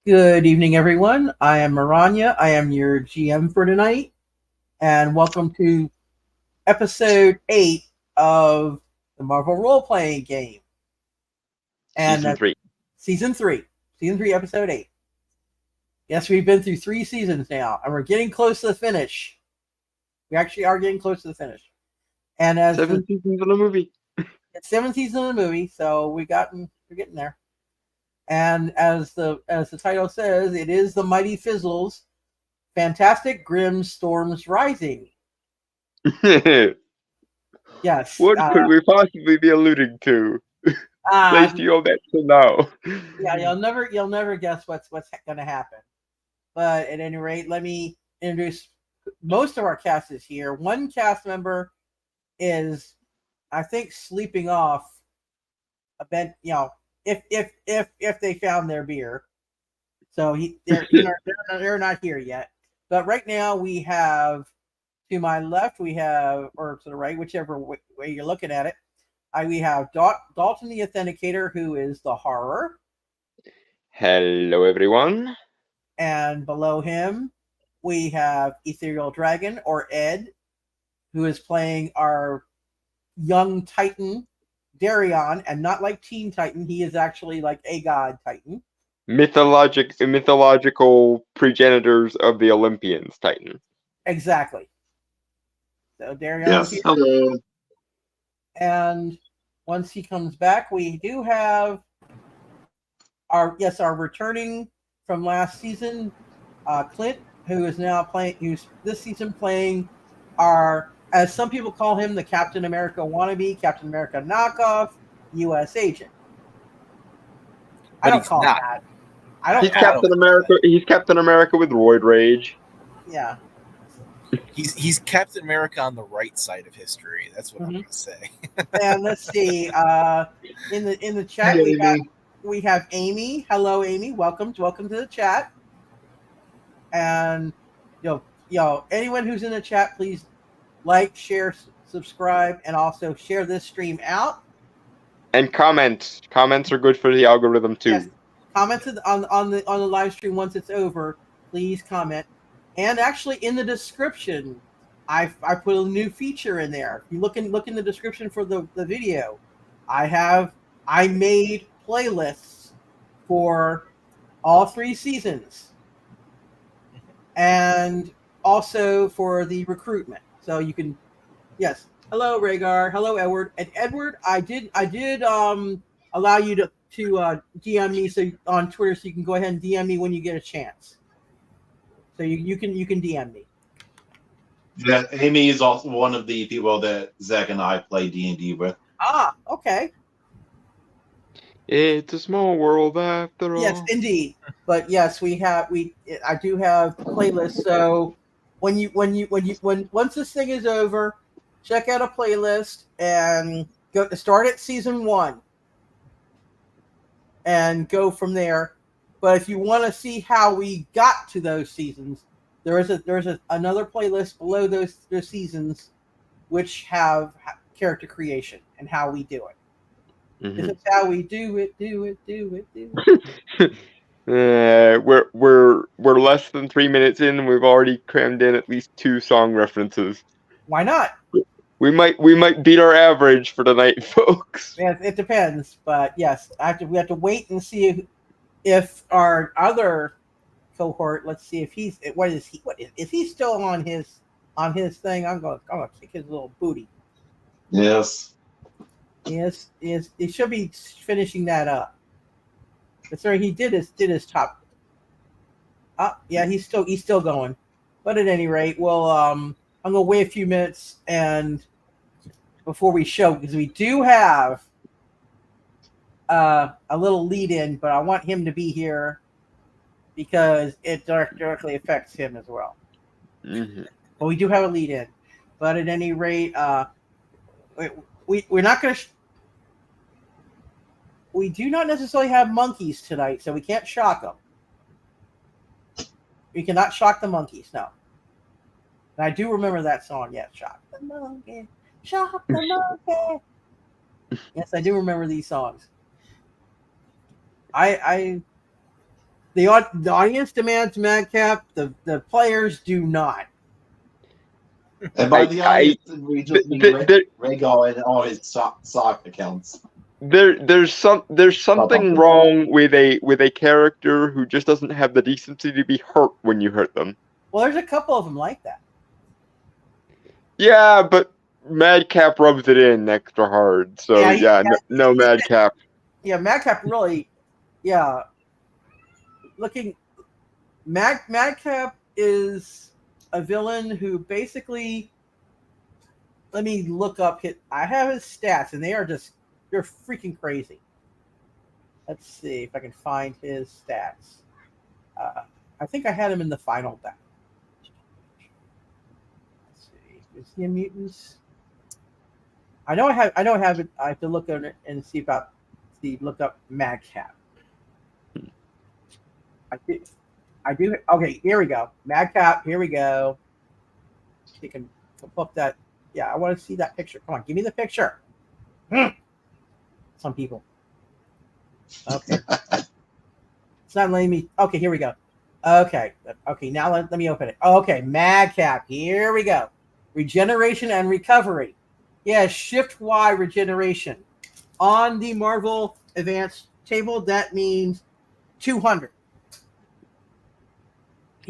Good evening, everyone. I am Maranya. I am your GM for tonight, and welcome to episode 8 of the Marvel Role-Playing Game. And Season that's 3. season 3. Season 3, episode 8. Yes, we've been through 3 seasons now, and we're getting close to the finish. We actually are getting close to the finish. And as 7 seasons of the movie. it's 7 seasons of the movie, so we're getting there. And as the title says, it is the mighty Fizzles, Fantastic Grimm Storms Rising. Yes. What could we possibly be alluding to? Place to your bets to know. Yeah, you'll never guess what's going to happen. But at any rate, let me introduce most of our cast is here. One cast member is, I think, sleeping off a bent. If they found their beer, so they're not here yet. But right now we have, to my left we have, or to the right, whichever way you're looking at it. We have Dalton the Authenticator, who is the horror. Hello, everyone. And below him, we have Ethereal Dragon, or Ed, who is playing our young Titan, Darion, and not like Teen Titan. He is actually like a god Titan. Mythological progenitors of the Olympians, Titan. Exactly. So Darion. Yes, here. hello. And once he comes back, we do have our returning from last season, Clint, who is now playing, who's this season playing our, as some people call him, the Captain America wannabe, Captain America knockoff, U.S. agent. I don't call him that. He's Captain America. He's Captain America with roid rage. Yeah. He's Captain America on the right side of history. That's what I'm going to say. And let's see. In the chat, we have Amy. Hello, Amy. Welcome to the chat. And anyone who's in the chat, please like, share, subscribe, and also share this stream out. And comment. Comments are good for the algorithm too. Yes. Comment on the live stream once it's over. Please comment. And actually, in the description, I put a new feature in there. If you look in the description for the video, I made playlists for all 3 seasons, and also for the recruitment. So you can, yes. Hello, Rhaegar. Hello, Edward. And Edward, I did allow you to DM me on Twitter, so you can go ahead and DM me when you get a chance. So you can DM me. Yeah, Amy is also one of the people that Zach and I play D&D with. Ah, okay. It's a small world after all. Yes, indeed. But yes, I do have playlists. So once this thing is over, check out a playlist and start at season 1 and go from there. But if you want to see how we got to those seasons, there's another playlist below those seasons, which have character creation and how we do it. Mm-hmm. This is how we do it. We're less than 3 minutes in, and we've already crammed in at least 2 song references. Why not? We might beat our average for tonight, folks. Yeah, it depends, but yes, we have to wait and see if our other cohort. Let's see if he's is he still on his thing? I'm gonna kick his little booty. Yes. Yes, he should be finishing that up. But sorry, he did his top. Yeah, he's still going. But at any rate, well, I'm gonna wait a few minutes and before we show, because we do have a little lead in, but I want him to be here because it directly affects him as well. Mm-hmm. But we do have a lead in. But at any rate, we're not going to. We do not necessarily have monkeys tonight, so we can't shock them. We cannot shock the monkeys, no. And I do remember that song, yes, shock the monkey, shock the monkey. Yes, I do remember these songs. I The audience demands madcap. The players do not. And by I- the I- audience, we just mean Rego and all his sock accounts. There's something wrong with a character who just doesn't have the decency to be hurt when you hurt them. Well, there's a couple of them like that. Yeah, but Madcap rubs it in extra hard. So no Madcap. Yeah, madcap really. Yeah, Madcap is a villain who basically. Let me look up I have his stats, and they're freaking crazy. Let's see if I can find his stats. I think I had him in the final battle. Let's see. Is he in mutants? I know I have it. I have to look at it and look up Madcap. I do. Okay, here we go. Madcap. Here we go. You can pull up that. Yeah, I want to see that picture. Come on, give me the picture. Some people. Okay. It's not letting me. Okay, here we go. Okay. Now let me open it. Okay, Madcap. Here we go. Regeneration and recovery. Yeah, Shift Y regeneration. On the Marvel Advanced table, that means 200.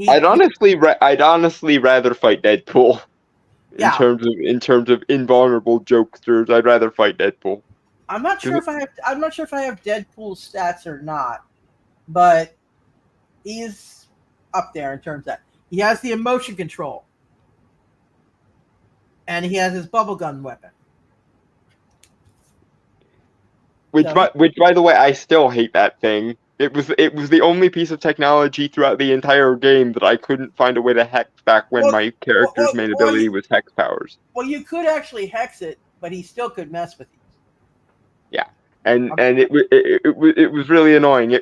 I'd honestly rather fight Deadpool. Yeah. In terms of invulnerable jokesters, I'd rather fight Deadpool. I'm not sure if I have Deadpool's stats or not, but he's up there in terms of that. He has the emotion control, and he has his bubblegum weapon. Which by the way, I still hate that thing. It was the only piece of technology throughout the entire game that I couldn't find a way to hex back when my character's main ability was hex powers. Well, you could actually hex it, but he still could mess with you. Yeah, and it was really annoying.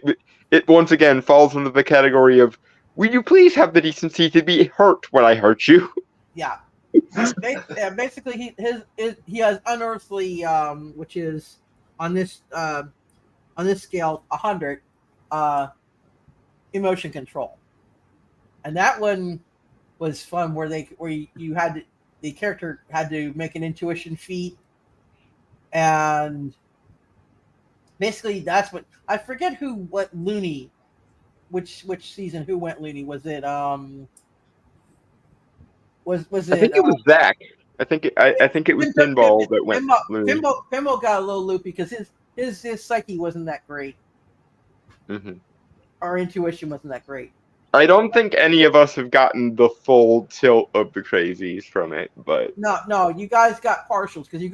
It once again falls under the category of, will you please have the decency to be hurt when I hurt you? Yeah. Basically, he has unearthly, which is on this scale 100, emotion control, and that one was fun. Where the character had to make an intuition feat, and basically that's what I forget who went loony, which season who went loony. Was it was it? I think it was Zach. I think it was Pinball that went loony. Pinball got a little loopy because his psyche wasn't that great. Mm-hmm. Our intuition wasn't that great. I don't think any of us have gotten the full tilt of the crazies from it, but no, you guys got partials because you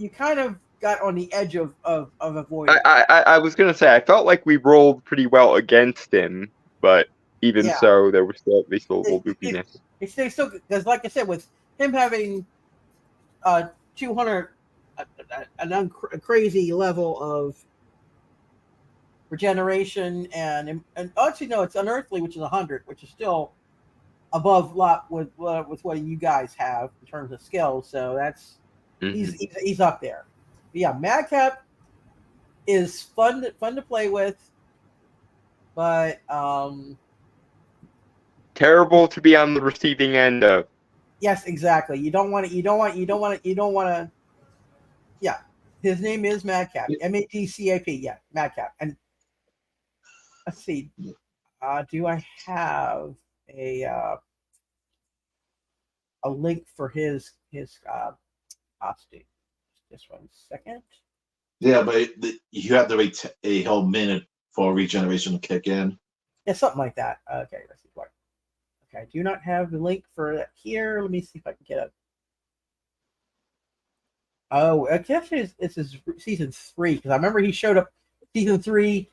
kind of got on the edge of avoiding. I was gonna say I felt like we rolled pretty well against him, but even so, there was still at least a little loopiness. They still, because like I said, with him having 200, a crazy level of regeneration and actually no, it's unearthly, which is 100, which is still above lot with what you guys have in terms of skills. So that's he's up there. But yeah, Madcap is fun to play with, but terrible to be on the receiving end of. Yes, exactly. You don't want to. Yeah, his name is Madcap. Madcap. Yeah, Madcap. And let's see. Do I have a link for his costume? Just 1 second. Yeah, but you have to wait a whole minute for regeneration to kick in. Yeah, something like that. Okay, let's see what. Okay, I do not have the link for that here. Let me see if I can get it. Oh, actually, it's his season 3 because I remember he showed up season 3,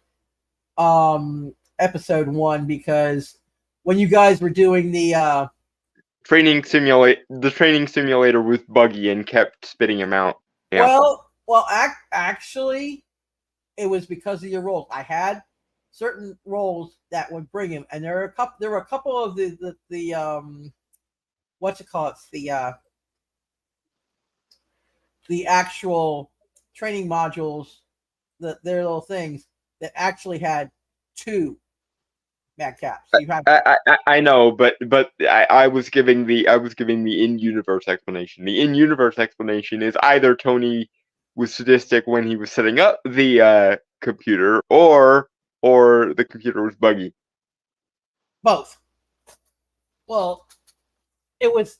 episode 1 because when you guys were doing the training simulator was buggy and kept spitting him out. Yeah. Well, actually, it was because of your roles. I had certain roles that would bring him, and there were a couple of the what's it called? The actual training modules, their little things that actually had 2 Madcaps. You have I know, but I was giving the in-universe explanation. The in-universe explanation is either Tony was sadistic when he was setting up the computer, or the computer was buggy. both. Well, it was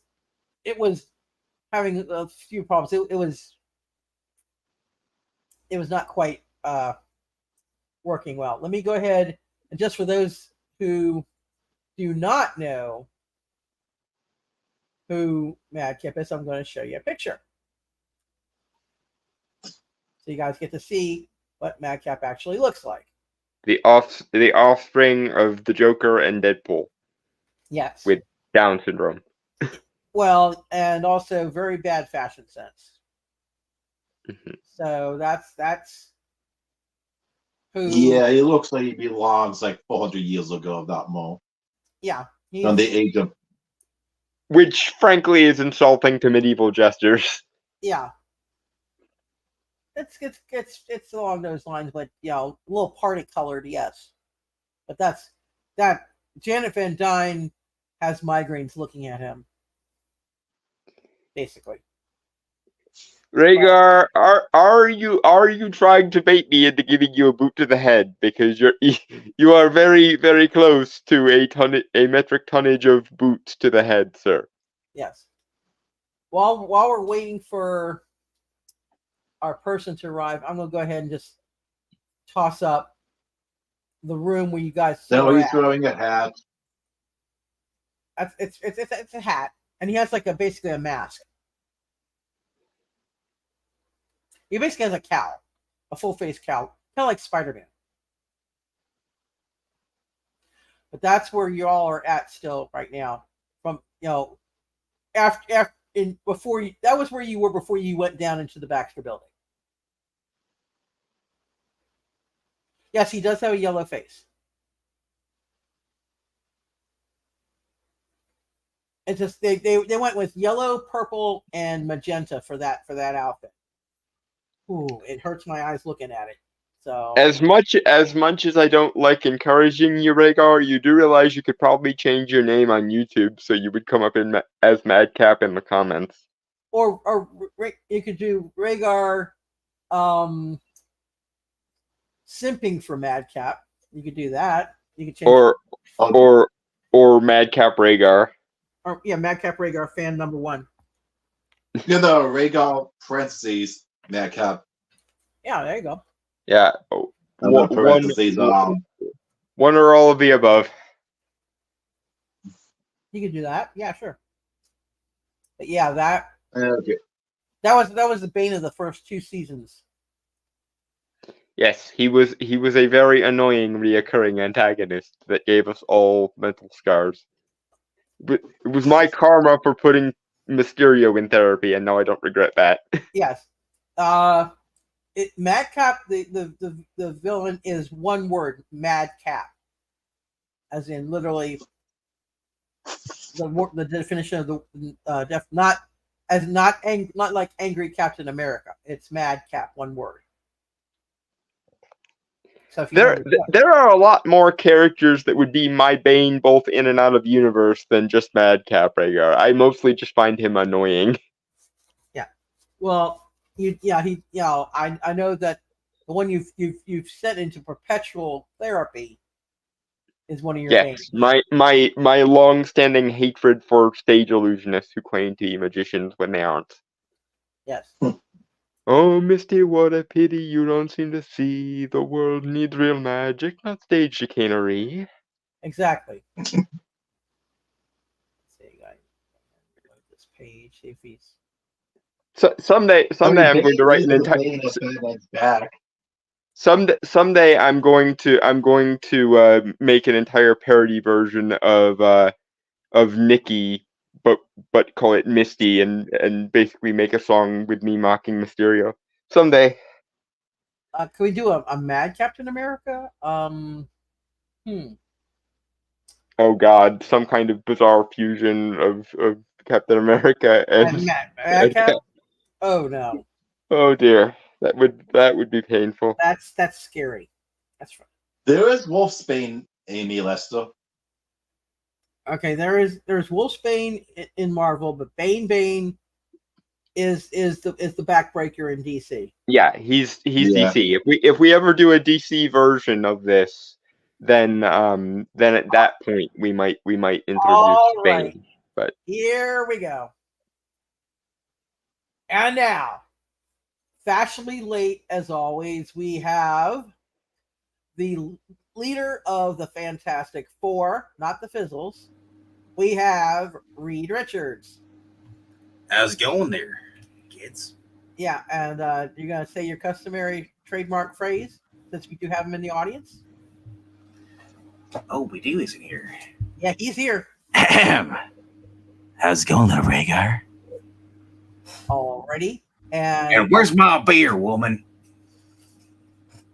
having a few problems. It was not quite working well. Let me go ahead and, just for those who do not know who Madcap is, I'm going to show you a picture. So you guys get to see what Madcap actually looks like. The offspring of the Joker and Deadpool. Yes. With Down syndrome. Well, and also very bad fashion sense. Mm-hmm. So that's who. Yeah, he looks like he belongs like 400 years ago, if not more. Yeah. On the age of. Which, frankly, is insulting to medieval jesters. Yeah. It's along those lines, but a little party colored, yes. But that Janet Van Dyne has migraines looking at him. Basically. Rhaegar, are you trying to bait me into giving you a boot to the head, because you are very, very close to a metric tonnage of boots to the head, sir. Yes. While we're waiting for our person to arrive, I'm gonna go ahead and just toss up the room where you guys No, are he's at. throwing a hat. It's a hat, and he has like basically a mask. He basically has a cowl, a full face cowl, kind of like Spider-Man. But that's where you all are at still right now. From that was where you were before you went down into the Baxter building. Yes, he does have a yellow face. It's just they went with yellow, purple, and magenta for that outfit. Ooh, it hurts my eyes looking at it. So as much as I don't like encouraging you, Rhaegar, you do realize you could probably change your name on YouTube so you would come up as Madcap in the comments. Or you could do Rhaegar simping for Madcap. You could do that. You could change or Madcap Rhaegar. Or Madcap Rhaegar fan number 1. Rhaegar parentheses Madcap. Yeah, there you go. Yeah. Parentheses. One or all of the above. You could do that. Yeah, sure. But yeah, that Okay. that was the bane of the first 2 seasons. Yes, he was a very annoying reoccurring antagonist that gave us all mental scars. But it was my karma for putting Mysterio in therapy, and now I don't regret that. Yes. Madcap, the villain is one word, Madcap, as in literally the definition of the not like angry Captain America. It's Madcap, one word. So there are a lot more characters that would be my bane both in and out of universe than just Madcap Rhaegar. I mostly just find him annoying. Yeah. Well, I know that the one you've sent into perpetual therapy is one of your Yes, banes. my long-standing hatred for stage illusionists who claim to be magicians when they aren't. Yes. Oh, Misty, what a pity you don't seem to see. The world needs real magic, not stage chicanery. Exactly. Let's see, guys. Load this page. See if he's. So someday I'm going to write an entire. Someday I'm going to make an entire parody version of Nikki, but call it Misty, and basically make a song with me mocking Mysterio. Someday. Can we do a Mad Captain America? Oh God, some kind of bizarre fusion of Captain America and Mad Cap? Oh no. Oh dear, that would be painful. That's scary. That's right. There is Wolfsbane, Amy Lester. Okay, there's Wolfsbane in Marvel, but Bane is the backbreaker in DC. Yeah, he's Yeah. DC. If we ever do a DC version of this, then at that point we might introduce All right. Bane. But Here we go. And now, fashionably late as always, we have the leader of the Fantastic Four, not the Fizzles. We have Reed Richards. How's it going there, kids? Yeah, and you're going to say your customary trademark phrase since we do have him in the audience? Oh, we do, isn't here. Yeah, he's here. How's it going, little Rhaegar? Already. And where's my beer, woman?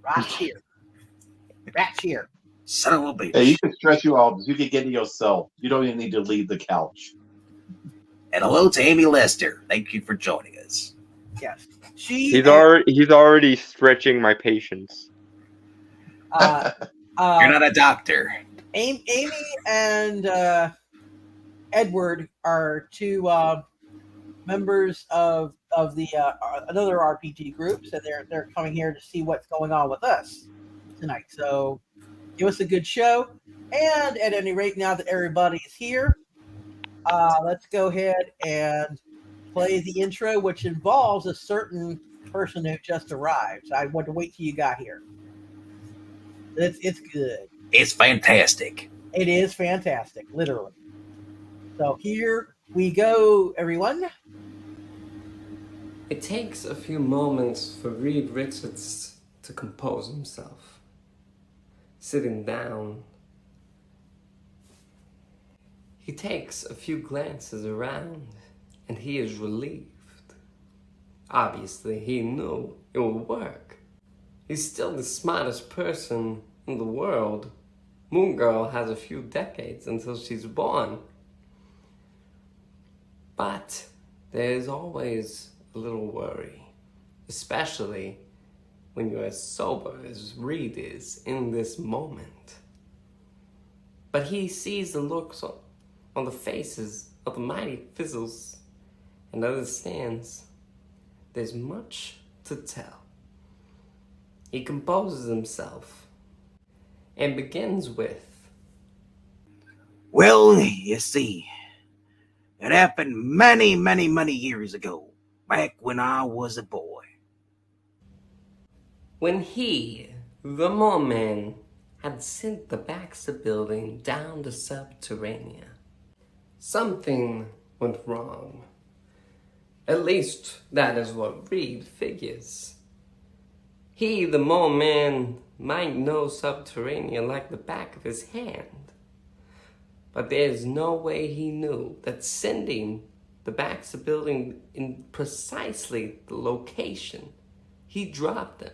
Right here. Right here. Son of a bitch. Hey, you can stretch you out. You can get it yourself. You don't even need to leave the couch. And hello to Amy Lester. Thank you for joining us. Yes. he's already stretching my patience. You're not a doctor. Amy and Edward are two members of the another RPG group, so they're coming here to see what's going on with us tonight. So give us a good show. And at any rate, now that everybody's here, let's go ahead and play the intro, which involves a certain person who just arrived. So I want to wait till you got here. It's good. It's fantastic. It is fantastic, literally. So here we go, everyone. It takes a few moments for Reed Richards to compose himself. Sitting down, he takes a few glances around and he is relieved. Obviously, he knew it would work. He's still the smartest person in the world. Moon Girl has a few decades until she's born. But there is always a little worry, especially when you're as sober as Reed is in this moment. But he sees the looks on the faces of the mighty Fizzles and understands there's much to tell. He composes himself and begins with, well, you see, it happened many, many, many years ago, back when I was a boy. When he, the Mole Man, had sent the Baxter building down to Subterranea, something went wrong. At least that is what Reed figures. He, the Mole Man, might know Subterranea like the back of his hand. But there's no way he knew that sending the Baxter building in precisely the location he dropped them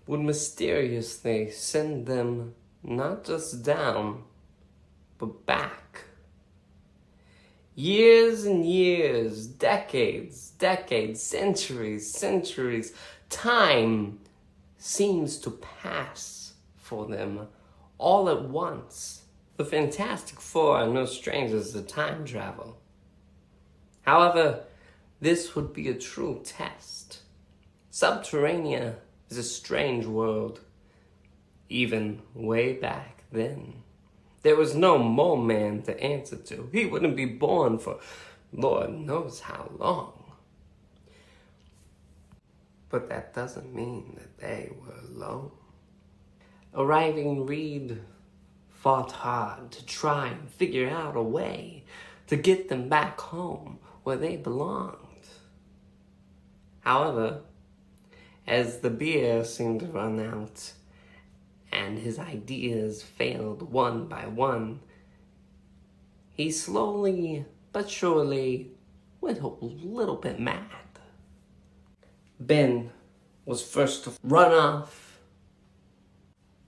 would mysteriously send them not just down, but back. Years and years, decades, centuries, time seems to pass for them all at once. The Fantastic Four are no strangers to time travel. However, this would be a true test. Subterranea is a strange world, even way back then. There was no Mole Man to answer to. He wouldn't be born for Lord knows how long. But that doesn't mean that they were alone. Arriving, Reed fought hard to try and figure out a way to get them back home where they belonged. However, as the beer seemed to run out and his ideas failed one by one, he slowly but surely went a little bit mad. Ben was first to run off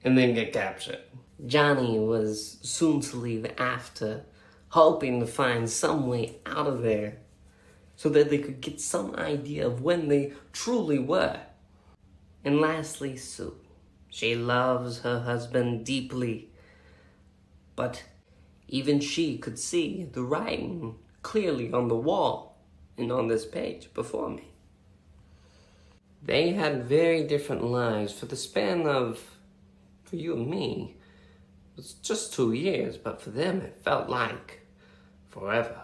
and then get captured. Johnny was soon to leave after, hoping to find some way out of there so that they could get some idea of when they truly were. And lastly, Sue. She loves her husband deeply, but even she could see the writing clearly on the wall and on this page before me. They had very different lives for the span of, for you and me, it was just 2 years, but for them it felt like forever.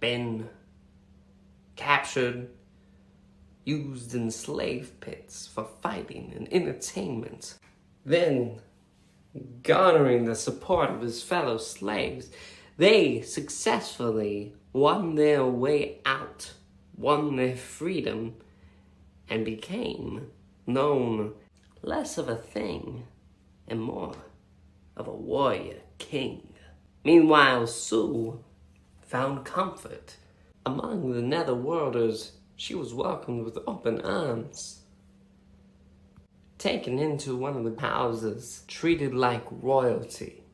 Been captured, used in slave pits for fighting and entertainment, then garnering the support of his fellow slaves, they successfully won their way out, won their freedom, and became known less of a thing and more of a warrior king. Meanwhile, Sue found comfort. Among the netherworlders, she was welcomed with open arms. Taken into one of the houses, treated like royalty,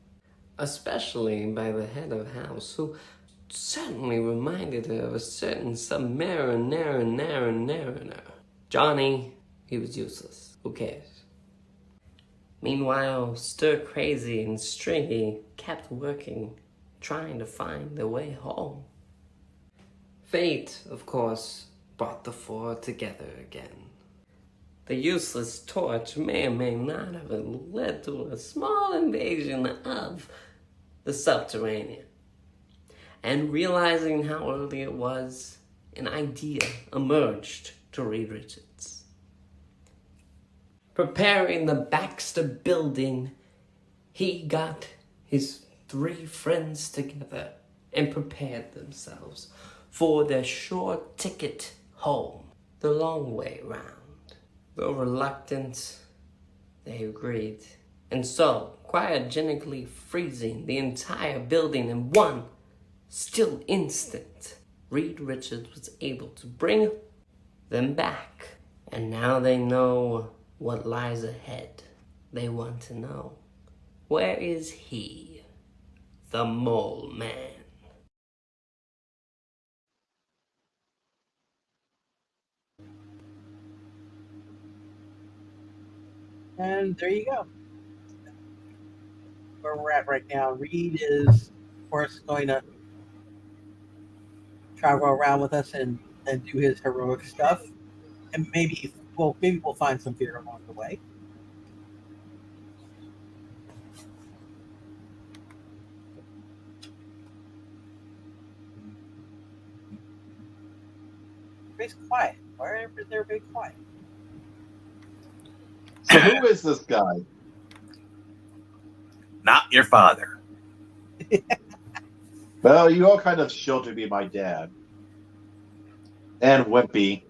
especially by the head of house, who certainly reminded her of a certain submariner. Johnny, he was useless. Who cares? Meanwhile, stir-crazy and Stringy kept working, trying to find their way home. Fate, of course, brought the four together again. The useless torch may or may not have led to a small invasion of the subterranean. And realizing how early it was, an idea emerged to Reed Richards. Preparing the Baxter building, he got his 3 friends together and prepared themselves for their short ticket home, the long way round. Though reluctant, they agreed, and so, cryogenically freezing the entire building in one still instant, Reed Richards was able to bring them back. And now they know what lies ahead. They want to know, where is he, the Mole Man? And there you go. Where we're at right now. Reed is, of course, going to travel around with us and do his heroic stuff. And maybe we'll find some fear along the way. Everybody's quiet. Why is everybody quiet? So who is this guy? Not your father. Well, you all kind of show to be my dad. And Wimpy.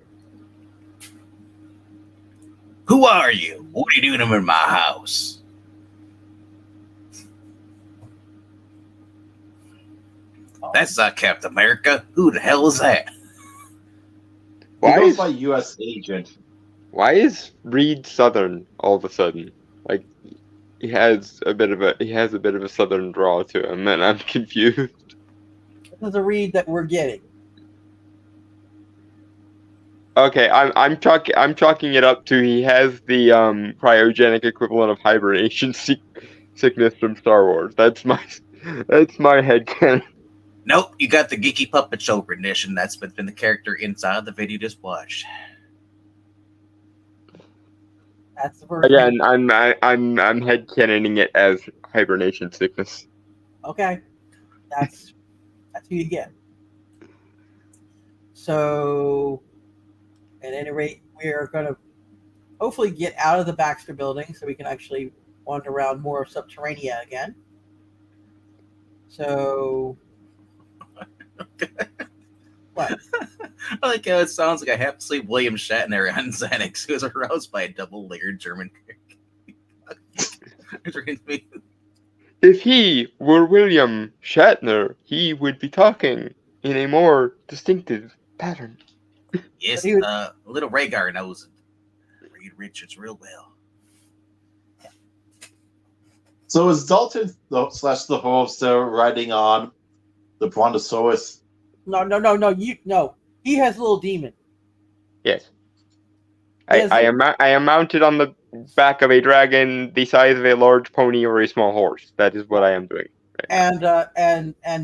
Who are you? What are you doing in my house? That's not Captain America. Who the hell is that? He goes by U.S. agent. Why is Reed Southern all of a sudden? Like, he has a bit of a Southern draw to him, and I'm confused. This is a Reed that we're getting. Okay, I'm chalking it up to he has the cryogenic equivalent of hibernation sickness from Star Wars. That's my headcanon. Nope, you got the Geeky Puppet Show rendition. That's been the character inside the video you just watched. That's the version. Again, I'm headcanoning it as hibernation sickness. Okay, that's who you get. So, at any rate, we are going to hopefully get out of the Baxter building so we can actually wander around more of Subterranea again. So, what? I like how it sounds like I have to sleep William Shatner on Xanax, who was aroused by a double-layered German If he were William Shatner, he would be talking in a more distinctive pattern. Yes, little Rhaegar knows Reed Richards real well. So is Dalton / the host riding on the Brontosaurus? No. He has a little demon. Yes. I am mounted on the back of a dragon the size of a large pony or a small horse. That is what I am doing. And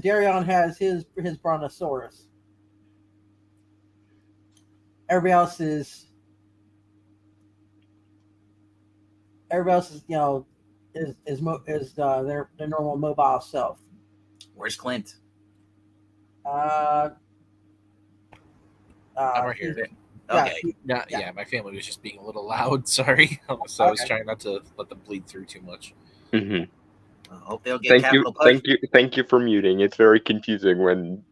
Darion has his brontosaurus. Everybody else is their normal mobile self. Where's Clint? I'm right here. Okay. Yeah, my family was just being a little loud. Sorry, so I was trying not to let them bleed through too much. Mm-hmm. I hope they'll get capital punishment. Thank you for muting. It's very confusing when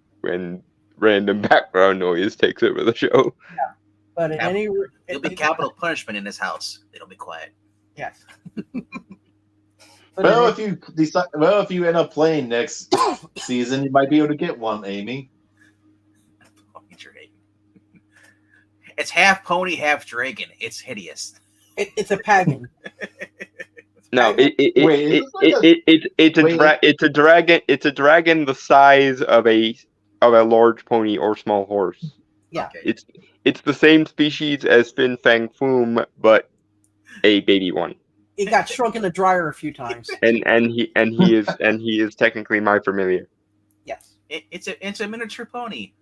random background noise takes over the show. Yeah, but there'll be capital punishment in this house. It'll be quiet. Yes. Well, if you end up playing next season, you might be able to get one, Amy. It's half pony, half dragon. It's hideous. It's a pagan. No, it's a dragon. It's a dragon the size of a large pony or small horse. Yeah, okay. It's the same species as Fin Fang Foom, but a baby one. It got shrunk in the dryer a few times. And he is technically my familiar. Yes, it's a miniature pony.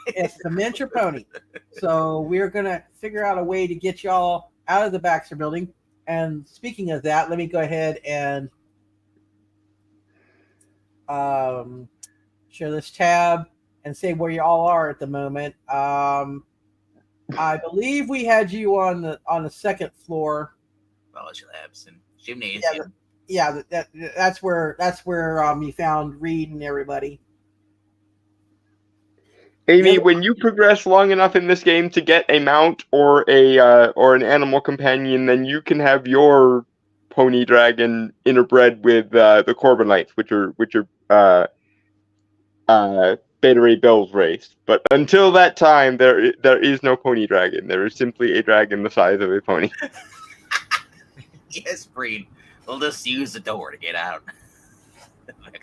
It's a miniature pony. So we're gonna figure out a way to get y'all out of the Baxter building. And speaking of that, let me go ahead and share this tab and say where you all are at the moment. I believe we had you on the second floor. Biology labs and gymnasium. Yeah, that's where you found Reed and everybody. Amy, when you progress long enough in this game to get a mount or an animal companion, then you can have your pony dragon interbred with the Corbinites, which are Beta Ray Bill's race. But until that time, there is no pony dragon. There is simply a dragon the size of a pony. Yes, Breed. We'll just use the door to get out. What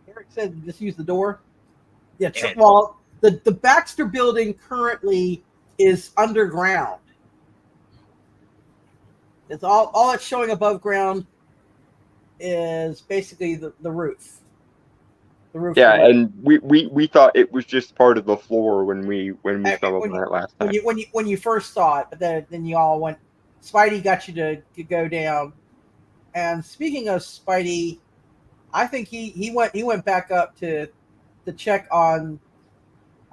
Eric said, just use the door. Yeah. Well, the Baxter building currently is underground. It's all it's showing above ground is basically the roof. The roof. Yeah, and we thought it was just part of the floor when we fell on that last time. When you first saw it, but then you all went. Spidey got you to go down. And speaking of Spidey, I think he went back up to check on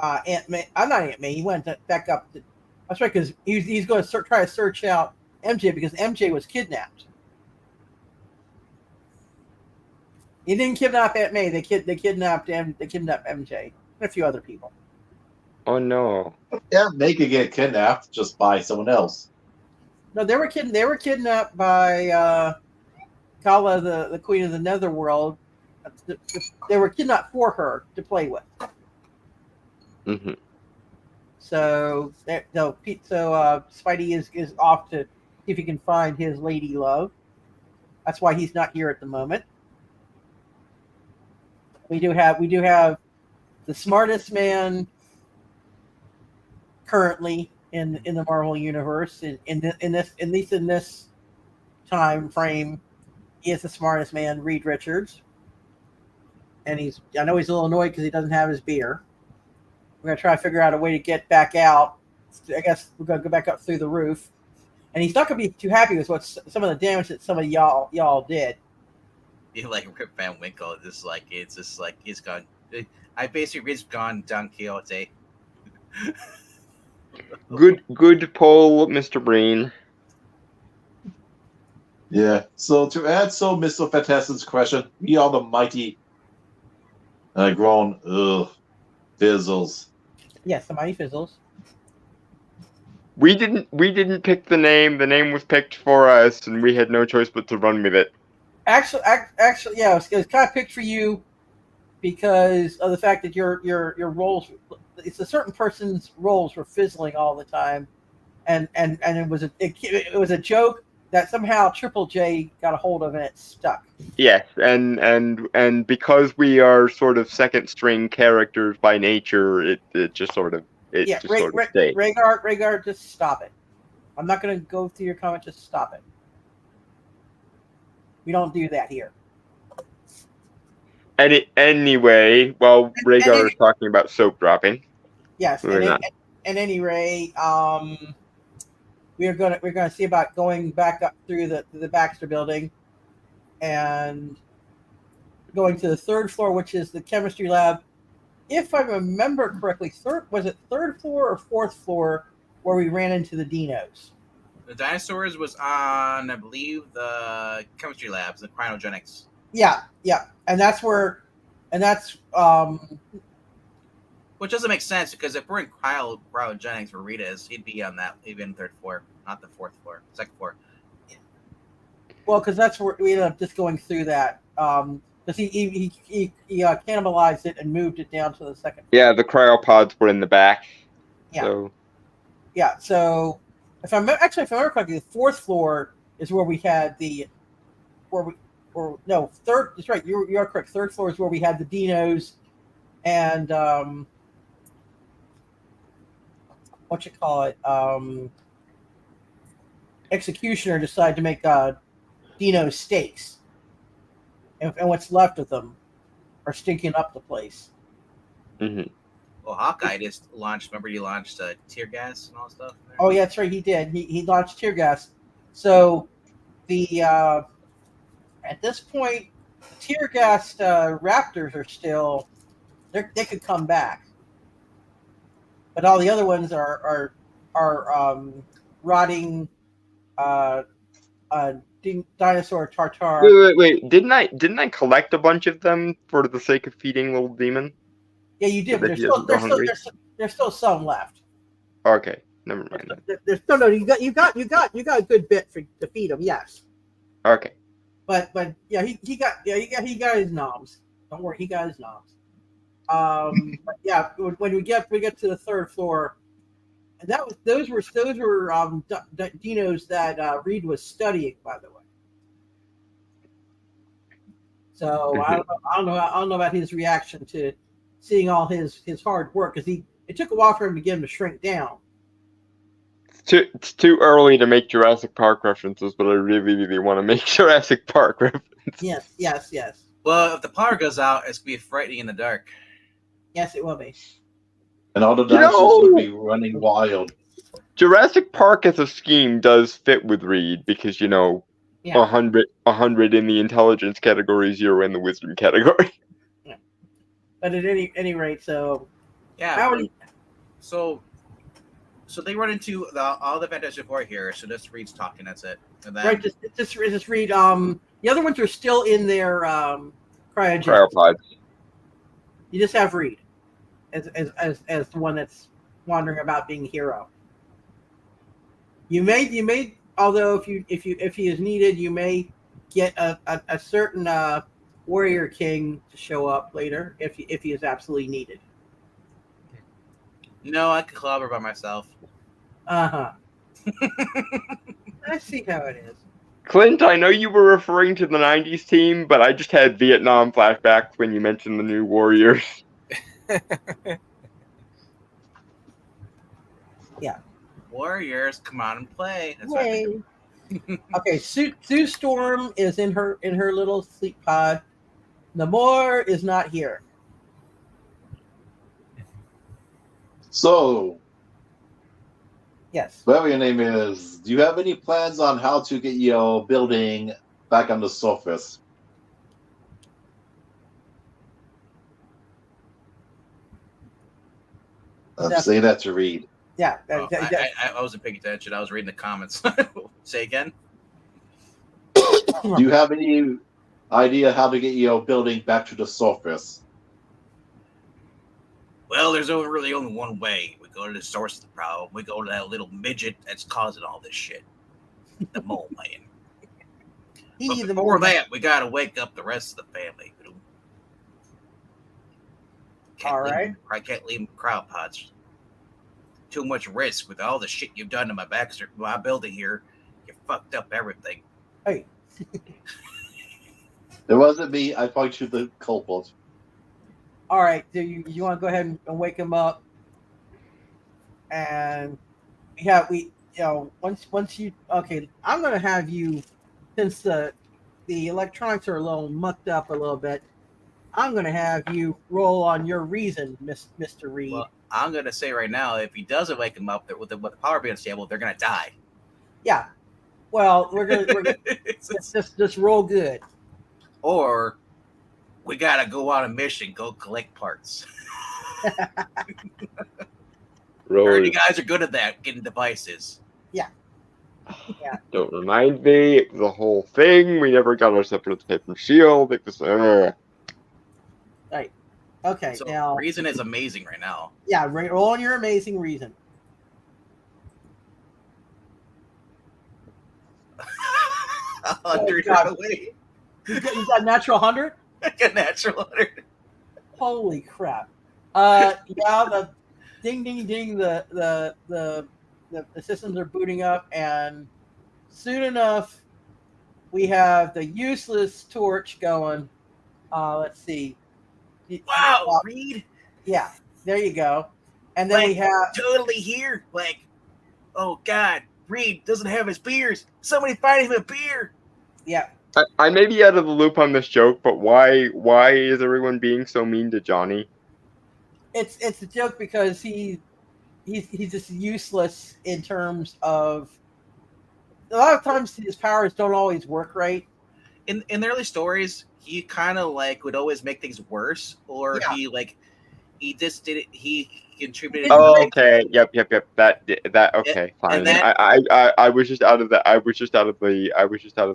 Aunt May. I'm not Aunt May. He went back up. That's right, because he's going to try to search out MJ because MJ was kidnapped. He didn't kidnap Aunt May. They kidnapped MJ and a few other people. Oh no! Yeah, they could get kidnapped just by someone else. No, they were kidnapped by Kala, the Queen of the Netherworld. They were kidnapped for her to play with. Mm-hmm. So Spidey is off to see if he can find his lady love. That's why he's not here at the moment. We do have the smartest man currently in the Marvel universe in this time frame. He is the smartest man, Reed Richards, and I know he's a little annoyed because he doesn't have his beer. We're gonna try to figure out a way to get back out. I guess we're gonna go back up through the roof, and he's not gonna be too happy with some of the damage that some of y'all did. You like Rip Van Winkle? It's just like he's gone. I basically just gone Don Quixote. Good poll, Mr. Breen. Yeah. So to add Mr. Fantastic's question, we are the mighty grown Fizzles. Yes, the mighty Fizzles. We didn't pick the name. The name was picked for us, and we had no choice but to run with it. Actually, yeah, it was kind of picked for you because of the fact that your roles. It's a certain person's roles were fizzling all the time, and it was a joke that somehow Triple J got a hold of and it stuck. Yes, and because we are sort of second string characters by nature, it just sort of it Yeah, to sort of stay. Rhaegar, just stop it. I'm not going to go through your comment. Just stop it. We don't do that here. Anyway, while Rhaegar is talking about soap dropping. Yes, at any rate, we're gonna see about going back up through the Baxter building, and going to the third floor, which is the chemistry lab. If I remember correctly, was it third floor or fourth floor where we ran into the dinos? The dinosaurs was on, I believe, the chemistry labs, the cryogenics. Yeah, and that's which doesn't make sense because if we're in cryogenics where Rita is, he'd be on that even third floor, not the fourth floor, second floor. Well, because that's where we ended up just going through that. Because he cannibalized it and moved it down to the second floor. Yeah, the cryopods were in the back. Yeah. So. Yeah, so if I remember correctly, the fourth floor is where we had third. That's right. You are correct. Third floor is where we had the dinos, and Executioner decided to make dino steaks, and what's left of them are stinking up the place. Mm-hmm. Well, Hawkeye just launched. Remember, he launched tear gas and all that stuff. Oh yeah, that's right. He did. He launched tear gas. So the at this point, tear gassed raptors are still they could come back, but all the other ones are rotting dinosaur tartar. Wait! Didn't I collect a bunch of them for the sake of feeding little demon? Yeah, you did. But there's still some left. Okay, never mind. There's no. You got a good bit to feed them. Yes. Okay. But yeah, he got his knobs. Don't worry, he got his knobs. But yeah, when we get to the third floor, and those were dinos that Reed was studying, by the way. So I don't know about his reaction to seeing all his hard work, because it took a while for him to get him to shrink down. It's too early to make Jurassic Park references, but I really want to make Jurassic Park references. Yes. Well, if the power goes out, it's gonna be frightening in the dark. Yes, it will be. And all the dinosaurs would be running wild. Jurassic Park as a scheme does fit with Reed because 100 in the intelligence category, 0 in the wisdom category. Yeah. But at any rate, so yeah. So they run into all the Fantastic Four here. So just Reed's talking. That's it. And then, right. Just Reed. The other ones are still in their cryopods. You just have Reed as the one that's wandering about being a hero. You may although if he is needed, you may get a certain warrior king to show up later if he is absolutely needed. No, I could clobber by myself. I see how it is. Clint, I know you were referring to the 90s team, but I just had Vietnam flashbacks when you mentioned the new Warriors. Yeah. Warriors, come on and play. That's Yay. Okay, Sue Storm is in her little sleep pod. Namor is not here. So, yes. Whatever your name is, do you have any plans on how to get your building back on the surface? I'm saying that to Reed. Yeah. I wasn't paying attention. I was reading the comments. Say again. Do you have any idea how to get your building back to the surface? Well, there's really only one way. We go to the source of the problem. We go to that little midget that's causing all this shit. The mole man. But before that, we got to wake up the rest of the family. I can't leave cryopods. Too much risk with all the shit you've done to my building here. You fucked up everything. Hey. It wasn't me. I point to the culprit. All right. Do you want to go ahead and wake him up? and once you I'm gonna have you, since the electronics are a little mucked up a little bit. I'm gonna have you roll on your reason, Mr. Reed. Well, I'm gonna say right now, if he doesn't wake them up with the power being unstable, they're gonna die. Yeah. Well, we're gonna just roll good. Or we gotta go on a mission, go collect parts. Heard you guys are good at that, getting devices. Yeah. Yeah. Don't remind me. It was a whole thing. We never got our separate paper shield. It was. Right. Okay. So now reason is amazing right now. Yeah. Roll on your amazing reason. 100 right away. You got natural 100. A natural 100. Holy crap! Yeah, the ding, ding, ding. The systems are booting up, and soon enough, we have the useless torch going. Let's see. Wow, Reed. Yeah, there you go. And then we have totally here. Like, oh God, Reed doesn't have his beers. Somebody find him a beer. Yeah. I may be out of the loop on this joke, but why is everyone being so mean to Johnny? It's a joke because he's just useless in terms of a lot of times his powers don't always work right. In the early stories, he kind of like would always make things worse, or he just did it. He contributed. Oh, okay. Yep. That okay. Fine. I was just out of the. I was just out of the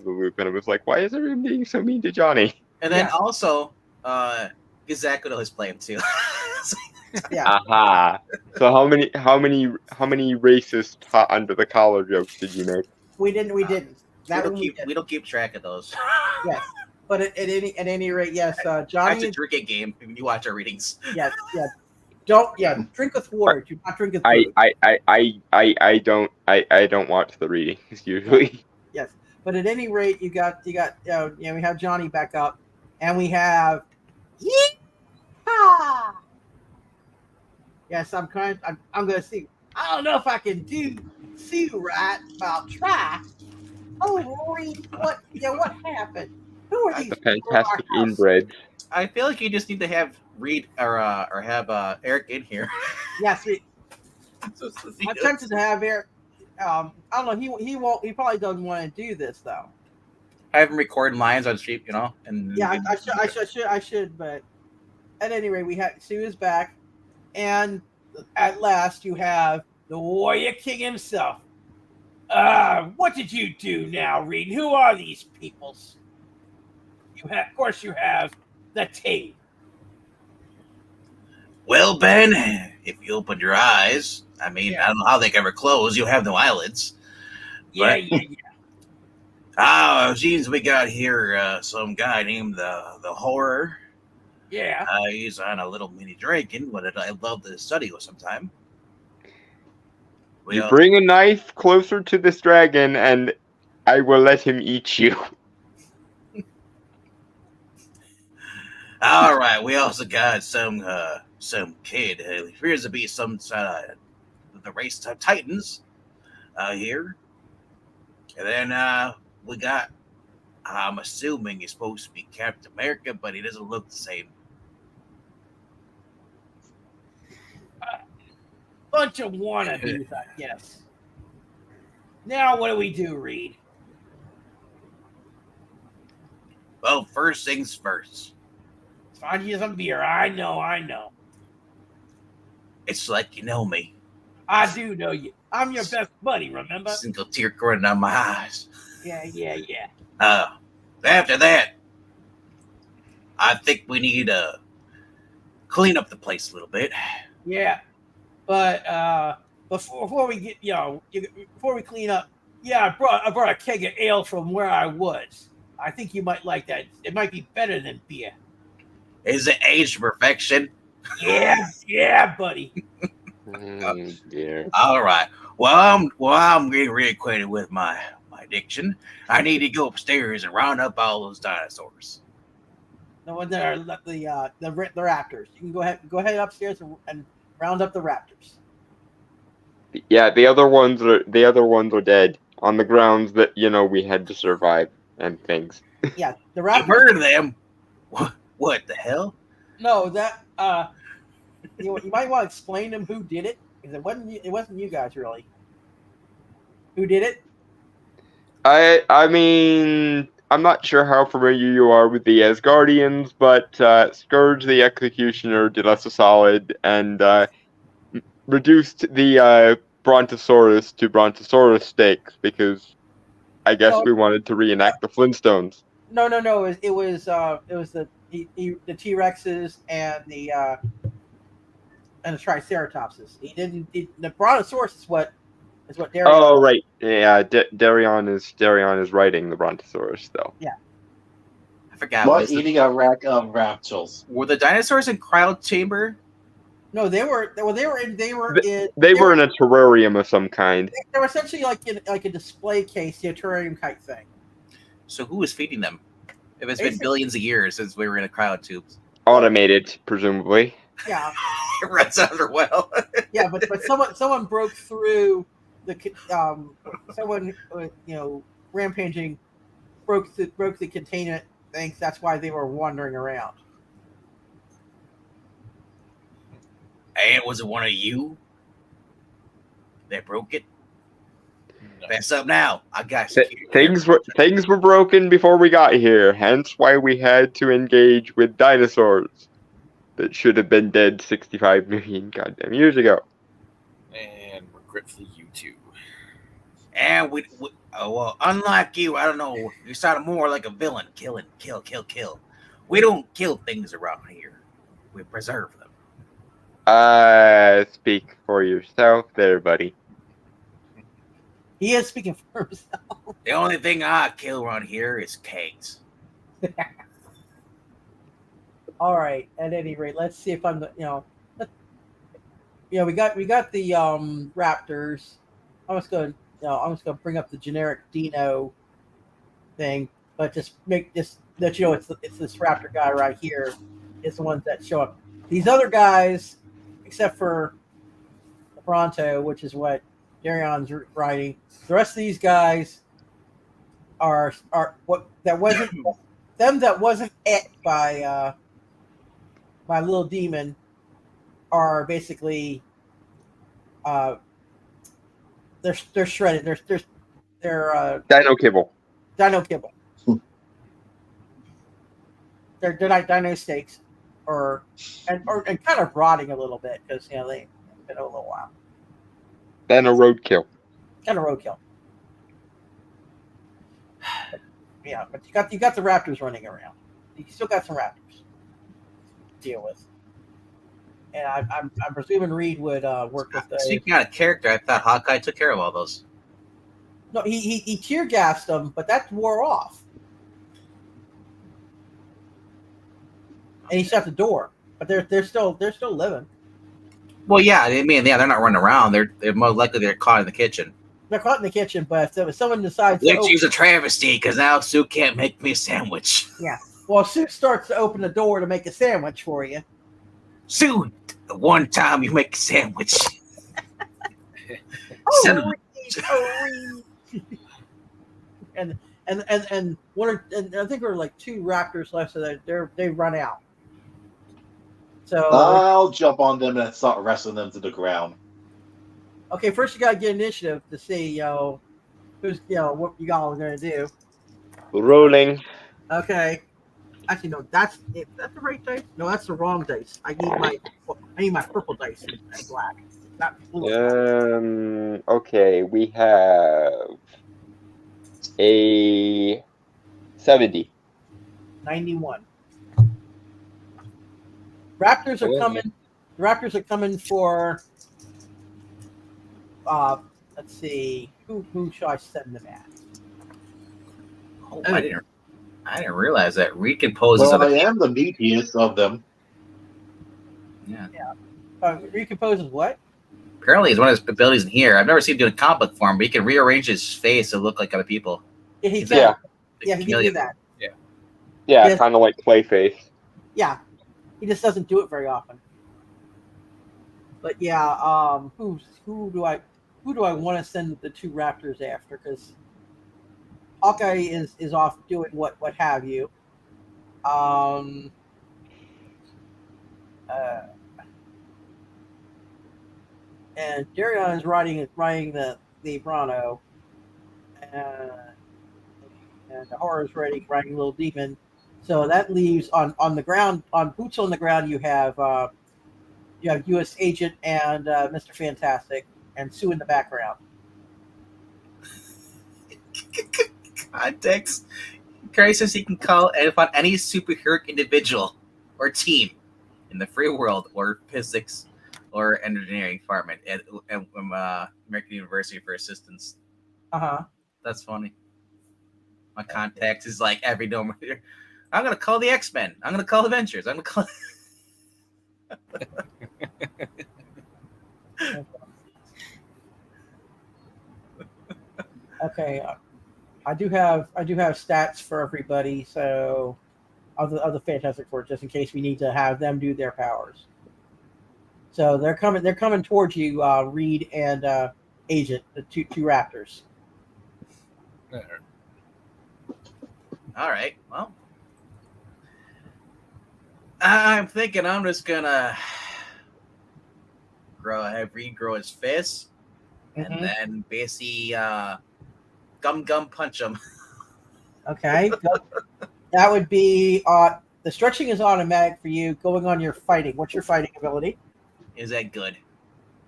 loop, and I was like, why is everyone being so mean to Johnny? And then also, Gazak would always play him too. Yeah. Aha. So how many racist hot under the collar jokes did you make? We didn't. We don't keep track of those. Yes. But at any rate, yes, Johnny. That's a drinking game when you watch our readings. Yes. Drink with water. Do not drink with food. I don't watch the readings usually. Yes, but at any rate, we have Johnny back up, and we have. Yeehaw! Yes, I'm gonna see. I don't know if I can see right, but I'll try. Oh, Reed, what happened? Who are these? The fantastic inbred. I feel like you just need to have Reed or have Eric in here. Yes, I'm tempted to have Eric. I don't know. He won't. He probably doesn't want to do this though. I have him recording lines on stream, and yeah, I should. But at any rate, we have Sue is back, and at last you have the Warrior King himself. What did you do now, Reed? Who are these peoples? Of course, you have the king. Well, Ben, if you open your eyes, I mean, I don't know how they can ever close. You have no eyelids. Yeah. It seems we got here some guy named the Horror. Yeah. He's on a little mini dragon, but I'd love to study with sometime. You bring a knife closer to this dragon, and I will let him eat you. All right. We also got some kid who appears to be some side of the race of Titans here, and then we got. I'm assuming he's supposed to be Captain America, but he doesn't look the same. Bunch of wannabes, I guess. Now, what do we do, Reed? Well, first things first. Find you some beer. I know. It's like you know me. I do know you. I'm your best buddy, remember? Single tear running down my eyes. Yeah. After that, I think we need to clean up the place a little bit. Yeah. But before we get before we clean up, I brought a keg of ale from where I was. I think you might like that. It might be better than beer. Is it aged to perfection? Yeah, buddy. Dear. All right. Well, I'm getting reacquainted with my addiction. I need to go upstairs and round up all those dinosaurs. The ones that are the raptors. You can go ahead upstairs and round up the raptors. Yeah, the other ones are dead on the grounds that we had to survive and things. Yeah, the I've raptors. heard of them. What the hell? No, that you might want to explain to them who did it, because it wasn't you guys really. Who did it? I mean, I'm not sure how familiar you are with the Asgardians, but Scourge the Executioner did us a solid and reduced the Brontosaurus to Brontosaurus steaks because I guess we wanted to reenact the Flintstones. No. It was the T-Rexes and the Triceratopses. He didn't. The Brontosaurus is what Darion. Oh right, yeah. Darion is writing the Brontosaurus though. Yeah. I forgot. What eating a rack of raptors? Were the dinosaurs in cryo chamber? No, they were in a terrarium of some kind. They were essentially like a display case, a terrarium type thing. So who was feeding them? If it's been billions of years since we were in a cryo tubes. Automated, presumably. Yeah. It runs under well. Yeah, but someone broke through the someone rampaging broke the containment things. That's why they were wandering around. And was it one of you that broke it? No. Fess up now. I got things were broken before we got here. Hence why we had to engage with dinosaurs that should have been dead 65 million goddamn years ago. And regretfully, you too. And unlike you, I don't know. You sound more like a villain. Kill. We don't kill things around here. We preserve them. Speak for yourself there, buddy. He is speaking for himself. The only thing I kill around here is kegs. All right. At any rate, let's see if I'm we got the raptors. I'm just gonna bring up the generic Dino thing, but just let it's this raptor guy right here is the ones that show up. These other guys, except for Bronto, which is what Darion's writing, the rest of these guys are what that wasn't them that wasn't et by Little Demon are basically they're shredded. They're Dino kibble. Dino kibble. They're not dino steaks, and kind of rotting a little bit because they've been a little while. Then a roadkill. Kind of roadkill. Yeah, but you got the raptors running around. You still got some raptors to deal with. And I'm presuming Reed would work with those. Speaking out of character, I thought Hawkeye took care of all those. No, he tear gassed them, but that wore off. And he shut the door, but they're still living. Well, yeah, I mean, they're not running around. They're most likely they're caught in the kitchen. They're caught in the kitchen, but if someone decides, which is a travesty because now Sue can't make me a sandwich. Yeah, well, Sue starts to open the door to make a sandwich for you. Sue, the one time you make a sandwich. And I think there are like 2 raptors left, so they run out. So I'll jump on them and start wrestling them to the ground. Okay, first you gotta get initiative to see who's what you all are gonna do. Rolling. Okay. Actually, no, that's the right dice. No, that's the wrong dice. I need my purple dice and black, not blue. Okay, we have a 70. 91. Raptors are coming. Raptors are coming for. Let's see. Who should I send them at? Oh, I didn't realize that recomposes. Well, I am the meatiest of them. Yeah. Recomposes what? Apparently, he's one of his abilities in here. I've never seen him do a comic book form, but he can rearrange his face to look like other people. Yeah, he can. Yeah, he can do that. Yeah, kind of like Clayface. Yeah, he just doesn't do it very often. But yeah, who do I? who do I want to send the 2 raptors after? Because Hawkeye is off doing what have you. And Darion is riding the Bronto, and the horror is riding Little Demon. So that leaves on the ground, on boots on the ground, you have U.S. Agent and Mr. Fantastic, and Sue in the background. Context. Curry says he can call upon any superheroic individual or team in the free world or physics or engineering department at American University for assistance. That's funny. My contacts is like every number. I'm gonna call the X-Men. I'm gonna call Avengers. I'm gonna call. Okay, I do have stats for everybody, so of the Fantastic Four, just in case we need to have them do their powers. So they're coming towards you, Reed and Agent, the two Raptors. All right. Well, I'm thinking I'm just gonna have Reed grow his fist, and then basically gum punch him. Okay, that would be the stretching is automatic for you. Going on your fighting. What's your fighting ability? Is that good?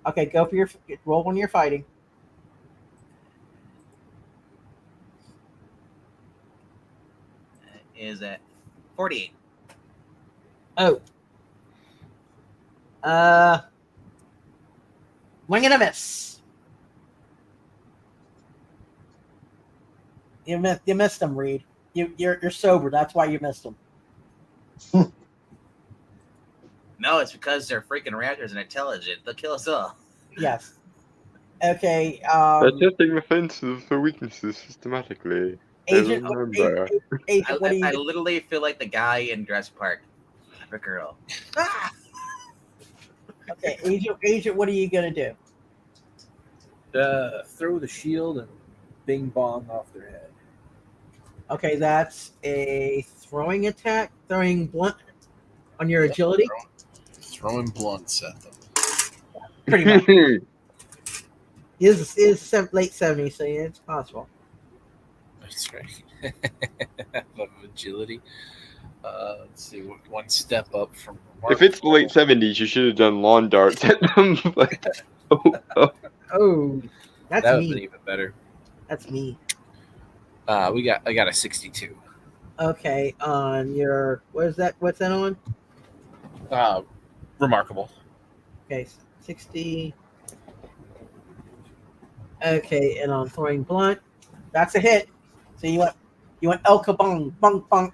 Okay, go for your roll on your fighting. Is at 48. Oh. Wing and a miss. You missed them, Reed. You're sober. That's why you missed them. No, it's because they're freaking raptors and intelligent. They'll kill us all. Yes. Okay. They're testing the fences for weaknesses systematically. Agent, I literally feel like the guy in Jurassic Park. I'm a girl. Ah! Okay, Agent, what are you gonna do? Throw the shield and bing bong off their head. Okay, that's a throwing attack, throwing blunt on your agility. Throwing blunts at them. Pretty much. is late 70s, so yeah, it's possible. That's right. Of agility. Let's see. One step up from. If it's the late 70s, you should have done lawn darts at them. But, Oh, that's that would me. be even better. That's me. I got a 62. Okay, on your what's that on? Remarkable. Okay, 60. Okay, and on throwing blunt, that's a hit. So you want El Kabong, bong bong.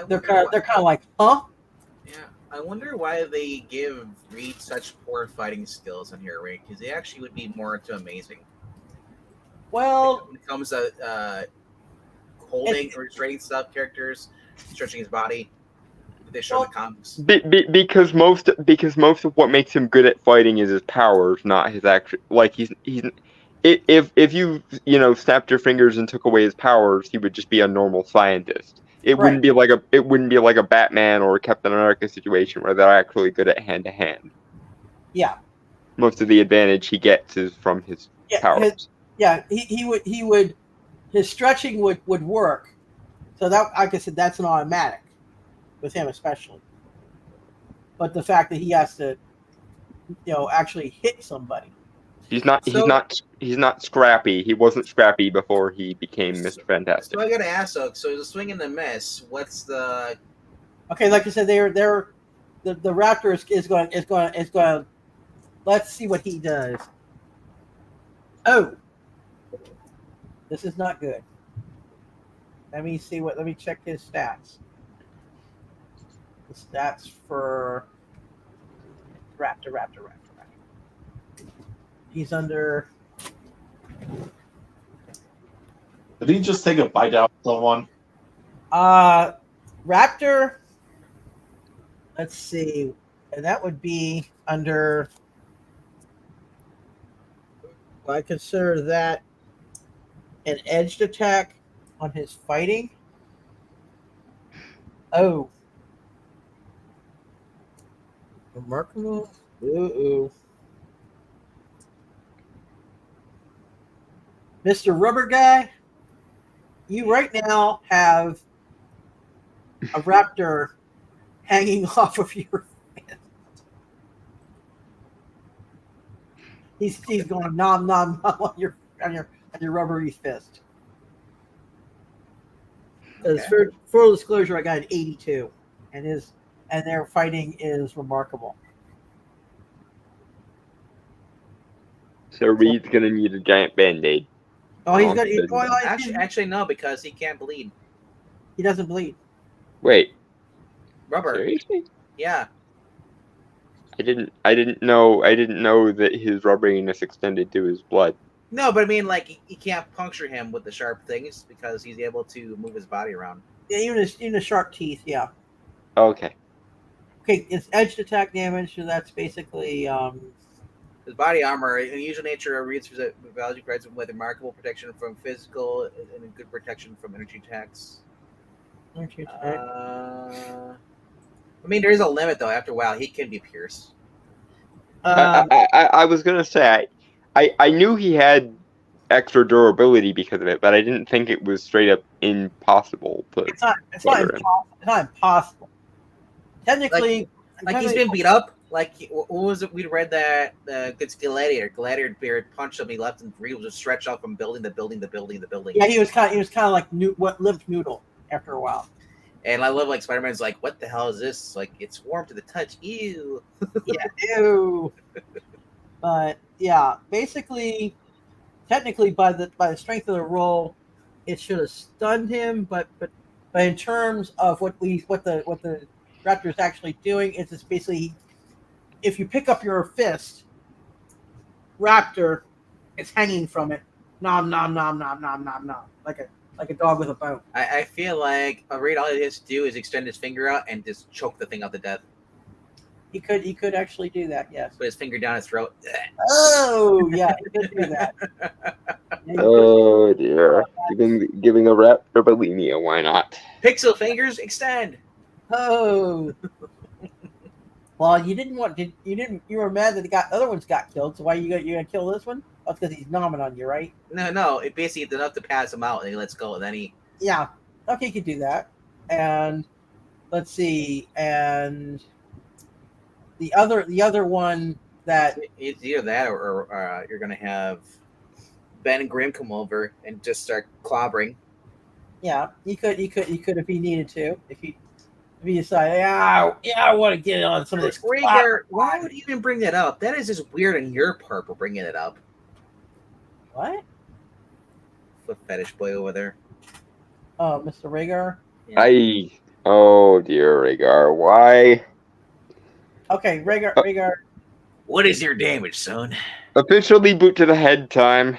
They're kind of like, huh? Yeah, I wonder why they give Reed such poor fighting skills on here, right? Because they actually would be more to amazing. Well, when it comes to holding or restraining sub characters, stretching his body, they show the comics. Because most of what makes him good at fighting is his powers, not his actual. Like he's if you snapped your fingers and took away his powers, he would just be a normal scientist. It wouldn't be like a Batman or a Captain America situation where they're actually good at hand to hand. Yeah. Most of the advantage he gets is from his powers. He would his stretching would work. So that, like I said, that's an automatic with him especially. But the fact that he has to actually hit somebody. He's not scrappy. He wasn't scrappy before he became Mr. Fantastic. So I gotta ask, so the swing and the miss. What's the? Okay, like I said, the Raptor is going. Let's see what he does. Oh, this is not good. Let me check his stats. The stats for Raptor. He's under. Did he just take a bite out of someone? Raptor. Let's see. And that would be under. I consider that an edged attack on his fighting. Oh. Remarkable. Ooh. Mr. Rubber Guy, you right now have a raptor hanging off of your fist. He's going nom nom nom on your rubbery fist. Because for full disclosure, I got an 82, and their fighting is remarkable. So Reed's gonna need a giant band-aid. Oh, he's gonna. Actually, no, because he can't bleed. He doesn't bleed. Wait. Rubber. Seriously? Yeah. I didn't know that his rubberiness extended to his blood. No, but I mean, like, he can't puncture him with the sharp things because he's able to move his body around. Yeah, even the sharp teeth. Yeah. Okay. Okay, it's edged attack damage, so that's basically his body armor. In the usual nature, Reed's value provides him with remarkable protection from physical and a good protection from energy attacks. Energy attack. I mean, there is a limit though. After a while, he can be pierced. I was gonna say I knew he had extra durability because of it, but I didn't think it was straight up impossible to. It's not impossible. Technically, he's been beat up. Like, what was it? We read that good Gladiator Beard punched him. He left him. Reed was just stretched out from building to building to building to building. Yeah, he was kind of like limp noodle after a while. And I love, like, Spider-Man's like, what the hell is this? Like, it's warm to the touch. Ew. Yeah, ew. But yeah, basically, technically, by the strength of the roll, it should have stunned him. But in terms of what the Raptor is actually doing, is it's basically, if you pick up your fist, Raptor is hanging from it, nom nom nom nom nom nom nom, like a dog with a bone. I feel like Reed, all he has to do is extend his finger out and just choke the thing out to death. He could actually do that, yes. Put his finger down his throat. Oh, yeah, he could do that. Oh dear, giving a raptor bulimia. Why not? Pixel fingers extend. Oh. Well, you were mad that the other ones got killed. So why you gonna kill this one? Oh, because he's nomming on you, right? No. It basically is enough to pass him out, and he lets go, and then he. Yeah. Okay, you could do that. And let's see. And the other one that it's either that or you're gonna have Ben and Grimm come over and just start clobbering. Yeah, you could if he needed to. If you decide, I want to get on some of this. Rhaegar, why would you even bring that up? That is just weird on your part for bringing it up. What? Foot fetish boy over there. Oh, Mr. Rhaegar? Yeah. Oh dear, Rhaegar, why? Okay, Rhaegar. What is your damage, son? Officially boot to the head time.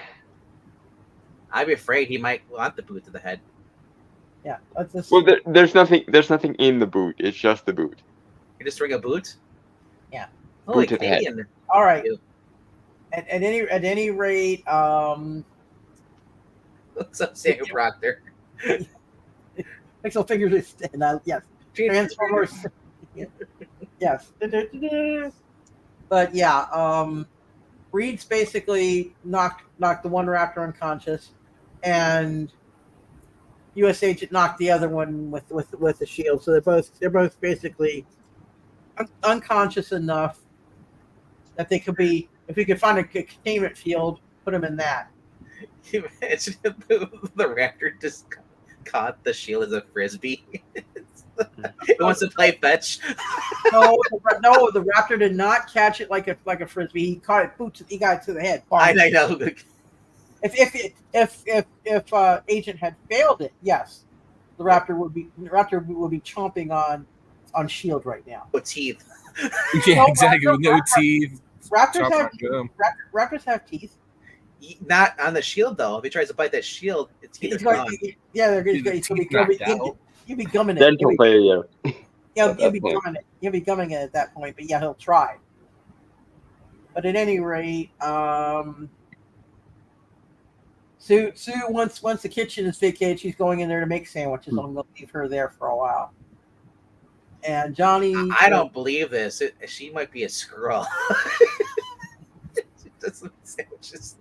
I'm afraid he might want the boot to the head. Yeah, let's just. Well, there's nothing in the boot. It's just the boot. You just ring a boot? Yeah. Holy boot to the head. All right. At any rate, what's up, Sam Proctor? Pixel fingers extend. Yes. Transformers. Yes. But yeah, Reed's basically knocked the one raptor unconscious, and U.S. Agent knocked the other one with the shield. So they're both basically unconscious enough that they could be. If we could find a containment field, put them in that. Imagine if the raptor just caught the shield as a frisbee. It wants to play fetch. No, the raptor did not catch it like a frisbee. He caught it boots. He got it to the head. I know. If Agent had failed it, yes, the raptor would be chomping on Shield right now. With teeth. Yeah, exactly. With no teeth. Raptors have teeth. Not on the shield though. If he tries to bite that shield, it's gone. Yeah, he'll be gumming it. Dental failure. He'll be gumming it. He'll be gumming it at that point. But yeah, he'll try. But at any rate, Sue once the kitchen is vacated, she's going in there to make sandwiches. I'm going to leave her there for a while. And Johnny, I don't believe this. She might be a squirrel. She does some sandwiches.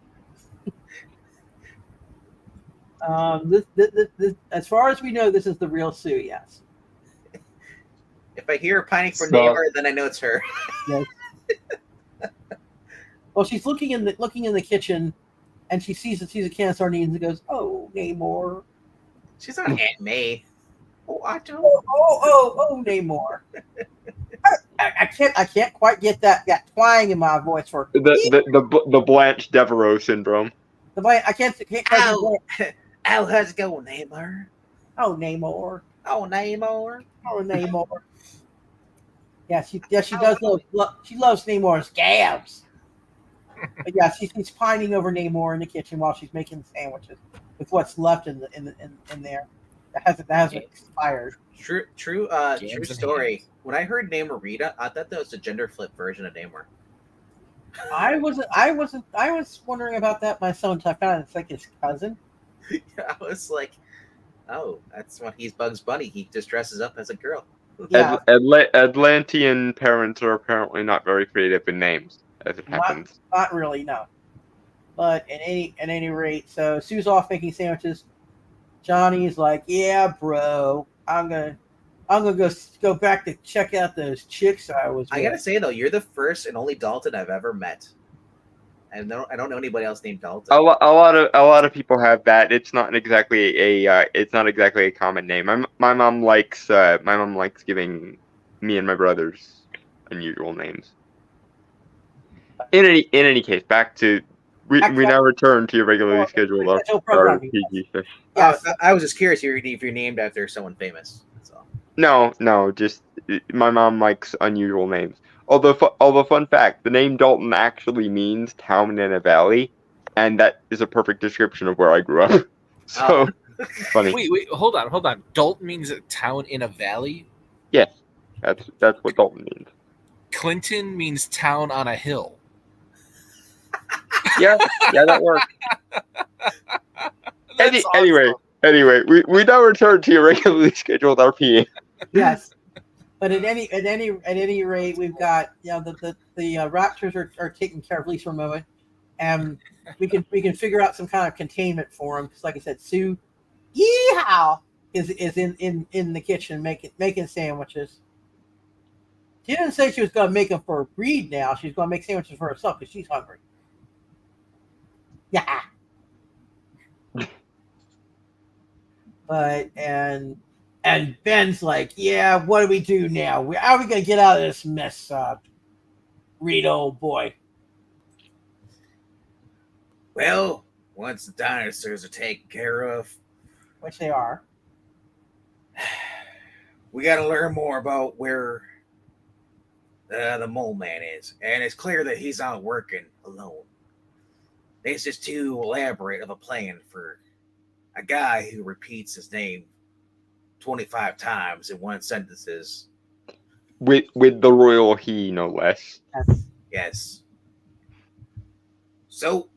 This, as far as we know, this is the real Sue. Yes. If I hear her pining for So- neighbor, then I know it's her. Yes. Well, she's looking in the kitchen, and she sees a can of sardines and goes, "Oh, Namor." She's not Aunt May. Oh, I don't. Oh, Namor. I can't quite get that twang in my voice for The Blanche Devereaux syndrome. the blank. I can't Ow, how's it going, Namor? Oh, Namor. Oh, Namor. Oh, Namor. Yeah, she does love. She loves Namor's scabs. But yeah, she's pining over Namor in the kitchen while she's making sandwiches with what's left in there that hasn't expired. True story. When I heard Namorita, I thought that was a gender flip version of Namor. I was wondering about that myself until I found it's like his cousin. I was like, oh, that's when he's Bugs Bunny. He just dresses up as a girl. Yeah. Atlantean parents are apparently not very creative in names, as it happens. Not really, no. But at any rate, so Sue's off making sandwiches. Johnny's like, yeah, bro, I'm gonna go back to check out those chicks I was with. I gotta say though, you're the first and only Dalton I've ever met. I don't know anybody else named Dalton. A lot of people have that. It's not exactly a common name. My mom likes giving me and my brothers unusual names. In any case, back to we now return to your regularly scheduled our PG session. Yes. I was just curious if you're named after someone famous. That's all. No, just my mom likes unusual names. Although fun fact, the name Dalton actually means town in a valley, and that is a perfect description of where I grew up. So funny. Wait, hold on. Dalton means a town in a valley? Yes, that's what Dalton means. Clinton means town on a hill. Yeah, that works. Anyway, we now return to your regularly scheduled RP. Yes. But at any rate, we've got the Raptors are taking care of Lisa for a moment, and we can figure out some kind of containment for them because, like I said, Sue, yeehaw, is in the kitchen making sandwiches. She didn't say she was going to make them for Breed now. She's going to make sandwiches for herself because she's hungry. Yeah. But and Ben's like, yeah, what do we do now? How are we going to get out of this mess, Reed, old boy? Well, once the dinosaurs are taken care of, Which they are. we got to learn more about where the mole man is. And it's clear that he's not working alone. It's just too elaborate of a plan for a guy who repeats his name 25 times in one sentence. With the royal he, no less. Yes. So,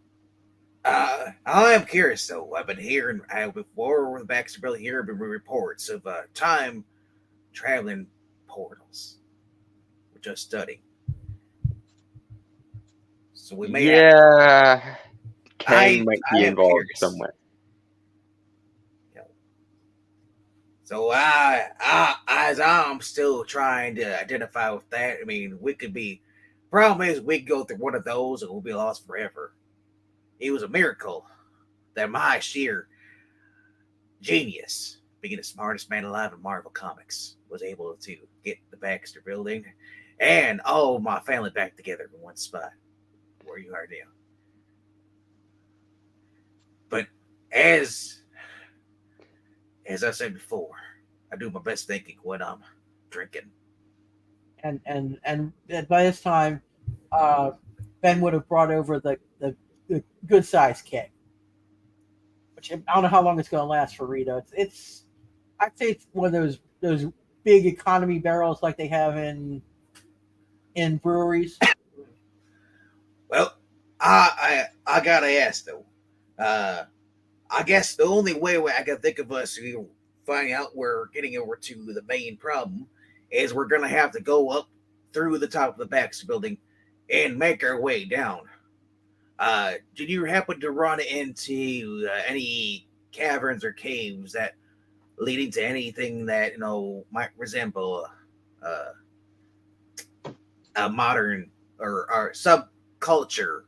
I am curious though. I've been hearing before the Baxter Building here have been reports of time traveling portals. We're just studying. So we may have Kang might be I am involved curious. somewhere. So as I'm still trying to identify with that, I mean, we could be. Problem is, we could go through one of those and we'll be lost forever. It was a miracle that my sheer genius, being the smartest man alive in Marvel Comics, was able to get the Baxter Building and all my family back together in one spot, where you are now. But as I said before, I do my best thinking when I'm drinking. And by this time, Ben would have brought over the good size keg, which I don't know how long it's going to last for Rita. It's I'd say it's one of those big economy barrels like they have in breweries. Well, I gotta ask though, I guess the only way I can think of us finding out we're getting over to the main problem is we're going to have to go up through the top of the Baxter building and make our way down. Did you happen to run into any caverns or caves that leading to anything that might resemble a modern or subculture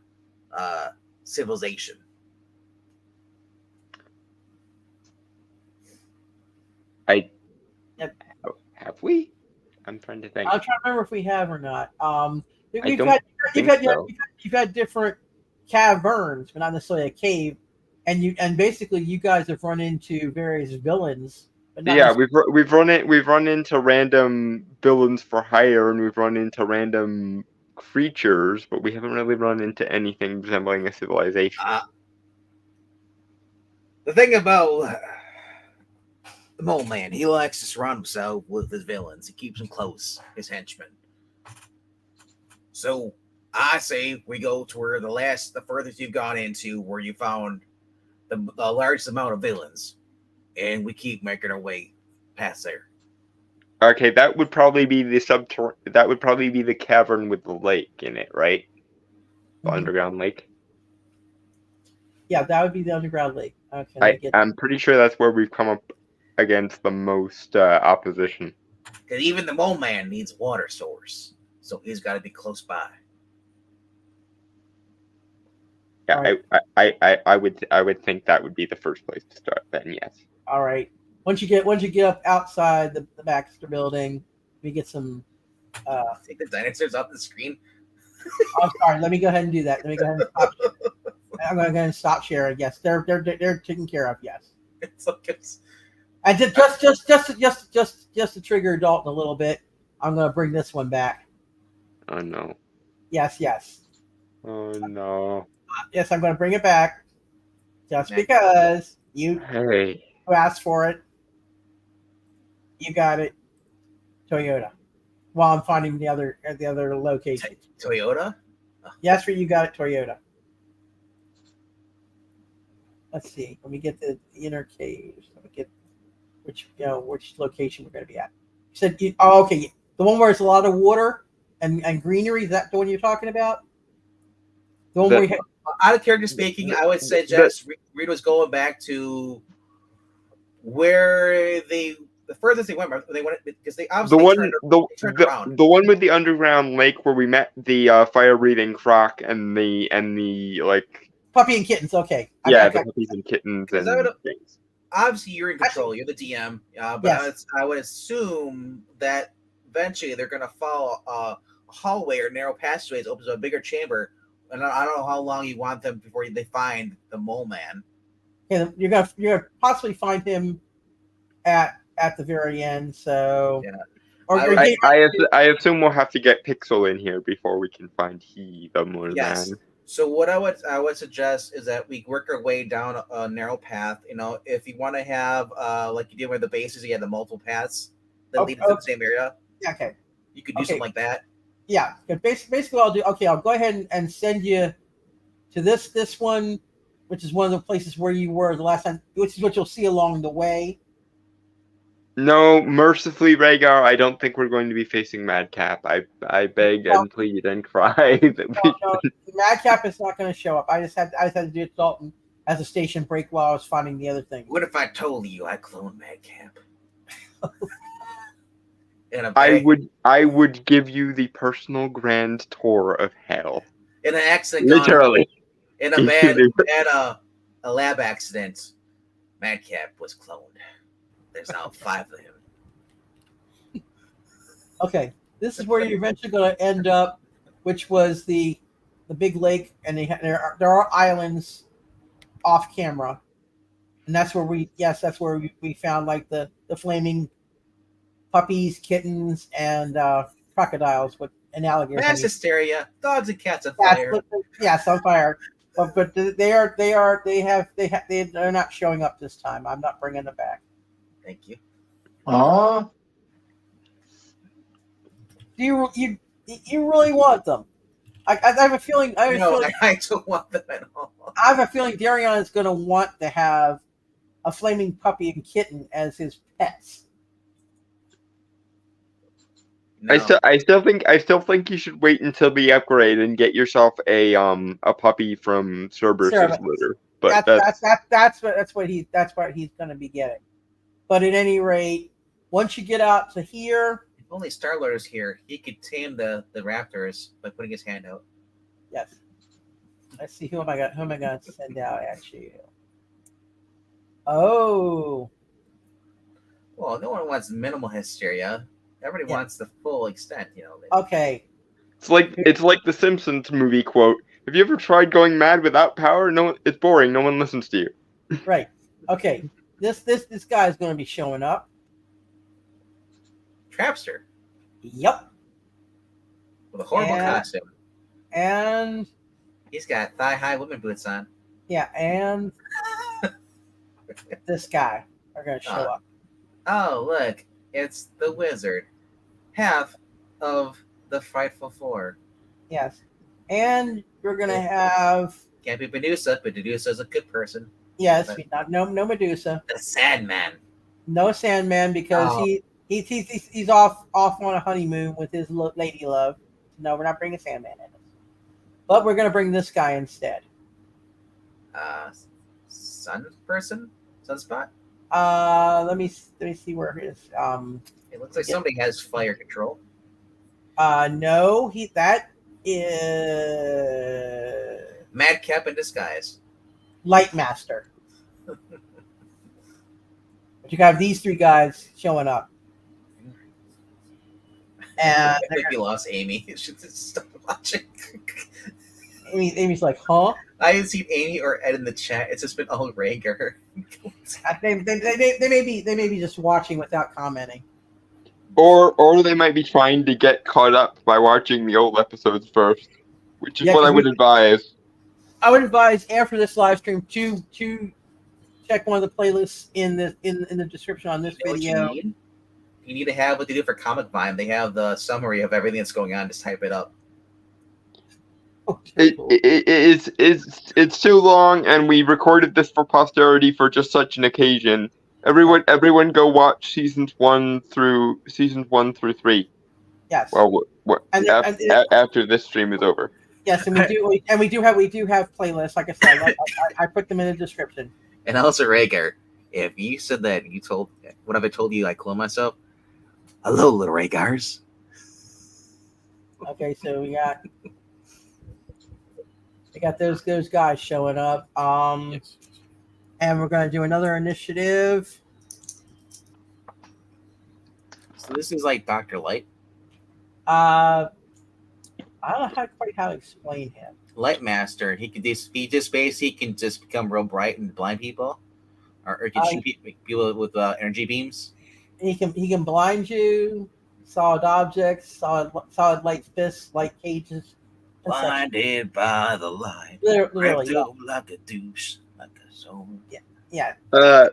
civilization? Have we? I'm trying to think. I'm trying to remember if we have or not. You've had different caverns, but not necessarily a cave, and basically you guys have run into various villains. But not we've run into random villains for hire, and we've run into random creatures, but we haven't really run into anything resembling a civilization. The thing about the Mole Man, he likes to surround himself with his villains. He keeps them close, his henchmen. So I say we go to where the furthest you've gone into, where you found the largest amount of villains, and we keep making our way past there. Okay, that would probably be that would probably be the cavern with the lake in it, right? The underground lake. Yeah, that would be the underground lake. Okay, I'm pretty sure that's where we've come up against the most opposition. Because even the Mole Man needs a water source, so he's got to be close by. Yeah, right. I would think that would be the first place to start. Then yes. All right. Once you get up outside the Baxter building, we get some. Take the dinosaurs off the screen. Oh, sorry. Let me go ahead and do that. Let me go ahead and stop. I'm going to go ahead and stop sharing. Yes, they're taken care of. Yes. And just to trigger Dalton a little bit, I'm going to bring this one back. Oh no. Yes. Oh no. Yes, I'm going to bring it back, just because you asked for it. You got it, Toyota. While I'm finding the other location. Toyota? Yes, you got it, Toyota. Let's see. Let me get the inner caves. Let me get which location we're going to be at. You said, okay, the one where it's a lot of water and greenery. Is that the one you're talking about? The one where out of character speaking, I would suggest Reed was going back to where the furthest they went because they obviously turned around. The one with the underground lake where we met the fire-breathing croc and the like puppy and kittens. Okay, the puppies and kittens and things. Obviously, you're in control. You're the DM, but yes. I would assume that eventually they're going to follow a hallway or narrow passageways opens up a bigger chamber. And I don't know how long you want them before they find the Mole Man. Yeah, you're gonna possibly find him at the very end. So, I assume we'll have to get Pixel in here before we can find the Mole Man. So what I would suggest is that we work our way down a narrow path. If you want to have like you did with the bases, you had the multiple paths that lead to the same area. Okay, you could do something like that. Yeah, basically I'll do. Okay, I'll go ahead and send you to this one, which is one of the places where you were the last time, which is what you'll see along the way. No, mercifully, Rhaegar, I don't think we're going to be facing Madcap. I beg and plead and cry that Madcap is not going to show up. I just had to do it, Dalton, as a station break while I was finding the other thing. What if I told you I cloned Madcap? I would give you the personal grand tour of hell. In an accident, literally. In a lab accident, Madcap was cloned. There's now 5 of him. Okay, this is where you're eventually going to end up, which was the big lake, and there are islands off camera, and that's where we found like the flaming puppies, kittens, and crocodiles and alligators. Mass hysteria, dogs and cats on fire. Yes, on fire. But they're not showing up this time. I'm not bringing them back. Thank you. Do you really want them? I have a feeling. I don't want them at all. I have a feeling Darion is going to want to have a flaming puppy and kitten as his pets. No. I still think you should wait until the upgrade and get yourself a puppy from Cerberus's litter. But that's what he's going to be getting. But at any rate, once you get out to here, if only Star-Lord is here, he could tame the raptors by putting his hand out. Yes. Let's see who am I going to send out at you. Oh. Well, no one wants minimal hysteria. Everybody wants the full extent, Okay. It's like the Simpsons movie quote. Have you ever tried going mad without power? No, it's boring. No one listens to you. Right. Okay. This guy is going to be showing up. Trapster. Yep. With a horrible costume. And he's got thigh-high women boots on. Yeah, and this guy are going to show up. Oh, look. It's the wizard. Half of the Frightful Four. Yes. And we're going to have... Can't be Medusa, but Medusa's a good person. Yes, no Medusa. The Sandman. No Sandman because he's off on a honeymoon with his lady love. No, we're not bringing Sandman in. But we're going to bring this guy instead. Sunspot? Let me see where it is. It looks like somebody has fire control. No, that is Madcap in disguise. Lightmaster. But you have these three guys showing up. And I think we lost Amy. She should stop watching. Amy's like, huh? I haven't seen Amy or Ed in the chat. It's just been all Rager. they may be just watching without commenting. Or they might be trying to get caught up by watching the old episodes first, which is what I would advise. I would advise after this live stream to check one of the playlists in the description on this video. You need to have what they do for Comic Vine. They have the summary of everything that's going on. Just type it up. It's too long, and we recorded this for posterity for just such an occasion. Everyone, go watch seasons 1 through 3. Yes. Well, after this stream is over. Yes, and we do have playlists. Like I said, I put them in the description. And also, Rager, if you said that you told, what have I told you? I clone myself. Hello, little Ragars. Okay, so we got those guys showing up. And we're going to do another initiative. So this is like Dr. Light. I don't know how to explain him. Lightmaster. He just basically can just become real bright and blind people, or he can shoot people with energy beams. He can blind you, solid objects, solid light fists, light cages. Blinded by the light. Literally, like a douche. Yeah.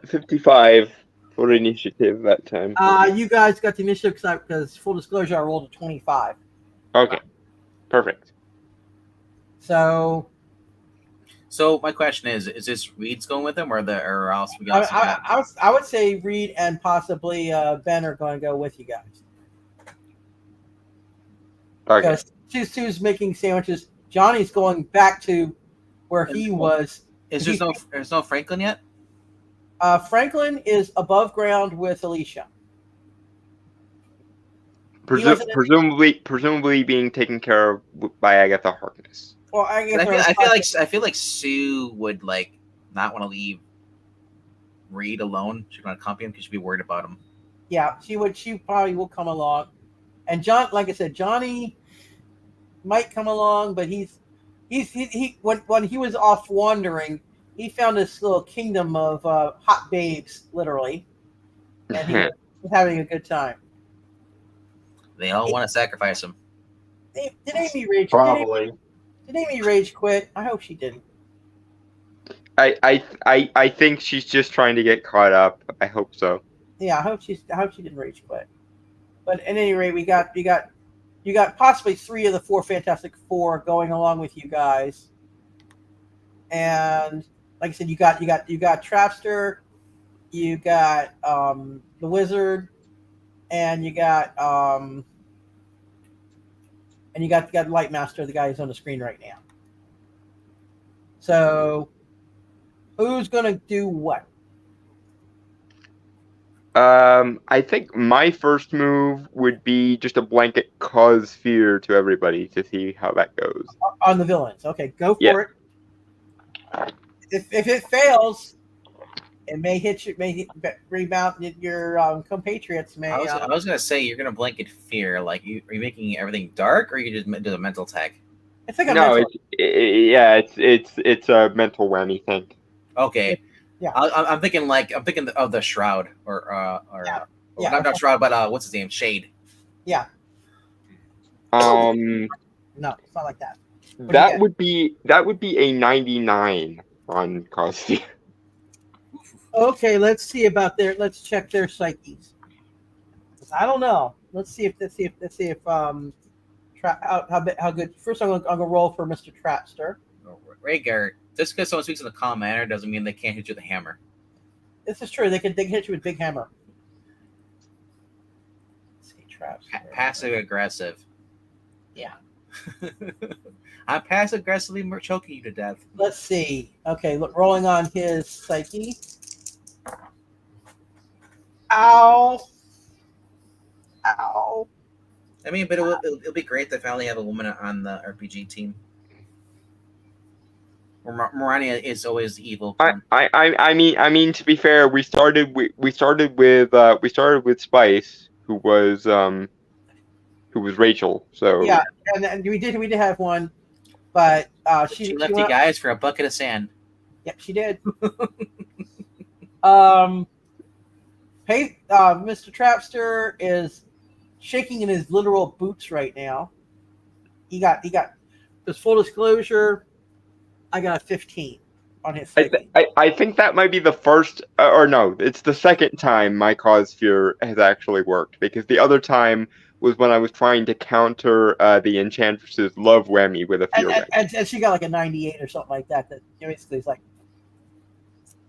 55 for initiative that time. You guys got the initiative because full disclosure, I rolled a 25. Okay. Perfect. So my question is this Reed's going with him or else we got? I would say Reed and possibly Ben are going to go with you guys. Okay. Because Sue's making sandwiches. Johnny's going back to where he was. There's no Franklin yet? Franklin is above ground with Alicia. Presumably being taken care of by Agatha Harkness. Well, I feel like Sue would not want to leave Reed alone. She'd want to accompany him because she'd be worried about him. Yeah, she would. She probably will come along. And John, like I said, Johnny might come along, but when he was off wandering, he found this little kingdom of hot babes, literally, and he was having a good time. They all want to sacrifice him. Did Amy rage? Probably. Did Amy rage quit? I hope she didn't. I think she's just trying to get caught up. I hope so. Yeah, I hope she didn't rage quit. But at any rate, we got you got possibly 3 of the 4 Fantastic Four going along with you guys, and like I said, you got Trapster, you got the Wizard, and you got Light Master, the guy who's on the screen right now. So, who's gonna do what? I think my first move would be just a blanket cause fear to everybody to see how that goes. On the villains. Okay, go for Yeah. it. If it fails, it may hit you. May rebound your compatriots. May. I was gonna say you're gonna blanket fear. Like, are you making everything dark, or you just do a mental tag? I think it's a mental whammy thing. Okay. Yeah. I'm thinking of the Shroud or not Shroud, but what's his name? Shade. Yeah. No, it's not like that. That would be a 99 on cause fear. Okay, let's see about let's check their psyches. I don't know. Let's see if how good. First, I'm gonna roll for Mr. Trapster. Rhaegar, just because someone speaks in a calm manner doesn't mean they can't hit you with a hammer. This is true. They can hit you with big hammer. Let's see, Trapster. Passive aggressive. Yeah. I'm passive aggressively choking you to death. Let's see. Okay, rolling on his psyche. Ow. Ow. I mean, but it'll be great to finally have a woman on the RPG team. Morania is always evil. I mean to be fair, we started with Spice, who was Rachel. So yeah, and we did have one, but she left you guys for a bucket of sand. Yep, she did. Mr. Trapster is shaking in his literal boots right now. He got this full disclosure. I got a 15 on his psyche. I think that might be the first, or no, it's the second time my cause fear has actually worked, because the other time was when I was trying to counter the Enchantress's love whammy with a fear whammy. And she got like a 98 or something like that. That basically is like.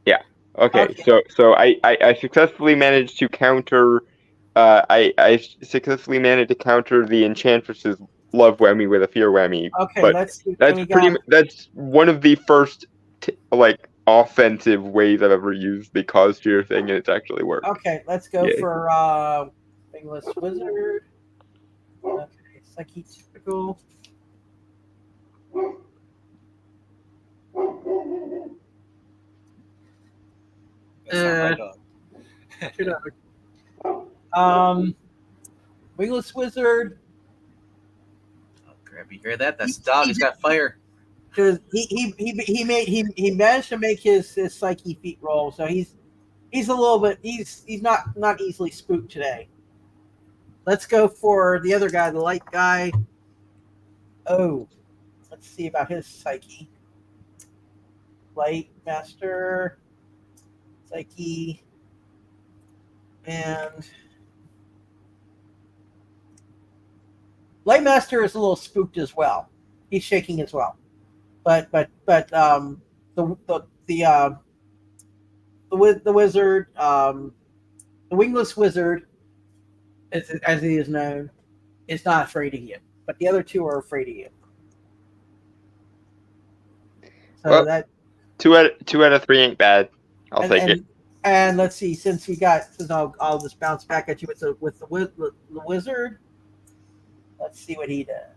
Yeah. Okay. So I successfully managed to counter. I successfully managed to counter the Enchantress's love whammy with a fear whammy. Okay, but let's see. That's one of the first offensive ways I've ever used the cause fear thing, and it's actually worked. Okay, let's go for English Wizard. Okay, Psyche typical. Wingless Wizard. Oh, crap! You hear that? That's the dog. He's got fire. Because he managed to make his psyche feat roll, so he's a little bit he's not easily spooked today. Let's go for the other guy, the light guy. Oh, let's see about his psyche. Light Master, psyche, and Light Master is a little spooked as well. He's shaking as well. But the wizard, the wingless wizard, as he is known, is not afraid of you. But the other two are afraid of you. So well, that 2 out of 3 ain't bad. I'll take it. And let's see, since I'll just bounce back at you with the wizard. Let's see what he does.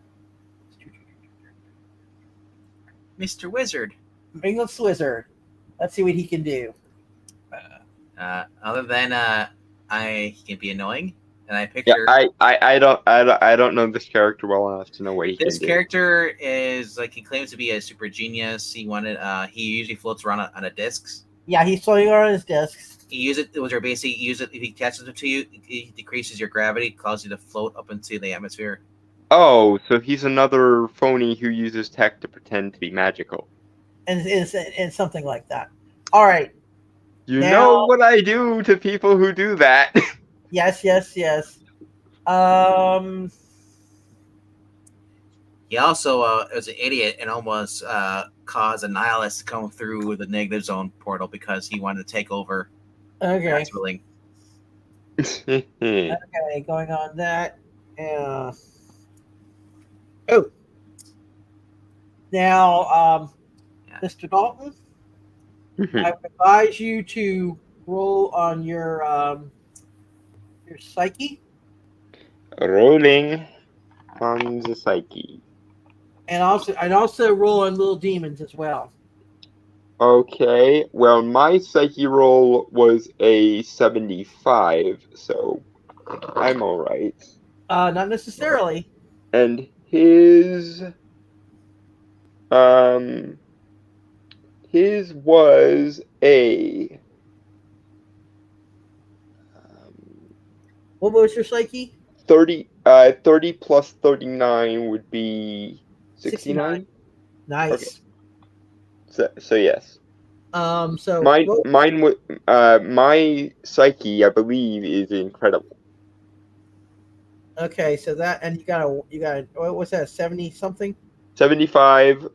Mr. Wizard. Wingless Wizard. Let's see what he can do. Other than he can be annoying, and I picture. Yeah, I don't know this character well enough to know what he can do. This character is he claims to be a super genius. He usually floats around on a discs. Yeah, he's floating around his discs. You use it. If he attaches it to you, it decreases your gravity, causes you to float up into the atmosphere. Oh, so he's another phony who uses tech to pretend to be magical. And something like that. All right. You know what I do to people who do that. Yes. He also was an idiot and almost caused a nihilist to come through the negative zone portal because he wanted to take over. Okay. That's willing. Okay, going on that. Oh. Now, Mr. Dalton, I would advise you to roll on your psyche. Rolling on the psyche. And also roll on little demons as well. Okay, well, my psyche roll was a 75, so I'm alright. Not necessarily. And his was a What was your psyche? 30 plus 39 would be 69. Nice. Okay. So yes. So mine would my psyche, I believe, is incredible. Okay, so that, and you got what was that, 70 something? 75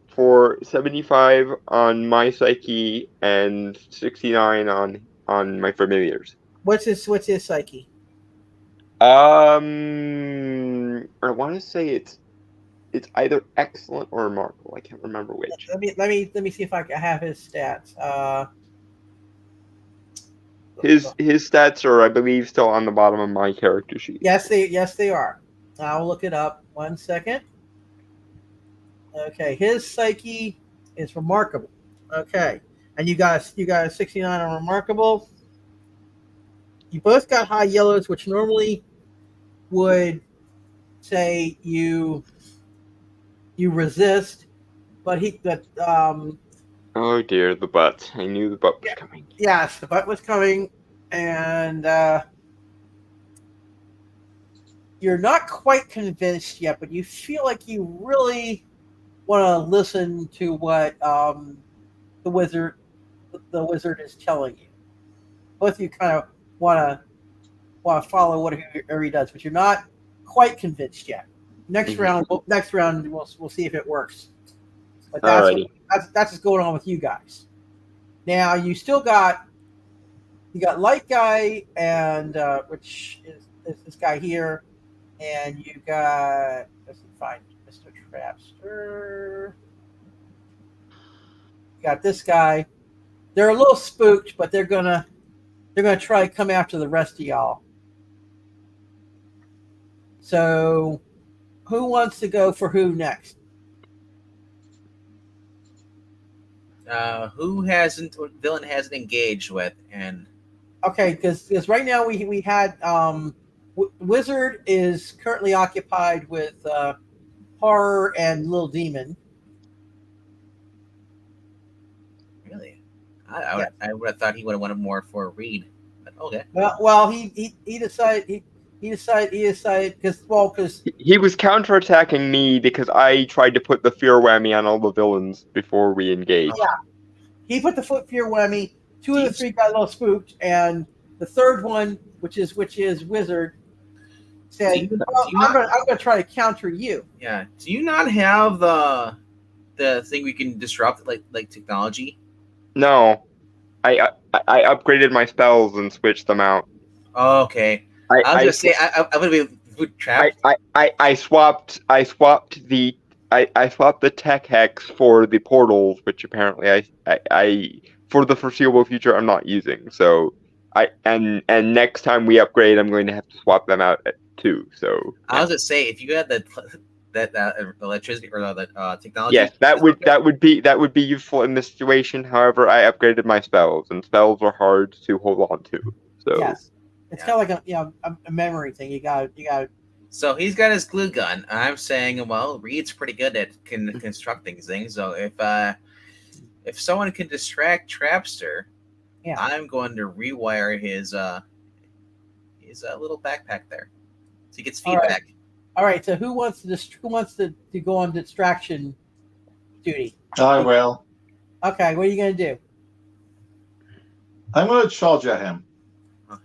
on my psyche and 69 on my familiars. What's his psyche? I want to say it's either excellent or remarkable. I can't remember which. Let me see if I have his stats. His stats are, I believe, still on the bottom of my character sheet. Yes, they are. I'll look it up. 1 second. Okay, his psyche is remarkable. Okay, and you got a 69 on remarkable. You both got high yellows, which normally would say you resist, but Oh dear, the butt. I knew the butt was coming. Yes, the butt was coming, and you're not quite convinced yet, but you feel like you really want to listen to what the wizard is telling you. Both of you kind of want to follow whatever he does, but you're not quite convinced yet. Next round, we'll see if it works. But that's what's going on with you guys. Now you still got Light Guy, and which is this guy here, and you got, let's find Mr. Trapster. You got this guy. They're a little spooked, but they're gonna try to come after the rest of y'all. So, who wants to go for who next? Who villain hasn't engaged with, and okay, because right now we had Wizard is currently occupied with Horror and Little Demon. Really, I would have thought he would have wanted more for Reed. But okay. Well, he decided because he was counterattacking me because I tried to put the fear whammy on all the villains before we engaged. Yeah, he put the fear whammy. 2 of the 3 got a little spooked, and the third one, which is Wizard, said, I'm going to try to counter you. Yeah. Do you not have the thing we can disrupt, like technology? No, I upgraded my spells and switched them out. Oh, okay. I was gonna say I'm gonna be trapped. I swapped the tech hex for the portals, which apparently I for the foreseeable future I'm not using. So and next time we upgrade, I'm going to have to swap them out too. So I was gonna say, if you had that electricity or that technology, yes, that would be useful in this situation. However, I upgraded my spells, and spells are hard to hold on to. So yes. It's kind of like a memory thing. You got. So he's got his glue gun. I'm saying, well, Reed's pretty good at constructing things. So if someone can distract Trapster, I'm going to rewire his little backpack there, so he gets feedback. All right. So who wants to go on distraction duty? I will. Okay. What are you going to do? I'm going to charge at him.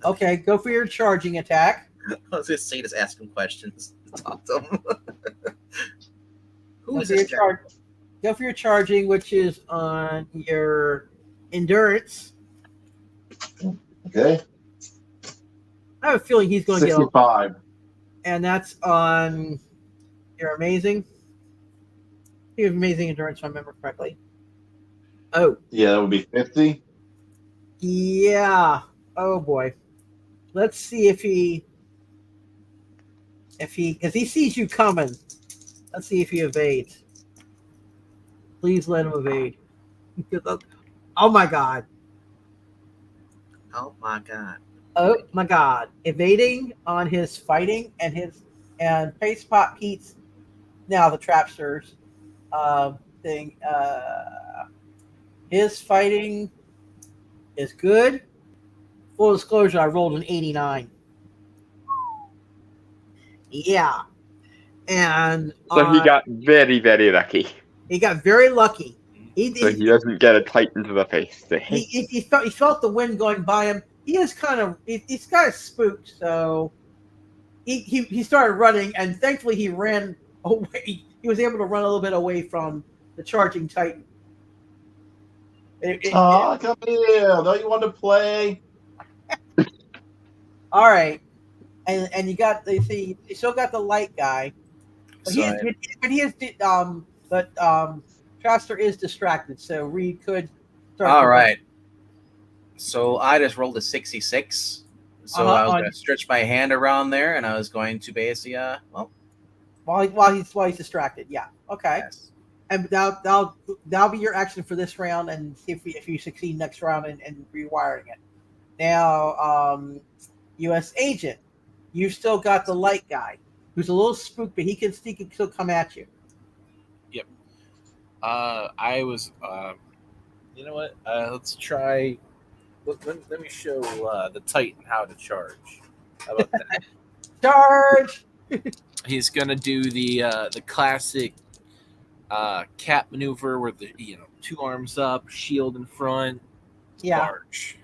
Okay, go for your charging attack. I was just saying, just ask him questions. Talk to him. Who is this? Go for your charging, which is on your endurance. Okay. I have a feeling he's going to get 65. and that's on your amazing. You have amazing endurance, if I remember correctly. Oh. Yeah, that would be 50. Yeah. Oh boy. Let's see if he because he sees you coming. Let's see if he evades. Please let him evade. Oh my god. Oh my god. Oh my god. Evading on his fighting and Pace Pop Pete's now the Trapsters thing. His fighting is good. Full disclosure, I rolled an 89. Yeah. And So he got very, very lucky. He got very lucky. So he doesn't get a Titan to the face. He felt the wind going by him. He's kind of spooked. So he started running, and thankfully he ran away. He was able to run a little bit away from the charging Titan. Come here! Don't you want to play? All right, and you still got the light guy, but Traster is distracted, so Reed could start. All right. So I just rolled a 66. So I was going to stretch my hand around there, and I was going to basically, while he's distracted, yeah, okay. Yes. And that'll be your action for this round, and see if you succeed next round and rewiring it. Now, U.S. agent, you've still got the light guy, who's a little spooked, but he can still come at you. Yep. I was. You know what? Let's try. Let me show the Titan how to charge. How about that? Charge. He's gonna do the classic cat maneuver where the 2 arms up, shield in front, charge.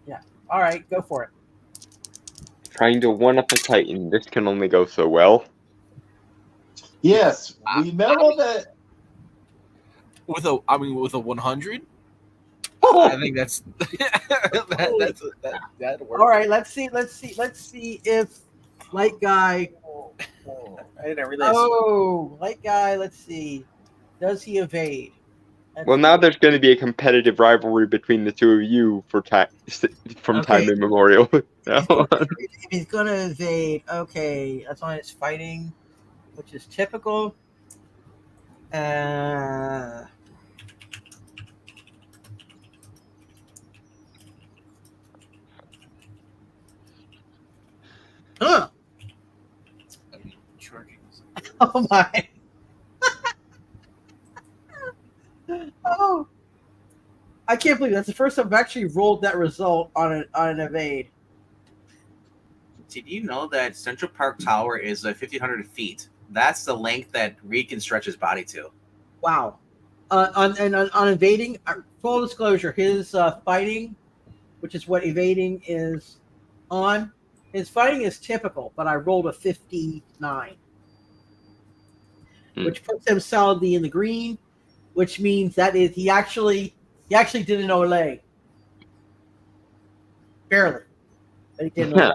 Yeah. All right, go for it. Trying to one up a Titan. This can only go so well. Yes, remember that. With a 100. I think that's that works. All right, let's see if light guy. I didn't realize. Oh, light guy. Let's see. Does he evade? Now there's going to be a competitive rivalry between the two of you for time immemorial. If he's going to evade, okay, that's on his fighting, which is typical. Huh. Oh my. Oh. I can't believe that's the first time I've actually rolled that result on an evade. Did you know that Central Park Tower is 1,500 feet? That's the length that Reed can stretch his body to. Wow. On evading, full disclosure, his fighting, which is what evading is on, his fighting is typical, but I rolled a 59, which puts him solidly in the green, which means that is he actually did an Olay. Barely. But he did an Olay.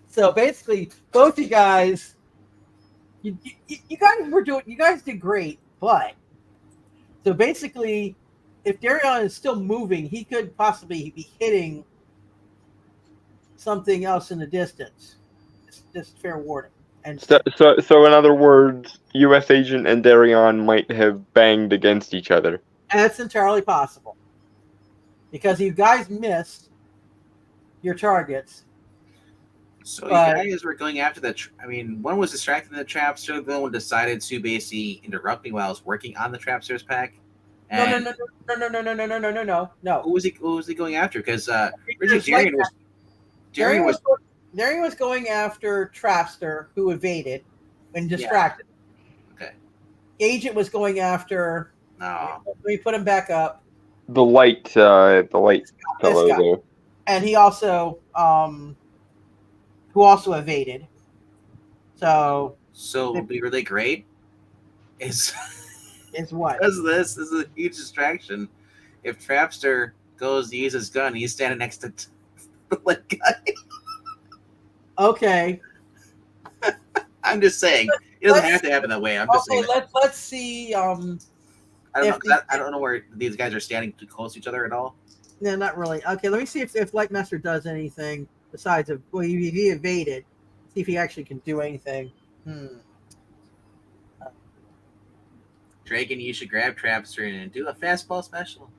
So basically, both you guys, you guys did great, but so basically, if Darion is still moving, he could possibly be hitting something else in the distance. Just fair warning. And so in other words, U.S. Agent and Darion might have banged against each other. That's entirely possible. Because you guys missed your targets. So you guys were going after one was distracting the trapster, the other one decided to basically interrupt me while I was working on the trapster's pack. And No. Who was he going after? Because Darion was going after Trapster, who evaded and distracted. Yeah. Okay. Agent was going after. No. Let me put him back up. The light fellow there. And he also, who also evaded. So were they great? is what? because this is a huge distraction. If Trapster goes to use his gun, he's standing next to the lit guy. Okay. I'm just saying. It doesn't have to happen that way. I'm just saying. Let's see. I don't know. I don't know where these guys are standing too close to each other at all. No, not really. Okay, let me see if Lightmaster does anything besides he evaded. See if he actually can do anything. Dragon, you should grab Trapster and do a fastball special.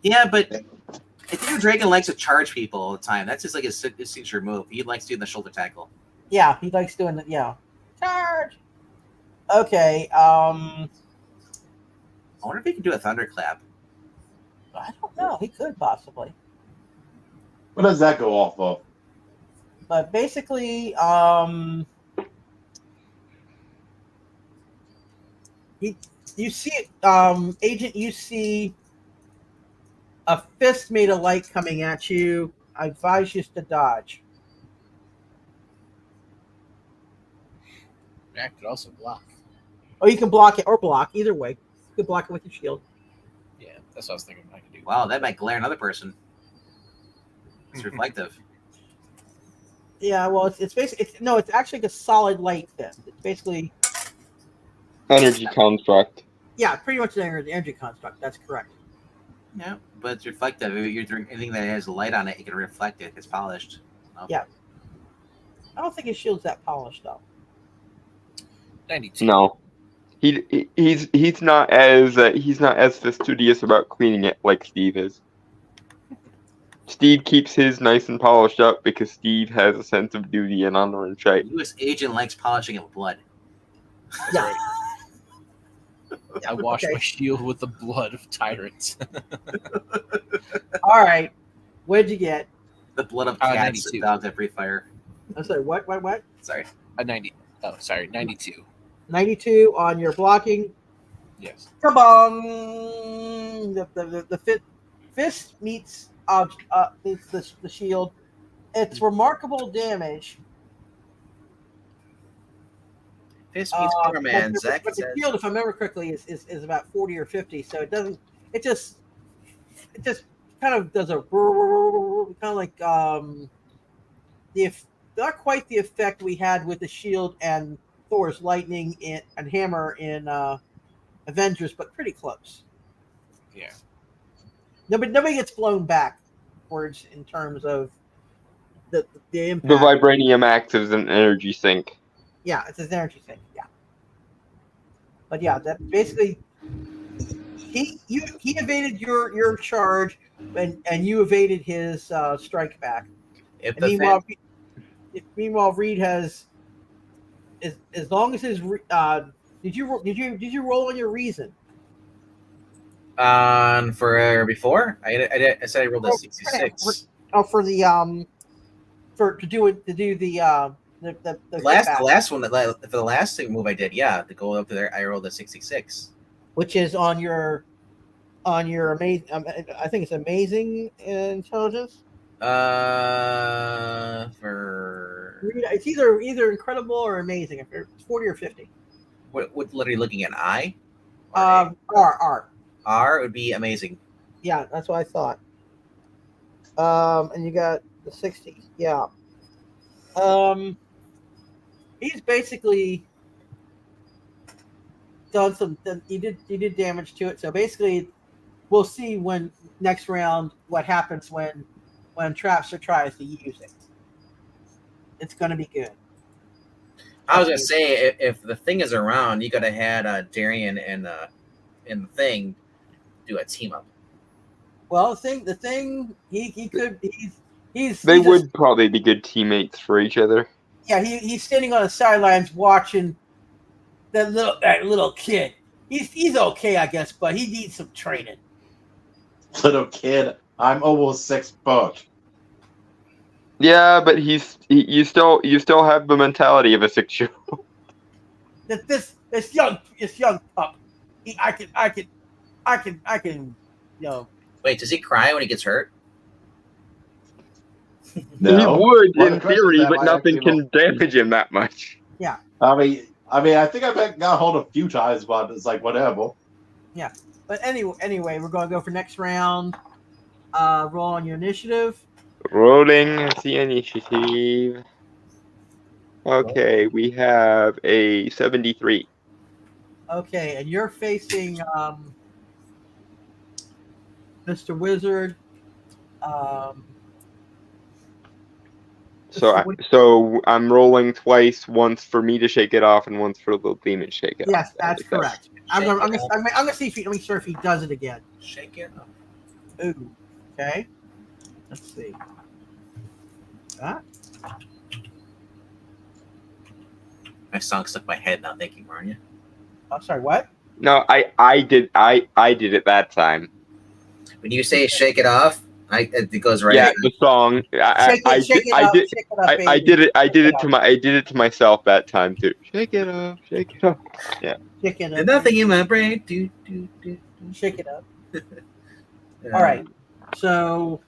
Yeah, but I think Dragon likes to charge people all the time. That's just like his signature move. He likes doing the shoulder tackle. Yeah, he likes doing it. Yeah, charge. Okay. I wonder if he can do a thunderclap. I don't know. He could possibly. What does that go off of? But basically, you see, Agent, you see a fist made of light coming at you. I advise you to dodge. I could also block. Oh, you can block it or block either way. You can block it with your shield. Yeah, that's what I was thinking I could do. Wow, that might glare another person. It's reflective. Yeah, well, it's basically it's actually a solid light fist. It's basically Energy construct. Yeah, pretty much an energy construct. That's correct. Yeah, but it's reflective. If you're doing anything that has light on it, you can reflect it. It's polished. Okay. Yeah. I don't think his shield's that polished though. 92. No, he's not as fastidious about cleaning it like Steve is. Steve keeps his nice and polished up because Steve has a sense of duty and honor and shite. U.S. agent likes polishing it with blood. Yeah. I wash my shield with the blood of tyrants. All right. What did you get? The blood of cats and dogs that breathe fire. I'm sorry, what? Sorry. A 90. Oh, sorry, 92. 92 on your blocking. Yes. Kabong! The fist meets the shield. It's remarkable damage. Fist meets Superman. Zach but the shield, if I remember correctly, is about 40 or 50. So it doesn't. It just kind of does a kind of like not quite the effect we had with the shield and Thor's lightning and hammer in Avengers, but pretty close. Yeah. Nobody gets blown backwards in terms of the impact. The vibranium acts as an energy sink. Yeah, it's an energy sink. Yeah. But yeah, that basically he evaded your charge, and you evaded his strike back. Meanwhile, Reed has as long as his did you roll on your reason? For before I said I rolled a 66. For the to do the last one for the last move I did, yeah, to go up to there I rolled a 66, which is on your amazing. I think it's amazing intelligence. It's either incredible or amazing. If it's 40 or 50. What literally looking at I? R would be amazing. Yeah, that's what I thought. And you got the 60. Yeah. He's basically done some. He did damage to it. So basically, we'll see when next round what happens when Trapster tries to use it. It's going to be good. I was going to say if the thing is around, you could have had Darian and the thing do a team up. Well, the thing he could They would probably be good teammates for each other. Yeah, he's standing on the sidelines watching that little kid. He's okay, I guess, but he needs some training. Little kid, I'm almost 6 foot. Yeah, but you still have the mentality of a 6-year-old. This young pup. I can. Wait, does he cry when he gets hurt? No. He would in theory, but nothing can damage him that much. Yeah. I mean, I mean, I think I got hold a few times, but it's like whatever. Yeah. But anyway, we're going to go for next round. Roll on your initiative. Rolling the initiative. Okay, we have a 73. Okay, and you're facing Mr. Wizard. So I'm rolling twice, once for me to shake it off, and once for the little demon to shake it off. Yes, that's correct. I'm gonna see if he. Let me sure if he does it again. Shake it up. Ooh. Okay. Let's see. That. My song stuck in my head now. Thank you, Marnia. I'm sorry. What? No, I did it that time. When you say shake it off, it goes right. Yeah, the song. I did it to myself that time too. Shake it off, shake it off. Yeah. Shake it up. There's nothing in my brain. Do. Shake it up. All right. So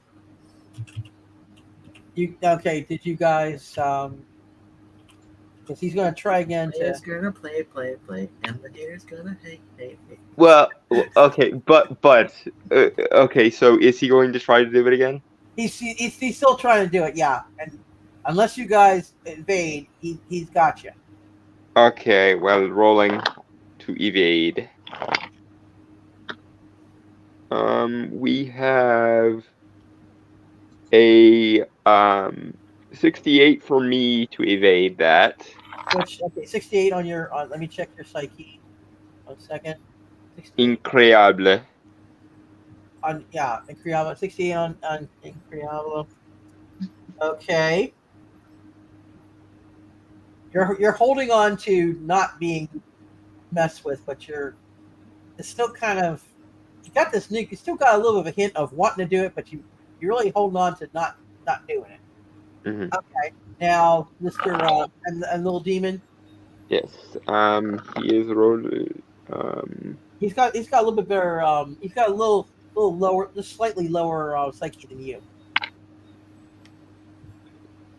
you okay? Did you guys? Because he's gonna try again. Player's gonna play, and the haters gonna hate. Well, okay, but okay. So is he going to try to do it again? He's still trying to do it. Yeah, and unless you guys evade, he's got you. Okay. Well, rolling to evade. We have a 68 for me to evade that. Which 68 on your. Let me check your psyche. 1 second. Incroyable. Incroyable. 68 on Incroyable. Okay. You're holding on to not being messed with, but it's still kind of. You got this new. You still got a little bit of a hint of wanting to do it, but you're really holding on to not doing it. Mm-hmm. Okay. Now, Mr. and little demon. Yes. He is rolling. He's got a little bit better. He's got a little lower, just slightly lower psyche than you.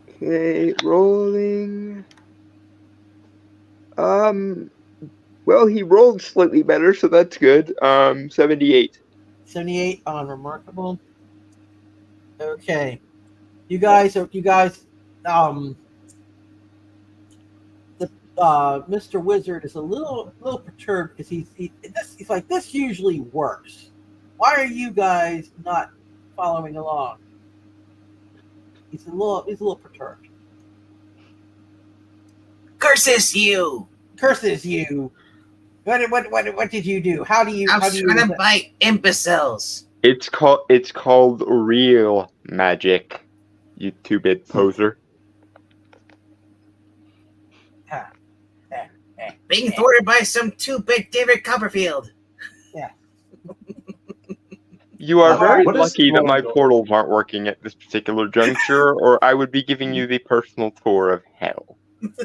Okay, rolling. Well, he rolled slightly better, so that's good. 78. 78 on remarkable. Okay, you guys. Mr. Wizard is a little perturbed because he's like, this usually works. Why are you guys not following along? He's a little perturbed. Curses you! Curses you! What did you do? How do you? I'm trying to bite imbeciles. It's called real magic. You 2-bit poser. Being thwarted by some 2-bit David Copperfield. Yeah. You are very What is lucky that my going on? portals aren't working at this particular juncture, or I would be giving you the personal tour of hell.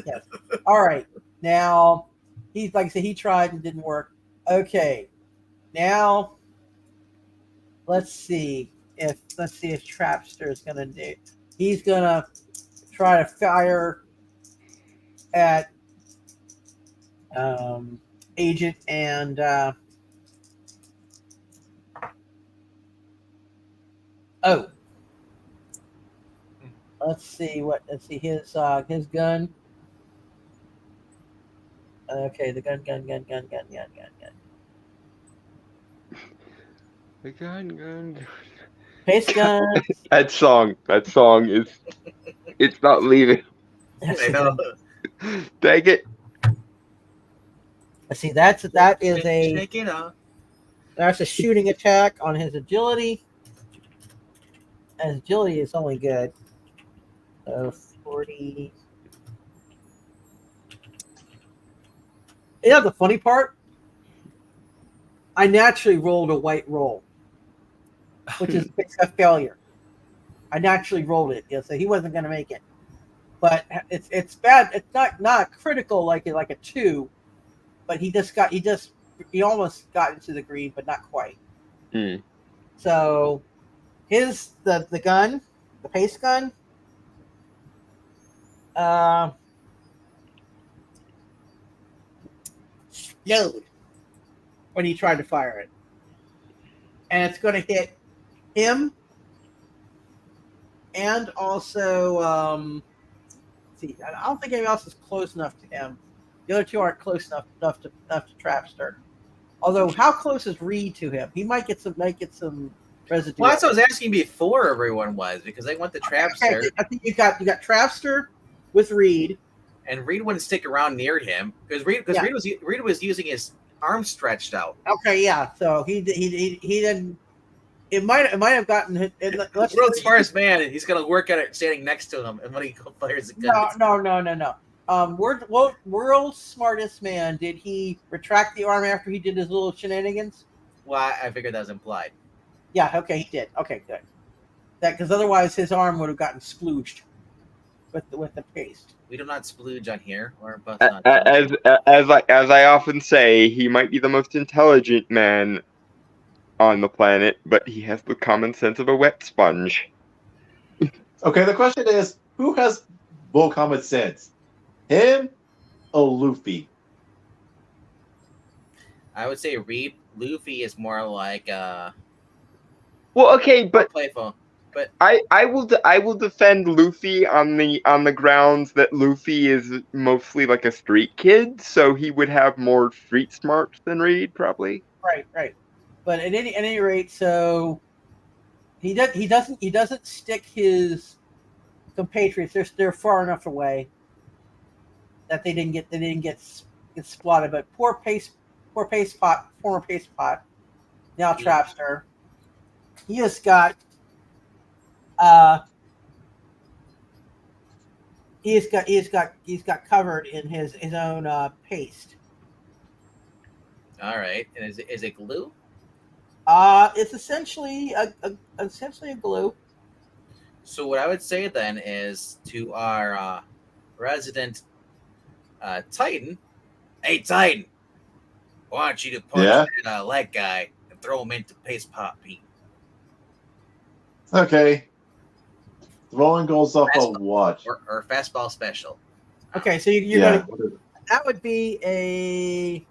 Yes. All right. Now, he's like I said, he tried and didn't work. Okay. Now, let's see if Trapster is gonna do. He's gonna try to fire at Agent and let's see his gun. Okay, the gun. The gun. Pace gun. That song is, it's not leaving. I know. Dang it. Let's see, that is Shake it off. that's a shooting attack on his agility. And his agility is only good. So 40. You know the funny part? I naturally rolled a white roll, which is a failure. I naturally rolled it, so he wasn't going to make it. But it's bad. It's not critical like a 2, but he almost got into the green, but not quite. Mm. So the gun, the pace gun. explode when he tried to fire it. And it's going to hit him and also, see, I don't think anyone else is close enough to him. The other two aren't close enough to Trapster. Although, how close is Reed to him? He might get some residue. Well, that's what I was asking before everyone was, because they went to Trapster. Okay, I think you got Trapster with Reed. And Reed wouldn't stick around near him because Reed was using his arm stretched out. Okay, yeah. So he didn't. It might have gotten hit. World's smartest man, and he's gonna work at it standing next to him. And when he fires a gun, no. World's smartest man. Did he retract the arm after he did his little shenanigans? Well, I figured that was implied. Yeah. Okay, he did. Okay, good. That because otherwise his arm would have gotten splooged with the paste. We do not splooge on here. Or as I often say, he might be the most intelligent man on the planet, but he has the common sense of a wet sponge. Okay, the question is, who has more common sense? Him or Luffy? I would say Reed. Luffy is more like well, okay, but playful. But I will defend Luffy on the grounds that Luffy is mostly like a street kid, so he would have more street smarts than Reed, probably. Right. But at any rate, so he doesn't stick his compatriots. They're far enough away that they didn't get spotted. But former paste pot, now Trapster. He has got he's got covered in his own paste. All right, and is it glue? It's essentially a glue. So what I would say then is to our resident Titan, hey Titan, I want you to punch that leg guy and throw him into paste pot Pete. Okay. Throwing goes off a watch. Or fastball special. Okay, so you're gonna. That would be a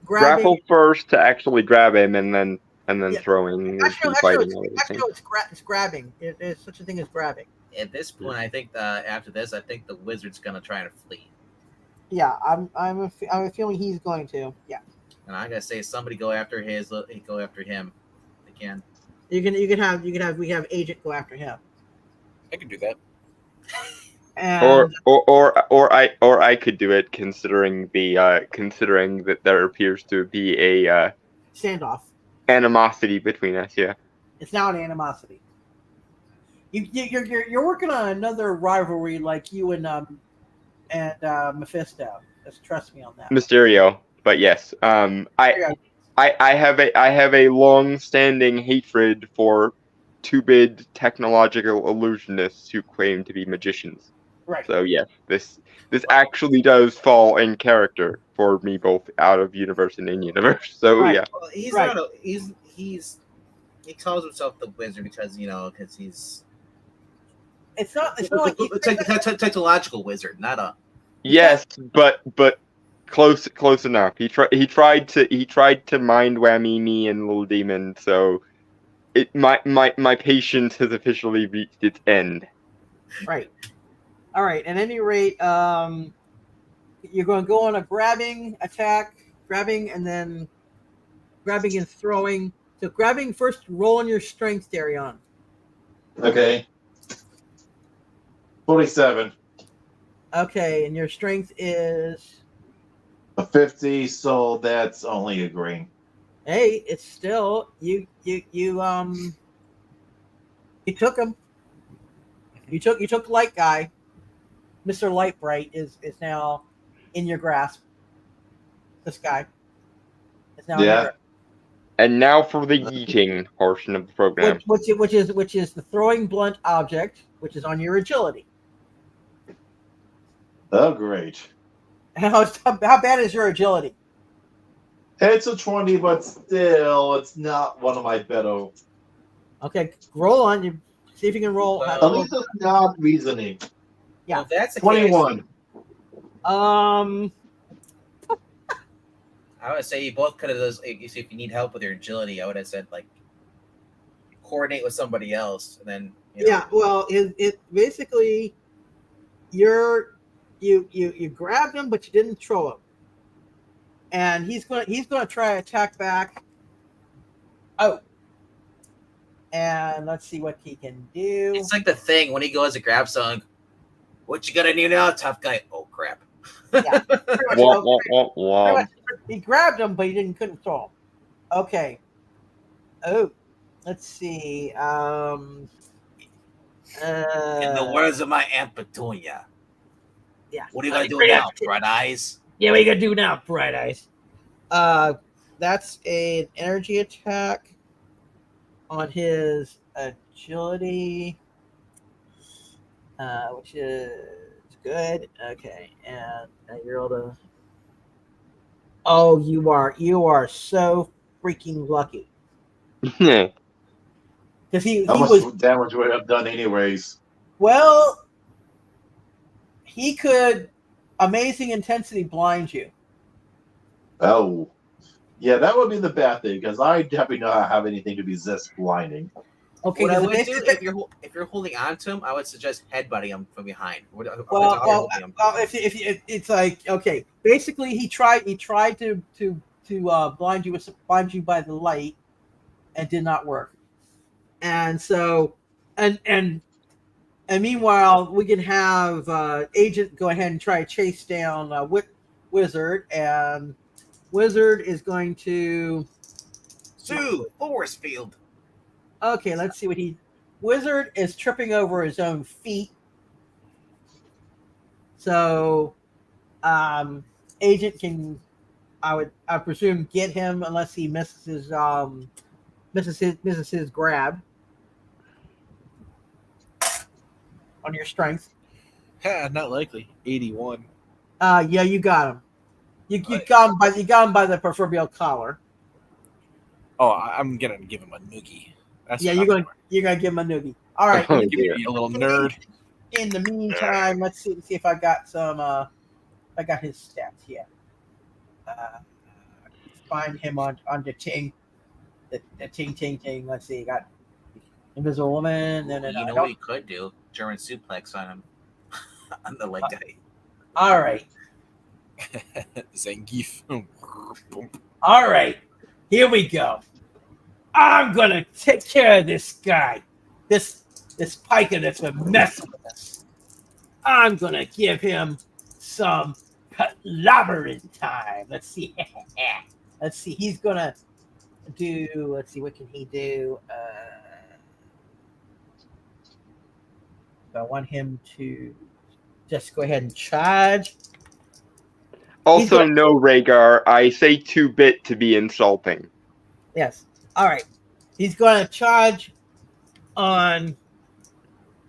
grapple first to actually grab him, and then throwing. Actually, it's grabbing. There's such a thing as grabbing. At this point, I think after this, I think the wizard's gonna try to flee. Yeah, I'm feeling he's going to. Yeah. And I gotta say, somebody go after him again. We have Agent go after him. I can do that. And, or I could do it, considering that there appears to be a standoff animosity between us. Yeah, it's now an animosity. You're working on another rivalry like you and Mephisto. Just trust me on that. Mysterio, but yes, I have a long-standing hatred for two-bit technological illusionists who claim to be magicians. Right. So yes, this actually does fall in character for me, both out of universe and in universe. So yeah. Well, he's not. He calls himself the wizard because he's. It's not like it's like a technological wizard, not a. Yes, but close enough. He tried to mind whammy me and Little Demon, so my patience has officially reached its end. Right. All right. At any rate, you're going to go on a grabbing attack, grabbing and throwing. So grabbing first, roll on your strength, Darion. Okay. 47. Okay, and your strength is a 50, so that's only a green. Hey, it's still you took him. You took Light Guy. Mr. Lightbright is now in your grasp. This guy is now in your grasp. And now for the eating portion of the program. Which is the throwing blunt object, which is on your agility. Oh, great. How bad is your agility? It's a 20, but still, it's not one of my better. Okay, roll on. You see if you can roll. At least it's not reasoning. Yeah, well, that's 21. I would say you both could have. If you need help with your agility, I would have said like coordinate with somebody else, and then Yeah. Well, it basically you grabbed him, but you didn't throw him, and he's gonna try to attack back. Oh, and let's see what he can do. It's like the Thing when he goes to grab someone. What you gonna do now, tough guy? Oh crap! Yeah, Womp, womp. he grabbed him, but he couldn't throw him. Okay. Oh, let's see. In the words of my Aunt Petunia. Yeah. What are you gonna do now, Bright Eyes? Yeah, what are you gonna do now, Bright Eyes? That's an energy attack on his agility, which is good. Okay, and you're able to. Oh, you are so freaking lucky. Because he How much was damage would have done anyways? well. He could amazing intensity blind you. Oh. Yeah, that would be the bad thing, because I definitely not have anything to be this blinding. Okay, What I 'cause would it do makes- if you're holding on to him, I would suggest headbutting him from behind. Well, if it's like okay, basically he tried to blind you by the light, and did not work. And so, and meanwhile, we can have Agent go ahead and try to chase down Wizard, and Wizard is going to Sue force field. Okay, let's see what Wizard is tripping over his own feet. So, Agent can, I presume, get him unless he misses his grab on your strength. Not likely. 81. Yeah, you got him. You got him by the proverbial collar. Oh, I'm gonna give him a noogie. That's Yeah, what you're I'm gonna give him a noogie. All right. Oh, Give me a little nerd. In the meantime, let's see if I got some. I got his stats here. Find him on the ting, the ting. Let's see. Got Invisible Woman. No. You know what you could do? German suplex on him, on the leg guy. All right. Zangief. All right. Here we go. I'm gonna take care of this guy. This piker that's been messing with us. I'm gonna give him some clobbering time. Let's see. Let's see. He's gonna do. Let's see. What can he do? I want him to just go ahead and charge. Also, no, Rhaegar, I say 2-bit to be insulting. Yes. All right. He's going to charge on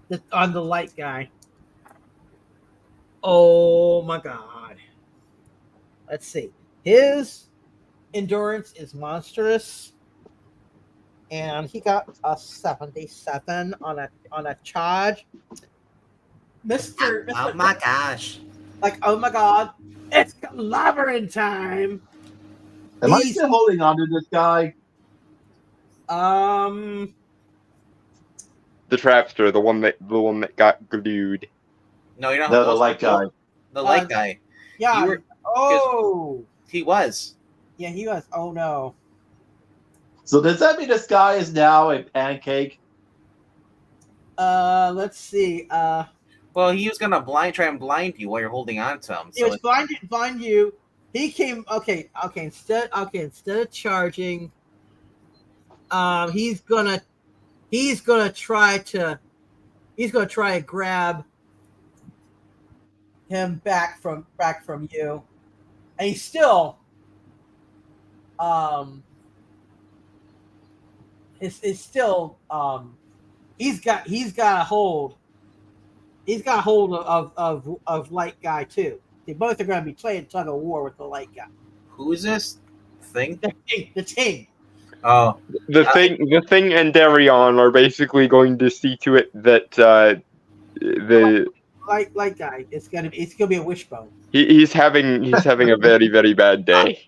the light guy. Oh my God. Let's see. His endurance is monstrous, and he got a 77 on a charge. Mr. Oh my gosh! Like, oh my God, it's clobbering time. Am I still holding on to this guy? The Trapster, the one that got glued. No, you're not. No, the light guy. The light guy. Yeah. He was. Yeah, he was. Oh no. So does that mean this guy is now a pancake? Let's see. Well, he was gonna try and blind you while you're holding on to him. He was blind you. He came. Okay. Instead of charging, he's gonna try to grab him back from you, and he's still it's still he's got a hold. He's got a hold of light guy too. They both are going to be playing tug of war with the light guy. Who is this thing? The ting. Oh, the thing and Darion are basically going to see to it that the light guy. It's gonna be a wishbone. he's having a very, very bad day.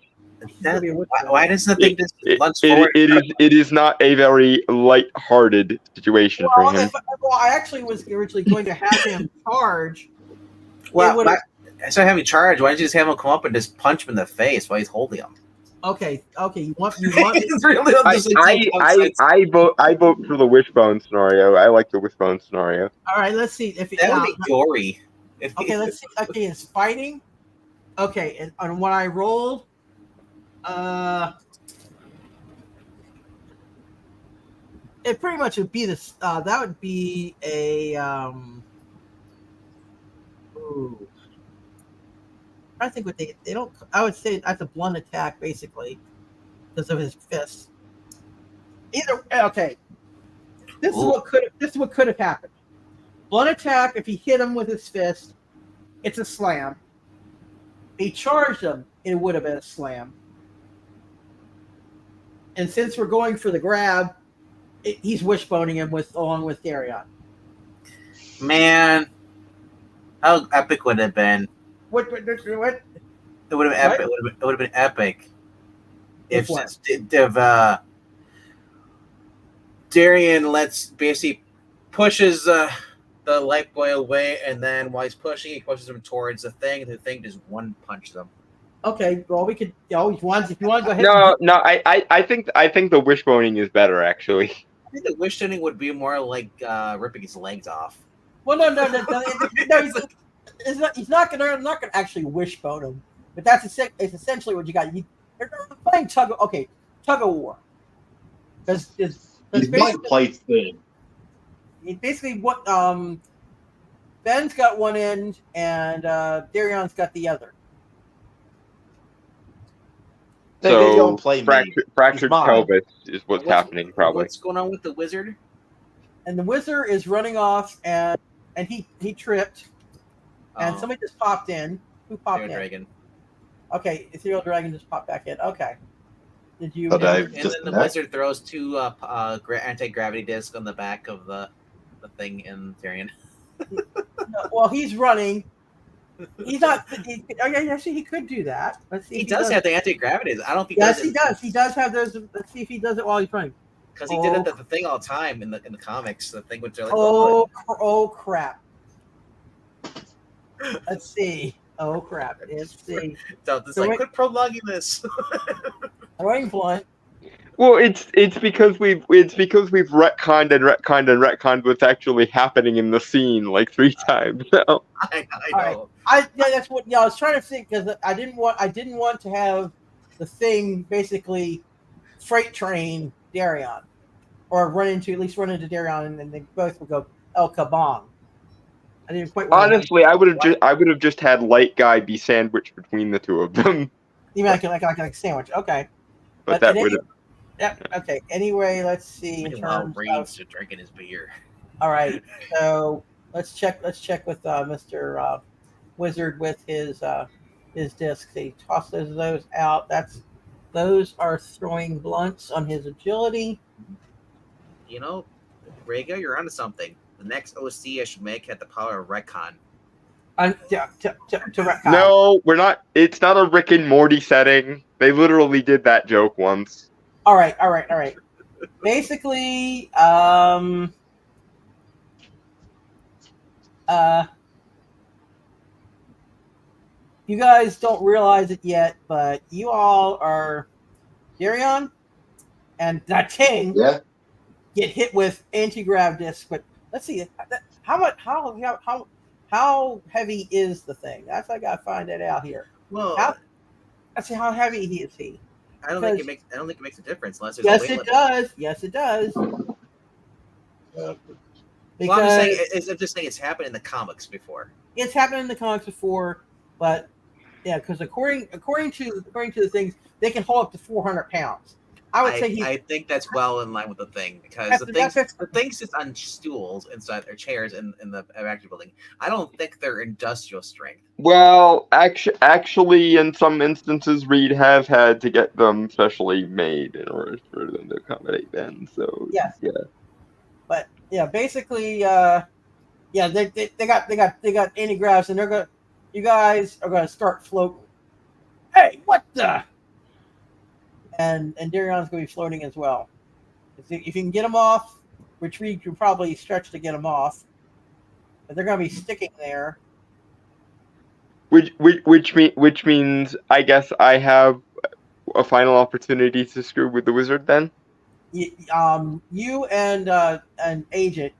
Why doesn't the thing just lunge It, forward? it is not a very light-hearted situation for him. I actually was originally going to have him charge. Well, instead of having charge, why don't you just have him come up and just punch him in the face while he's holding him? Okay. You want It's really I vote for the wishbone scenario. I like the wishbone scenario. All right, let's see if that would be gory. Okay, let's see. Okay, it's fighting. Okay, and when I rolled, it pretty much would be this. That would be a. Ooh. I think what they don't. I would say that's a blunt attack, basically, because of his fists. Either okay. This is what could have happened. Blunt attack. If he hit him with his fist, it's a slam. He charged him, it would have been a slam. And since we're going for the grab, he's wishboning him along with Darion. Man, how epic would it have been? What? It would have been epic. It would have been epic if Darion basically pushes the light boy away, and then while he's pushing, he pushes him towards the thing, and the thing just one punches him. Okay, well we could. If you want to go ahead. No. I think the wishboning is better actually. I think the wishboning would be more like ripping his legs off. Well, no. He's not gonna actually wishbone him, but it's essentially what you got. They're playing tug of war. He's my plate thing. Basically, what Ben's got one end and Darion's got the other. So fractured pelvis is what's happening probably. What's going on with the wizard? And the wizard is running off, and he tripped, and somebody just popped in. Who popped in? Dragon. Okay, Ethereal Dragon just popped back in. Okay. Did you? And then the wizard throws two anti-gravity discs on the back of the thing in Tyrion. Well, he's running. He's not. Actually, he could do that. Let's see. He does have the anti-gravity. I don't know if he does. does. He does. He does have those. Let's see if he does it while he's running. Because he did it the thing all the time in the comics. The thing with like, oh crap. Let's see. Oh crap. Let's see. So quit prolonging this. Throwing blunt. Well, it's because we've retconned what's actually happening in the scene like 3 times now. I know. That's what. Yeah, I was trying to think because I didn't want to have the thing basically freight train Darion, or run into Darion, and then they both would go El Kabong. I didn't quite. Honestly, I would have just had light guy be sandwiched between the two of them. Even like a sandwich. Okay. But that would have. Yeah. Okay. Anyway, let's see. Meanwhile, Reed's drinking his beer. All right. So let's check with Mr. Wizard with his discs. He tosses those out. Those are throwing blunts on his agility. You know, Rhaegar, you're onto something. The next OC I should make had the power of retcon. To retcon. No, we're not. It's not a Rick and Morty setting. They literally did that joke once. All right. Basically, you guys don't realize it yet, but you all are Darion and that King get hit with anti-grav discs. But let's see how heavy is the thing? That's I gotta find it out here. Well, let's see how heavy is he. I don't think it makes a difference unless there's yes, a weight it limit. does. Yes, it does. Well, I'm just saying it's happened in the comics before. It's happened in the comics before, but yeah, because according to the things, they can hold up to 400 pounds. I think that's well in line with the thing because the things just on stools inside their chairs in the factory building. I don't think they're industrial strength. Well, actually, in some instances, Reed have had to get them specially made in order for them to accommodate them. So yes. Yeah. But yeah, basically, they got anti-gravs, and you guys are gonna start floating. Hey, what the? and Darion's going to be floating as well. If you can get them off, which we can probably stretch to get them off, but they're going to be sticking there. Which means I guess I have a final opportunity to screw with the wizard then. You and Agent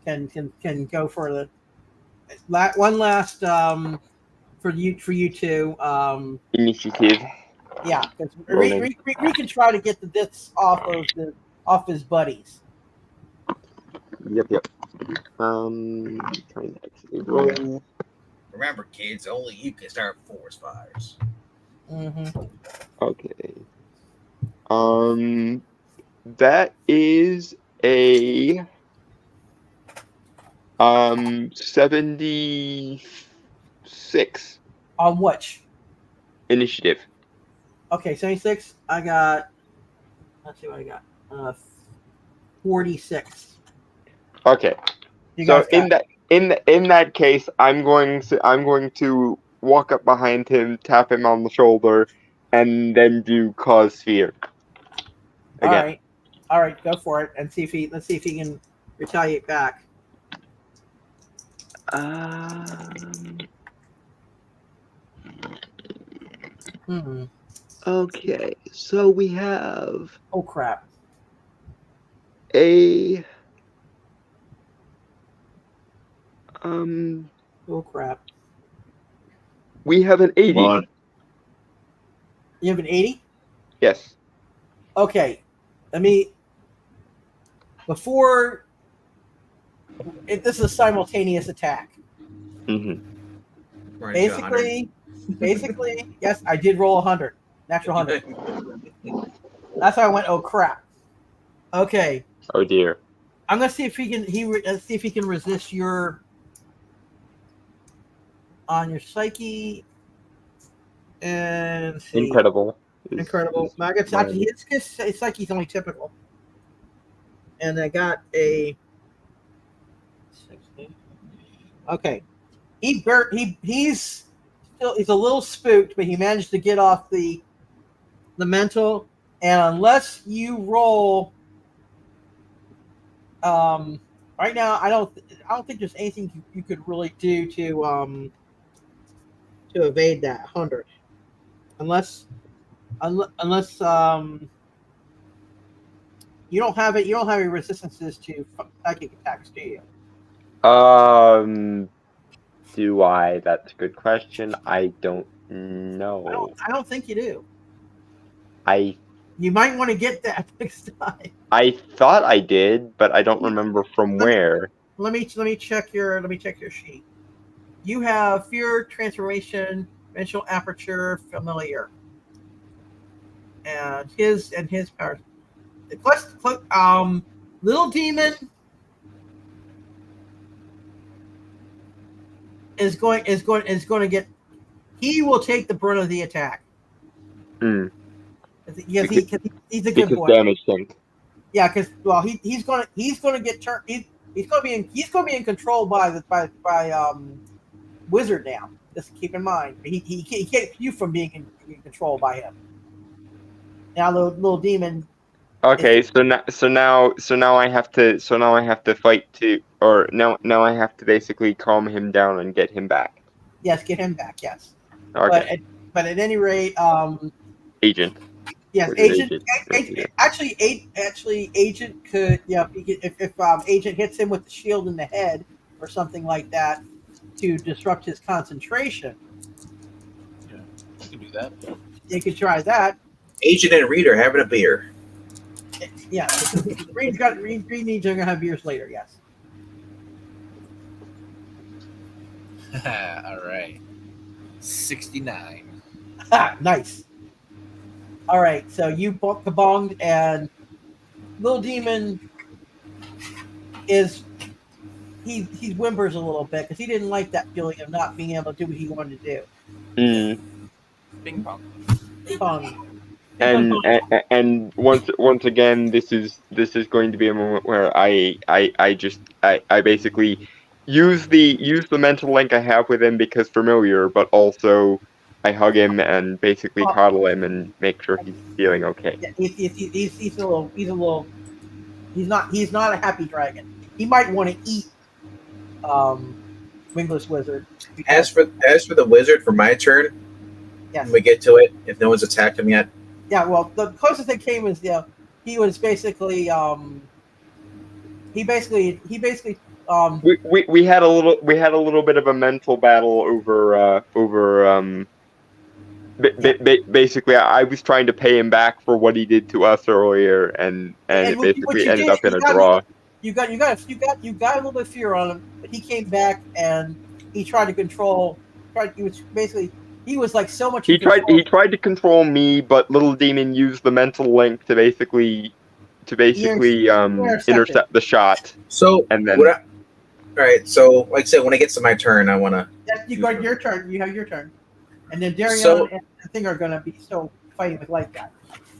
can go for the one last for you two Initiative. Yeah, because we can try to get the bits off his buddies. Yep. Trying to actually roll. Remember, kids, only you can start forest fires. Mm-hmm. Okay. That is a 76 On which? initiative. Okay, 76. I got. Let's see what I got. 46. Okay. So in that case, I'm going to walk up behind him, tap him on the shoulder, and then do cause fear. Again. All right, go for it, and let's see if he can retaliate back. Okay, so we have. Oh crap! Oh crap! We have an 80. Come on. You have an 80? Yes. Okay, before. This is a simultaneous attack. Mm-hmm. Basically, yes, I did roll 100, natural 100. That's why I went. Oh crap! Okay. Oh dear. I'm gonna see if he can resist your on your psyche and see. Incredible. Actually, his psyche's only typical, and I got a 60. Okay, he's a little spooked, but he managed to get off the mental. And unless you roll, right now I don't think there's anything you could really do to evade that 100, unless you don't have any resistances to psychic attacks, do you? Do I? That's a good question. I don't know. I don't think you do. You might want to get that next time. I thought I did, but I don't remember from where. Let me check your sheet. You have fear, transformation, dimensional aperture, familiar, and his powers. Little demon is going to get. He will take the brunt of the attack. Yes, he's a good boy. Damage thing. Yeah, because he's going to get turned. He's going to be in control by Wizard now. Just keep in mind, he can't keep you from being in control by him. Now, little demon. Okay, so now I have to fight to, or now I have to basically calm him down and get him back. Yes, get him back. Yes. Okay. But at any rate, Agent. Yes, Agent. Actually, Agent could. Yeah, if Agent hits him with the shield in the head or something like that to disrupt his concentration. Yeah, you can do that. You could try that. Agent and Reed are having a beer. Yeah, Reed needs to have beers later. Yes. All right. 69. Nice. All right, so you kabonged, and little demon he whimpers a little bit because he didn't like that feeling of not being able to do what he wanted to do. Bing bong. Bing bong. And once again, this is going to be a moment where I basically use the mental link I have with him because familiar, but also I hug him and basically coddle him and make sure he's feeling okay. Yeah, he's not a happy dragon. He might want to eat Wingless Wizard. As for the wizard, for my turn, yes. when we get to it, if no one's attacked him yet. Yeah, well, the closest they came was he was basically he basically we had a little bit of a mental battle over basically I was trying to pay him back for what he did to us earlier, and it basically ended up in a draw. You got a little bit of fear on him, but he came back and he tried to control. He was like so much. He tried to control me, but Little Demon used the mental link to basically intercept the shot. So and then all right. So like I said, when it gets to my turn, I want to. You got your turn. You have your turn, and then Darion and the thing are going to be still fighting with Light Guy.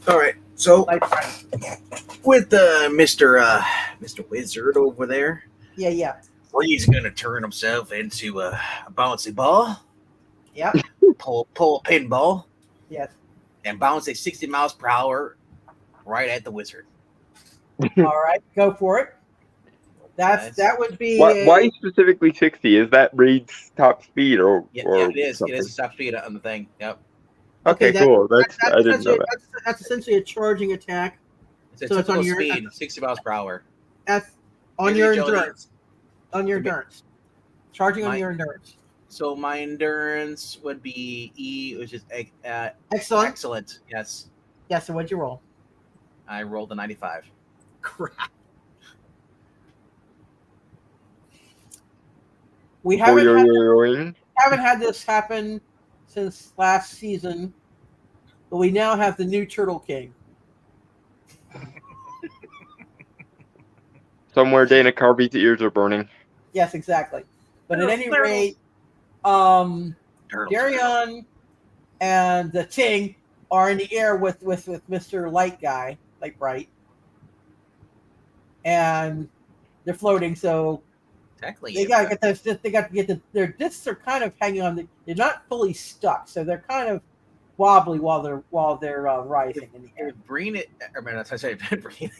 All right. So with Mr. Wizard over there. Yeah. He's going to turn himself into a bouncy ball. Yeah. Pull a pinball. Yes. And bounce at 60 miles per hour right at the wizard. All right, go for it. That would be. Why specifically 60? Is that Reed's top speed or? Yeah, or it is. something? It is a top speed on the thing. Yep. Okay, cool. I didn't know that. That's essentially a charging attack. So it's on your speed, 60 miles per hour. That's on your endurance. On your endurance. Charging on your endurance. So my endurance would be E, which is excellent. Excellent. Yes. Yeah. So what'd you roll? I rolled a 95. Crap. We haven't had this happen since last season, but we now have the new Turtle King. Somewhere Dana Carvey's ears are burning. Yes, exactly. But at any rate, Darion and the Ting are in the air with Mr. Light Guy, Light Bright, and they're floating. So they got to get those. They got to get their discs are kind of hanging on. They're not fully stuck, so they're kind of wobbly while they're rising in the air. Bring it. I mean, I say bring it.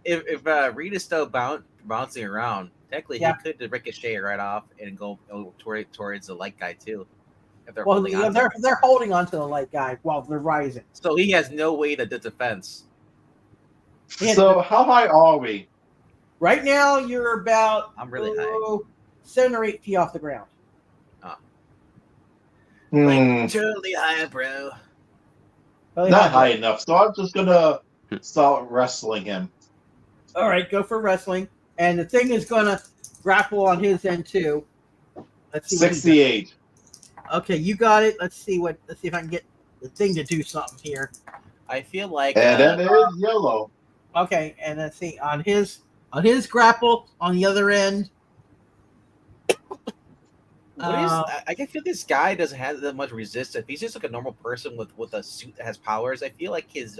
If Reed is still bouncing around, technically he could ricochet right off and go towards the Light Guy too. If they're holding on to the Light Guy while they're rising, so he has no way to defense. So how high are we? Right now, you're about I'm really high. 7 or 8 feet off the ground. Like, totally high, bro. Not high enough. So I'm just gonna start wrestling him. All right, go for wrestling, and the thing is gonna grapple on his end too. Let's see. 68. Okay, you got it. Let's see if I can get the thing to do something here. I feel like and then it is yellow. Okay, and let's see on his grapple on the other end. I can feel this guy doesn't have that much resistance. He's just like a normal person with a suit that has powers. I feel like he's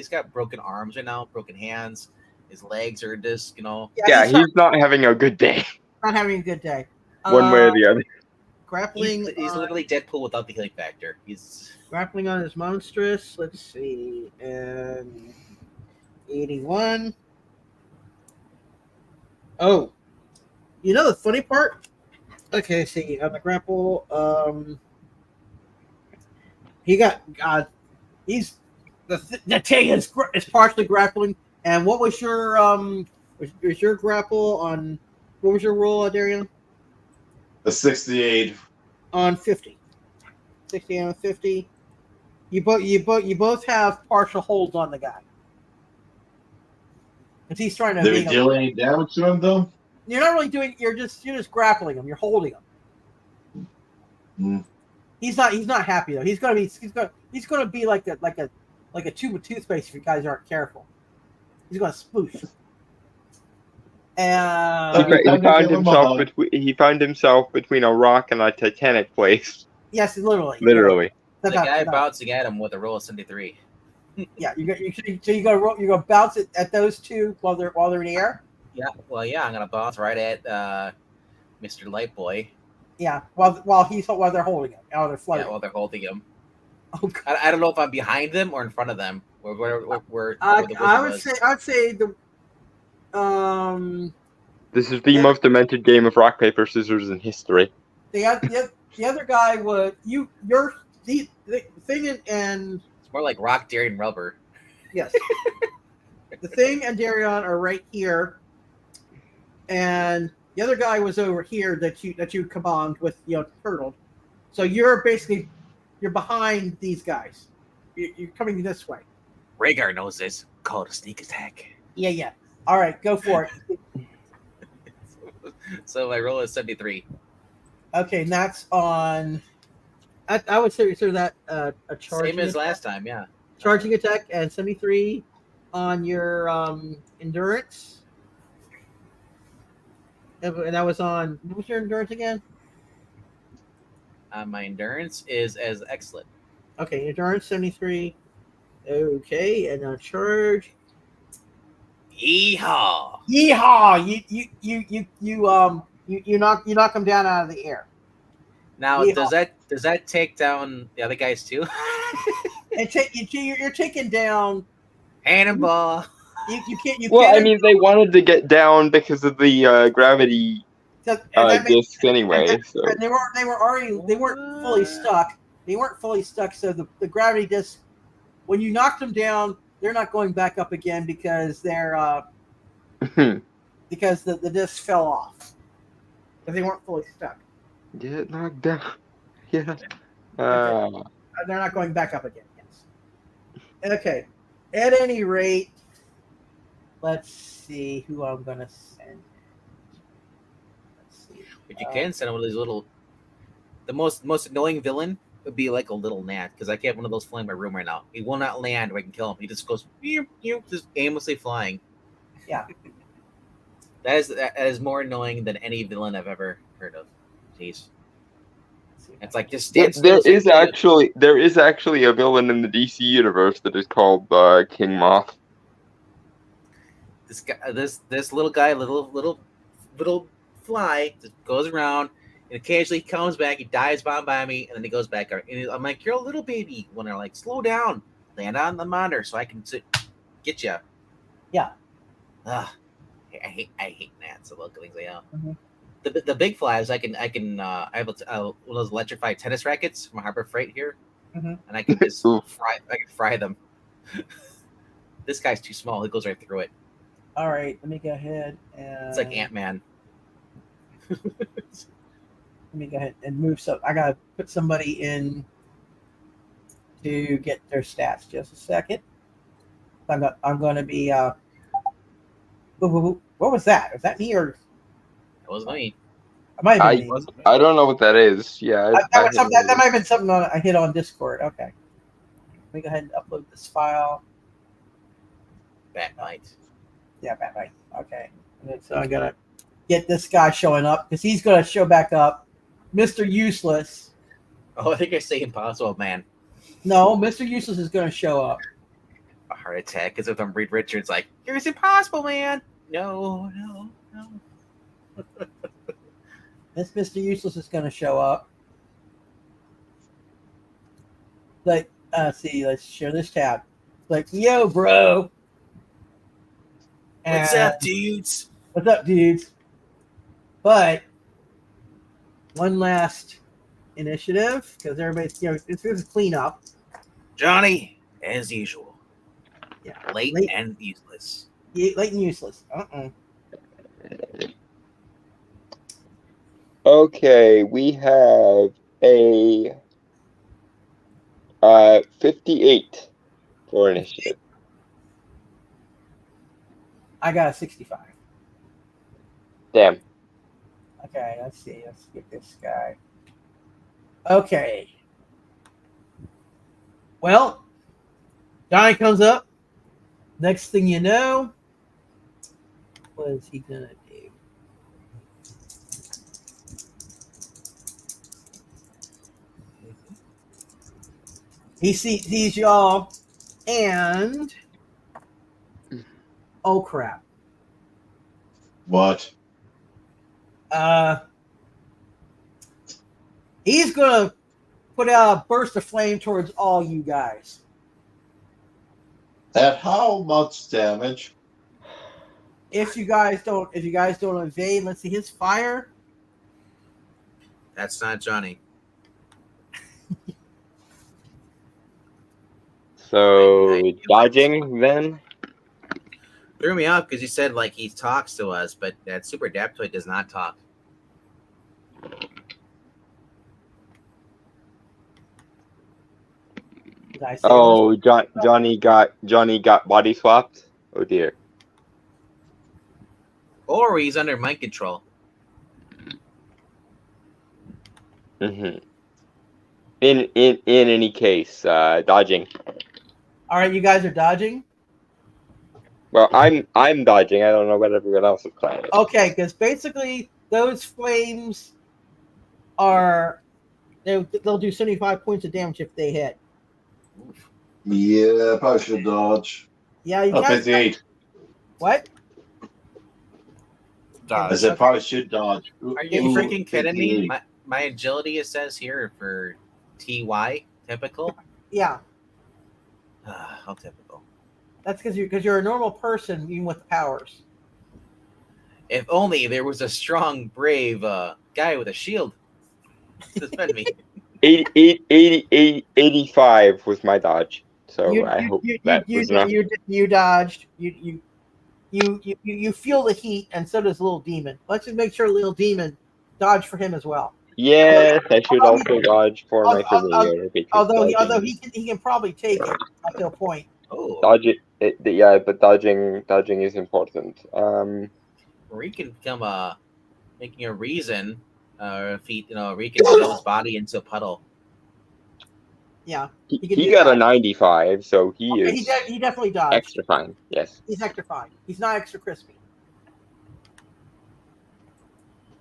got broken arms right now, broken hands. His legs are just, Yeah, he's not having a good day. Not having a good day. One way or the other. Grappling. He's literally Deadpool without the healing factor. He's grappling on his monstrous. Let's see, and 81. Oh, the funny part? Okay, see on the grapple, he got he's the Ting is partially grappling. And what was your was your grapple on? What was your roll, Darion? A 68 on 50. 60 on 50. You both have partial holds on the guy. Because he's trying to. Did we deal any damage to him though? You're not really doing. You're just grappling him. You're holding him. Mm. He's not happy though. He's gonna be like a tube of toothpaste if you guys aren't careful. He's gonna sploosh. And he found himself between a rock and a Titanic place. Yes, literally. The guy bouncing at him with a roll of 73. Yeah, you go bounce it at those two while they're in the air. Yeah, well, yeah, I'm gonna bounce right at Mr. Lightboy. Yeah, while they're holding him, while they're Yeah, floating. while they're holding him. Oh, God. I don't know if I'm behind them or in front of them. Where the wizard I would was. say the This is the most demented game of rock paper scissors in history. the other guy would the thing and It's more like rock, dairy, and rubber. yes, the thing and Darion are right here, and the other guy was over here that you combined with turtled. So you're behind these guys. You're coming this way. Rhaegar knows this. Call it a sneak attack. Yeah. All right, go for it. So my roll is 73. Okay, and that's on. I would say that a charging Same as attack, last time, yeah. charging attack, and 73 on your endurance. And that was on. What was your endurance again? My endurance is as excellent. Okay, endurance 73. Okay, and now charge. Yeehaw! Yeehaw! You knock him down out of the air. Now, Yeehaw. does that take down the other guys too? And you're taking down. Cannonball. You can't. Well, I mean, they wanted to get down because of the gravity discs anyway. So And they weren't fully stuck. They weren't fully stuck. So the gravity disc, when you knocked them down, they're not going back up again because they're because the disc fell off. Because they weren't fully stuck. get knocked down. Yeah. They're not going back up again. Yes. Okay. At any rate, let's see who I'm gonna send. Let's see. But you can send one of these little. The most annoying villain would be like a little gnat, because I have one of those flying in my room right now. He will not land, or I can kill him. He just goes just aimlessly flying. Yeah. That is more annoying than any villain I've ever heard of. Jeez. It's like just stand still. There is actually a villain in the DC universe that is called King Moth. This guy, this little guy, little fly, just goes around, and occasionally he comes back. He dives by me, and then he goes back. And I'm like, "You're a little baby." When they're like, "Slow down, land on the monitor, so I can get you." Yeah. I hate gnats. The little things they are. Mm-hmm. The big flies, I have one of those electrified tennis rackets from Harbor Freight here, Mm-hmm. and I can just fry them. This guy's too small; he goes right through it. All right, let me go ahead and. It's like Ant-Man. Let me go ahead and move. So I gotta put somebody in to get their stats. Just a second. I'm going to be. What was that? Was that me or? That was me. It might have been me. I don't know what that is. Yeah. That might have been something I hit on Discord. Okay. Let me go ahead and upload this file. Batmite. Yeah, Batmite. Okay. And so I'm gonna get this guy showing up because he's gonna show back up. Mr. Useless. Oh, I think I say Impossible Man. No, Mr. Useless is gonna show up. A heart attack because if I'm Reed Richards, like, here's Impossible Man. No. This Mr. Useless is gonna show up. Like, see, let's share this tab. Like, yo, bro. What's up, dudes? What's up, dudes? But one last initiative because everybody's it's a cleanup. Johnny, as usual. Yeah, late and useless. Late and useless. Okay, we have a 58 for initiative. I got a 65. Damn. Okay, let's see. Let's get this guy. Okay. Well, Johnny comes up. Next thing you know, what is he gonna do? He sees y'all, and oh crap! What? He's gonna put out a burst of flame towards all you guys. At how much damage? If you guys don't evade, let's see his fire. That's not Johnny. So dodging then. Threw me off because you said like he talks to us, but that Super Adaptoid does not talk. Did I say Oh, Johnny got body swapped. Oh dear. Or he's under mind control. Mm-hmm. In any case, dodging. All right, you guys are dodging. Well, I'm dodging. I don't know what everyone else is playing. Okay, because basically those flames are they'll do 75 points of damage if they hit. Yeah, probably should dodge. Yeah, you Oh, guys. 58. What? I said probably should dodge. Are you Ooh, freaking kidding me? 58. My agility, it says here for TY, typical. Yeah, How typical. that's because you're a normal person even with powers. If only there was a strong, brave guy with a shield to defend me. 85 was my dodge. So I hope that was enough. You dodged. You feel the heat, and so does Little Demon. Let's just make sure Little Demon dodge for him as well. Yes, I should also dodge for my familiar. Although he can probably take it up to a point. Oh, dodge it, yeah, but dodging is important. or he can become making a reason, if he can blow his body into a puddle. Yeah, He got a 95, so he is he definitely dodged. extra fine. Yes. He's extra fine. He's not extra crispy.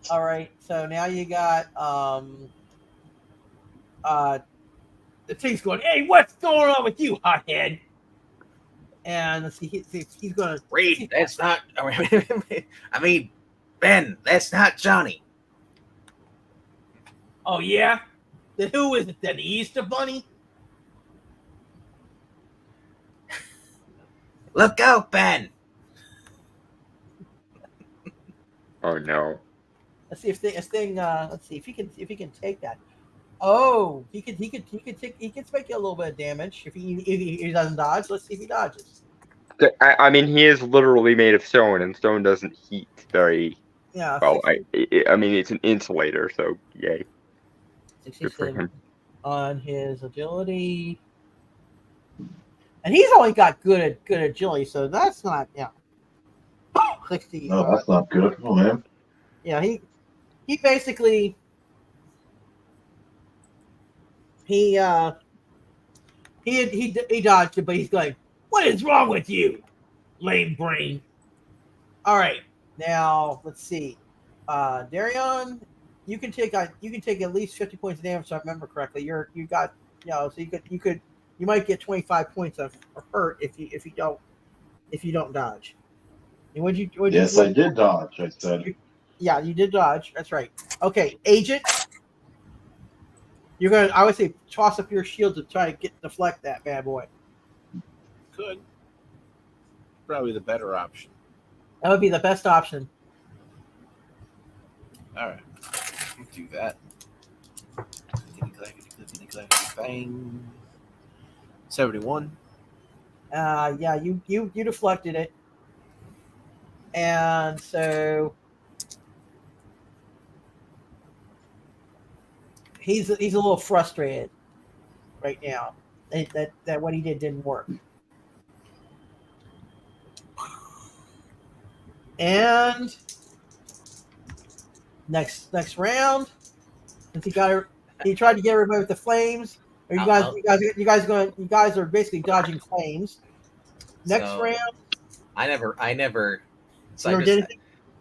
All right, so now you got the thing's going, hey, what's going on with you, hothead? And let's see, he's gonna Reed, that's not. I mean, Ben, that's not Johnny. Oh yeah? Then who is it then? The Easter Bunny? Look out, Ben. Oh no. Let's see if let's see if he can take that. Oh, he can make you a little bit of damage if he doesn't dodge. Let's see if he dodges. I mean, he is literally made of stone, and stone doesn't heat very well. I mean, it's an insulator, so yay. Good for him. On his agility, and he's only got good agility, so that's not 60. No, that's not good. Oh man. Yeah, he basically he dodged it, but he's going, what is wrong with you, lame brain? All right, now let's see. Darion, you can take at least 50 points of damage, if I remember correctly. You might get 25 points of hurt if you don't dodge. And I did dodge. I said. Yeah, you did dodge. That's right. Okay, Agent, you're gonna. I would say toss up your shield to try to deflect that bad boy. Could. Probably the better option. That would be the best option. All right, let's do that. Bang. 71. Yeah, you deflected it, and so he's a little frustrated right now that what he didn't work. And next round, since he tried to get everybody with the flames. You guys are basically dodging flames. Next round. I never. So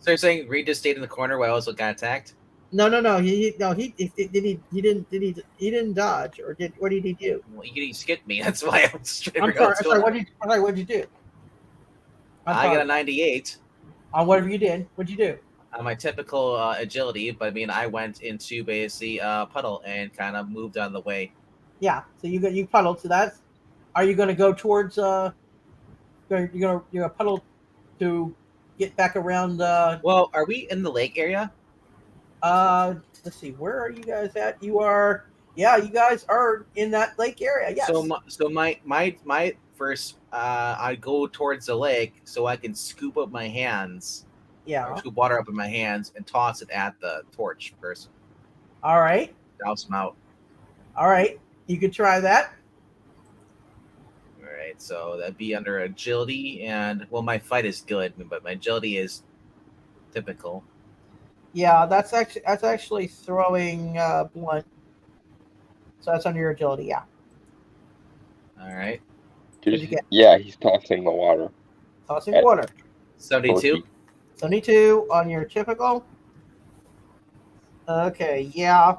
you're saying Reed just stayed in the corner while I also got attacked? No. He didn't dodge, or what did he do? Well, he skipped me. That's why I was trying I'm sorry. What did you do? I got a 98. On whatever you did. What'd you do? on my typical agility, but I mean, I went into basically puddle and kind of moved out of the way. Yeah. So you puddled. So that's. Are you going to go towards? You're gonna puddle to get back around. Well, are we in the lake area? Let's see. Where are you guys at? You are. Yeah, you guys are in that lake area. Yes. So my first, I go towards the lake so I can scoop up my hands. Yeah. Or scoop water up in my hands and toss it at the torch person. All right. Douse them out. All right. You could try that. All right. So that'd be under agility, and well, my fight is good, but my agility is typical. Yeah, that's actually throwing blunt. So that's under your agility. Yeah. All right. What'd you get? Yeah, he's tossing the water. Tossing water. 72. 72 on your typical. Okay, yeah.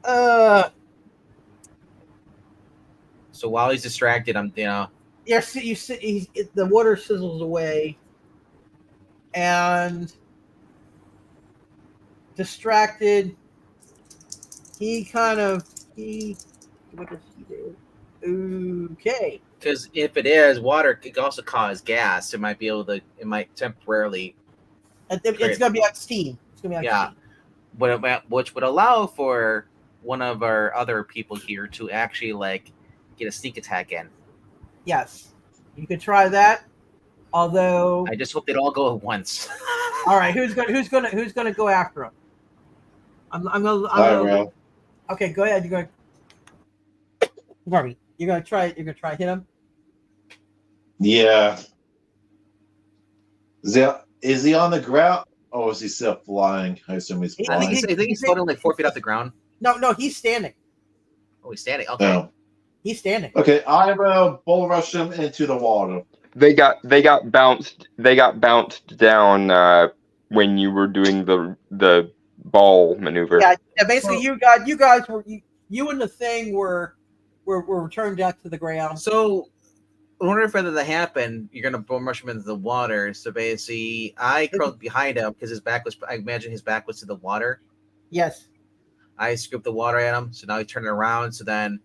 So while he's distracted, I'm the water sizzles away, and distracted. What does he do? Okay. Because if it is water, it can also cause gas. It might temporarily. It's gonna be like steam. It's gonna be like steam. Which would allow for one of our other people here to actually get a sneak attack in. Yes, you could try that. Although I just hope they'd all go at once. All right, who's gonna go after him? I'm gonna. Okay, go ahead. You're gonna try hit him. Yeah. Is he on the ground? Or is he still flying? I assume he's flying. I think he's floating like 4 feet off the ground. No, he's standing. Oh, he's standing. Okay. No. He's standing. Okay, I will bull rush him into the water. They got bounced down when you were doing the ball maneuver. Yeah, basically you guys were you and the thing were returned down to the ground. So in order for that to happen, you're gonna boom rush him into the water. So basically, I curled behind him because I imagine his back was to the water. Yes. I scooped the water at him, so now he's turning around. So then,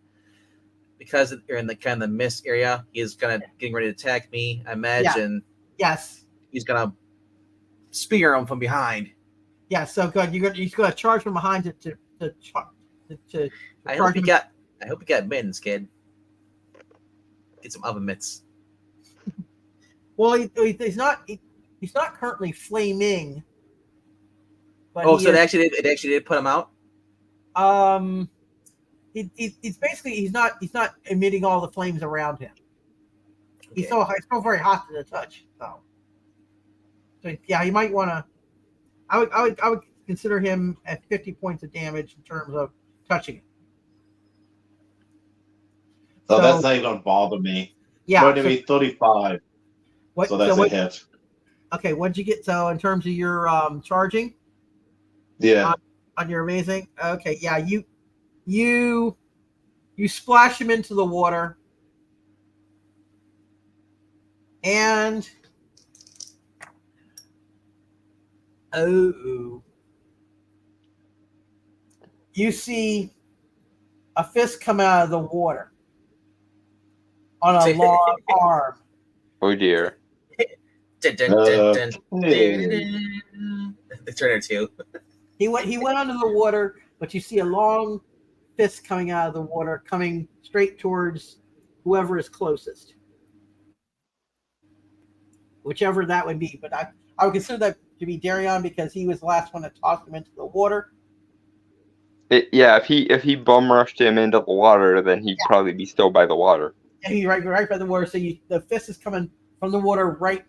because you're in the kind of the mist area, he's getting ready to attack me. I imagine. Yeah. Yes. He's gonna spear him from behind. Yeah. So good. He's gonna charge from behind to I hope you got mittens, kid. Get some oven mitts. Well, he's not currently flaming. But so it actually did put him out. He's basically he's not emitting all the flames around him. Okay. He's still very hot to the touch. So yeah, you might want to. I would consider him at 50 points of damage in terms of touching it. So that's not even gonna bother me. Yeah, going to be 35. So that's a hit. Okay, what'd you get? So in terms of your charging, yeah, on your amazing. Okay, yeah, you splash him into the water, and you see a fist come out of the water on a long arm. Oh dear. They turn it to. He went under the water, but you see a long fist coming out of the water, coming straight towards whoever is closest, whichever that would be. But I would consider that to be Darion because he was the last one to toss him into the water. If he bum rushed him into the water, then he'd probably be still by the water. And he's right by the water. So the fist is coming from the water right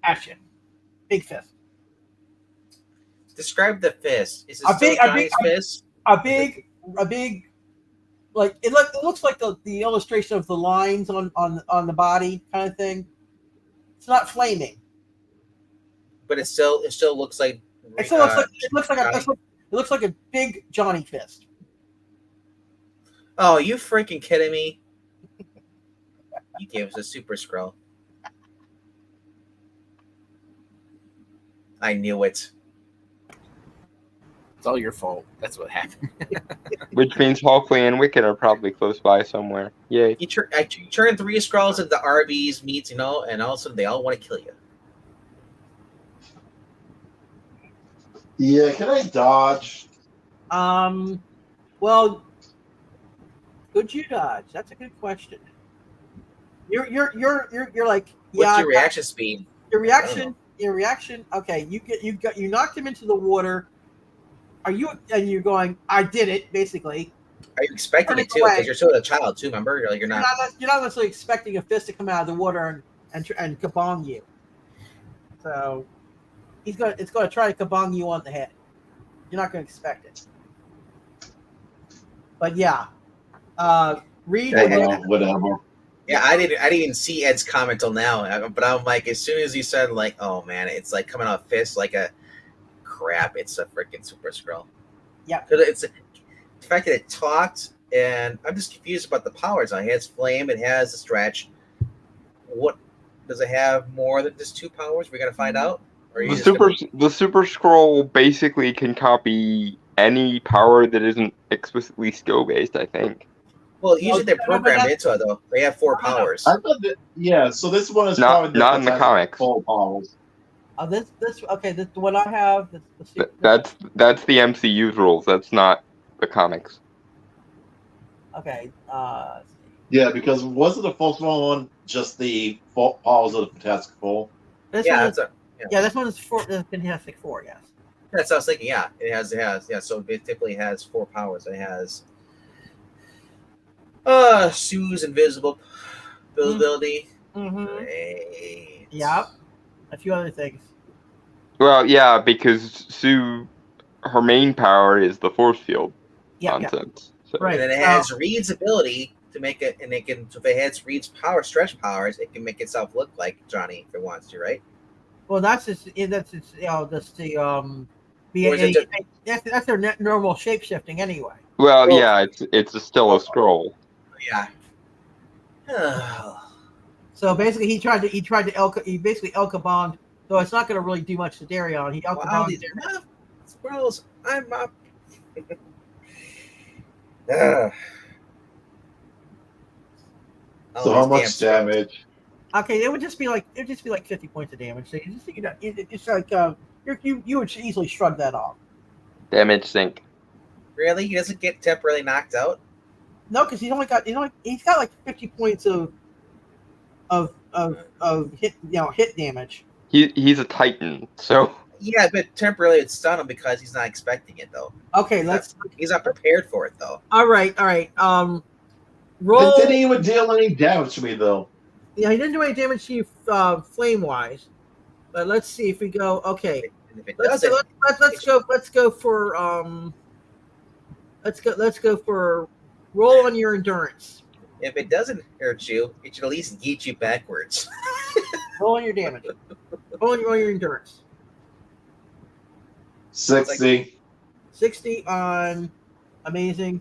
at you. Big fist. Describe the fist. Is it Johnny's fist? A big, like it looks like the illustration of the lines on the body kind of thing. It's not flaming, but it still looks like. It looks like a big Johnny fist. Oh, you freaking kidding me? You gave us a super scroll. I knew it. It's all your fault. That's what happened. Which means Hawkly and Wicked are probably close by somewhere. Yay. You turn 3 scrolls into RBs, meats, and all of a sudden they all want to kill you. Yeah, can I dodge? Well, could you dodge? That's a good question. You're like, What's your reaction speed? Your reaction. Okay, you knocked him into the water. Are you? And you're going, I did it. Basically, are you expecting it too? Because you're still a child too. Remember, you're not necessarily expecting a fist to come out of the water and kabong you. So it's going to try to kabong you on the head. You're not going to expect it. But yeah, Reed. Whatever. Yeah, I didn't even see Ed's comment till now. But I'm like, as soon as he said, like, oh man, it's like coming out of fist, like a crap. It's a freaking Super Skrull. Yeah, because it's the fact that it talked, and I'm just confused about the powers. It has flame, it has a stretch. What does it have more than just 2 powers? We're gonna find out. Or the Super Skrull basically can copy any power that isn't explicitly skill based, I think. Well, usually they're programmed into it, though. They have 4 powers. I thought that, yeah, so this one is not in the comics. Full powers. This the one I have. That's the MCU's rules. That's not the comics. Okay. Yeah, because wasn't the first one just the powers of the Fantastic Four? This one is for the Fantastic Four. Yes. That's what I was thinking. Yeah, it has. Yeah, so it typically has 4 powers. It has Sue's invisible ability. Mm-hmm. Yep. A few other things. Well, yeah, because Sue, her main power is the force field nonsense. Yeah. So. Right. And then it has Reed's ability to make it, and it can. So if it has Reed's stretch powers, it can make itself look like Johnny if it wants to, right? Well, that's their normal shape shifting anyway. Well, yeah, it's still a scroll. Yeah. So basically, he tried to El Kabong, so it's not going to really do much to Darion. He El Kabong. Squirrels, I'm up. So how much damage? Okay, it would just be like 50 points of damage. So it's like you would easily shrug that off. Damage sink. Really, he doesn't get temporarily knocked out. No, because he's got like 50 points of hit damage. He's a Titan, so. Yeah, but temporarily it stun him because he's not expecting it though. Okay, he's not prepared for it though. All right. Roll. It didn't even deal any damage to me though. Yeah, he didn't do any damage to you flame wise. But let's see if we go. Okay, let's go for roll on your endurance. If it doesn't hurt you, it should at least yeet you backwards. Roll on your damage. Roll on your endurance. 60. 60 on amazing.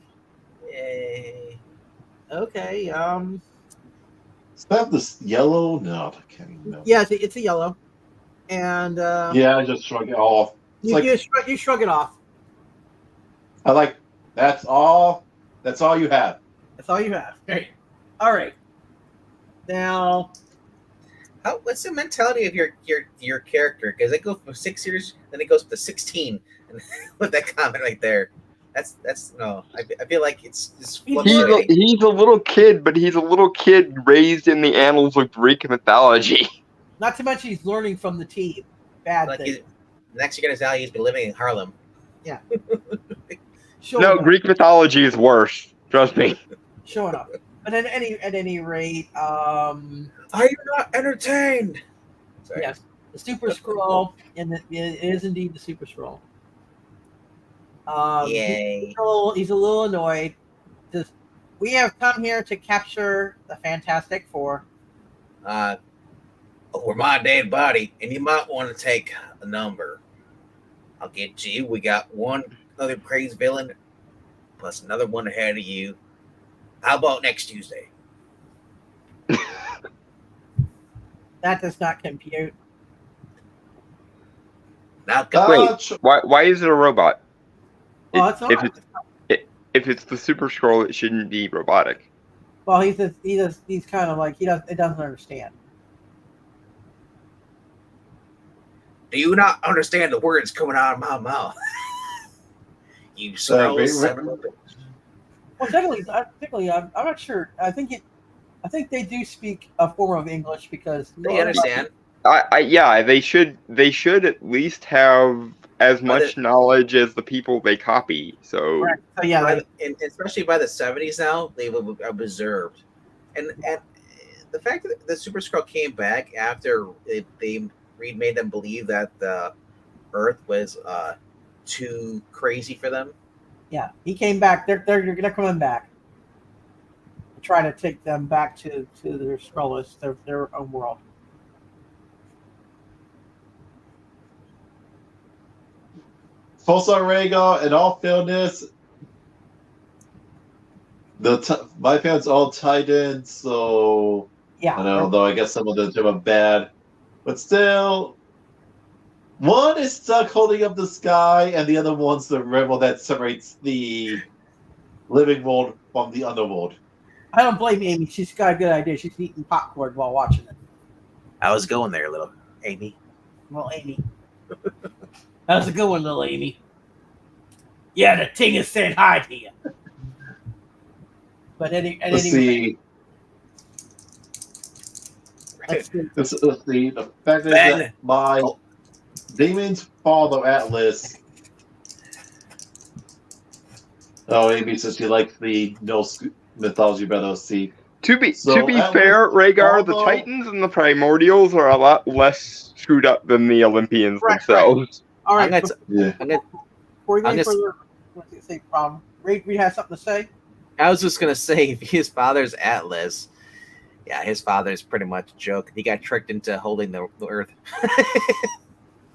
Yay. Okay. Is that this yellow? No, I can't even know. Yeah, it's a yellow. And yeah, I just shrug it off. You shrug it off. That's all you have. That's all you have. Great. All right. Now, what's the mentality of your character? Because it goes from 6 years, then it goes to 16, and with that comment right there, that's no. I feel like it's he's a little kid, but he's a little kid raised in the annals of Greek mythology. Not to mention he's learning from the team. Bad thing. Next you're gonna tell he's been living in Harlem. Yeah. No, Greek mythology is worse. Trust me. Showing up. But at any rate, are you not entertained? Sorry. Yes, the Super Skrull, and it is indeed the Super Skrull. Yay! He's a little annoyed. We have come here to capture the Fantastic Four. We're my dead body, and you might want to take a number. I'll get you. We got one other crazy villain, plus another one ahead of you. How about next Tuesday? That does not compute. Not Wait, why is it a robot? Well, it's not. If it's the Super Scroll, it shouldn't be robotic. Well, he's kind of like it doesn't understand. Do you not understand the words coming out of my mouth? You scroll seven. Well, technically, I'm not sure. I think they do speak a form of English because They understand. Yeah, they should at least have as much knowledge as the people they copy. So, right. So yeah, especially by the 70s now, they've observed, and the fact that the Super Skrull came back after Reed made them believe that the Earth was too crazy for them. Yeah, he came back. They're coming back. Try to take them back to their Skrullos, their own world. Fosa Rhaegar, in all fairness, my fans all tied in, so yeah. I know, though I guess some of them are bad, but still, one is stuck holding up the sky, and the other one's the river that separates the living world from the underworld. I don't blame Amy. She's got a good idea. She's eating popcorn while watching it. I was going there, little Amy. Well, Amy. That was a good one, little Amy. Yeah, the ting is saying hi to you. But Let's see. The fact is that my Damon's father, Atlas. Oh, Amy says she likes the Norse mythology better. See. To be fair, Rhaegar, the Titans and the Primordials are a lot less screwed up than the Olympians themselves. All right. Before we go any further, what's it say? Reed has something to say? I was just gonna say, his father's Atlas. Yeah, his father's pretty much a joke. He got tricked into holding the Earth.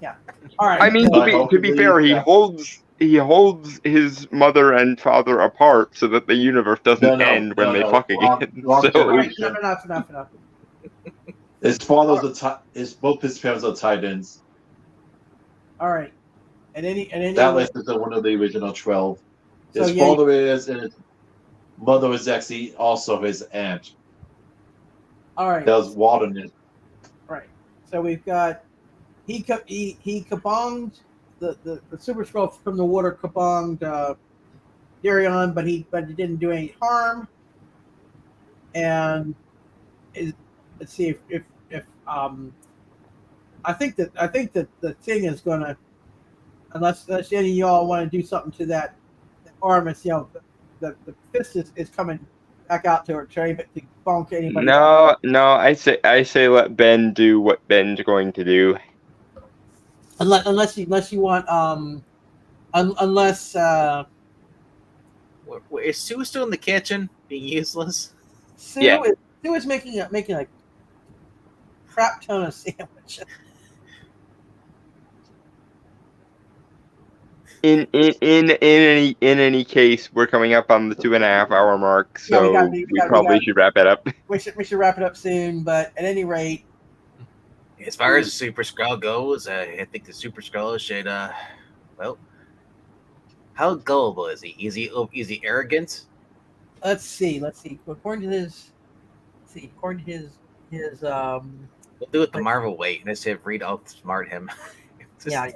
Yeah. All right. I mean, to be fair, he holds his mother and father apart so that the universe doesn't end when they fuck again. Enough. His father's both his parents are Titans. All right. And any that list is one of the original 12. His father is, and his mother is actually also his aunt. All right. Does Walderness. Right. So we've got he kabonged the Super Skrull from the water, kabonged Darion, but he didn't do any harm. And let's see if I think that the thing is gonna, unless any of y'all want to do something to that arm, it's the fist is coming back out to try to bonk anybody. No, I say let Ben do what Ben's going to do. Unless you want unless is Sue still in the kitchen being useless? Sue is making a crap ton of sandwich. In any case, we're coming up on the 2.5 hour mark, so we probably should wrap it up. We should wrap it up soon, but at any rate, as far as the Super Skrull goes, I think the Super Skrull should well, how gullible is he? Is he arrogant? Let's see. According to his we'll do it the Marvel way. Let's have Reed outsmart him. Yeah.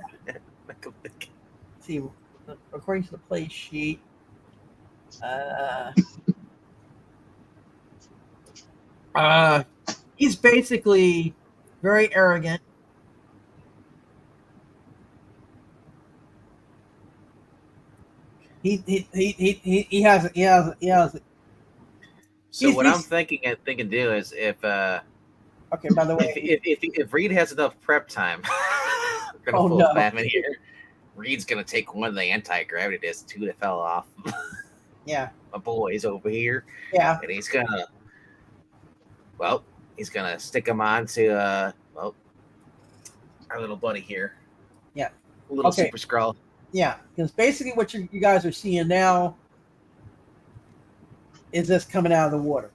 See, according to the play sheet, he's basically very arrogant. He has. So what I'm thinking to do is if okay, by the way, if Reed has enough prep time, we're gonna pull Batman here. Reed's gonna take one of the anti-gravity discs too that fell off. Yeah. My boy's over here. Yeah. And he's gonna stick them on to our little buddy here. Yeah. A little Super Skrull. Yeah, because basically what you guys are seeing now is this coming out of the water.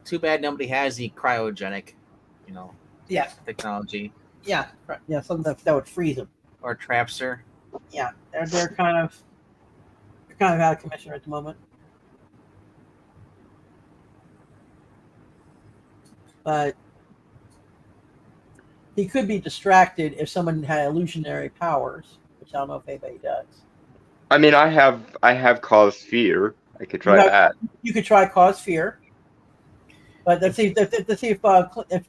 Too bad nobody has the cryogenic, Yeah. technology. Yeah, something that would freeze them. Or Trapster. Yeah, they're kind of out of commission at the moment. But he could be distracted if someone had illusionary powers, which I don't know if anybody does. I mean, I have cause fear. I could try that. You could try cause fear, but let's see if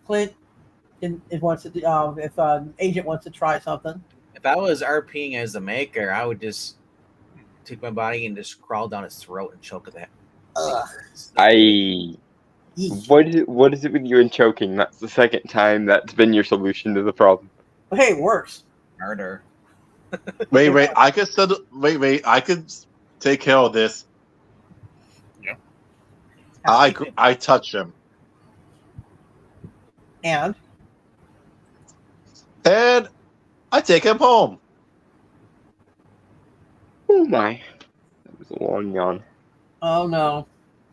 Clint wants to if Agent wants to try something. If I was RPing as the maker, I would just take my body and just crawl down his throat and choke at that. What is it with you and choking? That's the second time that's been your solution to the problem. Well, hey, it works. Murder. Wait, I could I could take care of this. Yeah. I touch him. And I take him home. Oh my. That was a long yawn. oh no.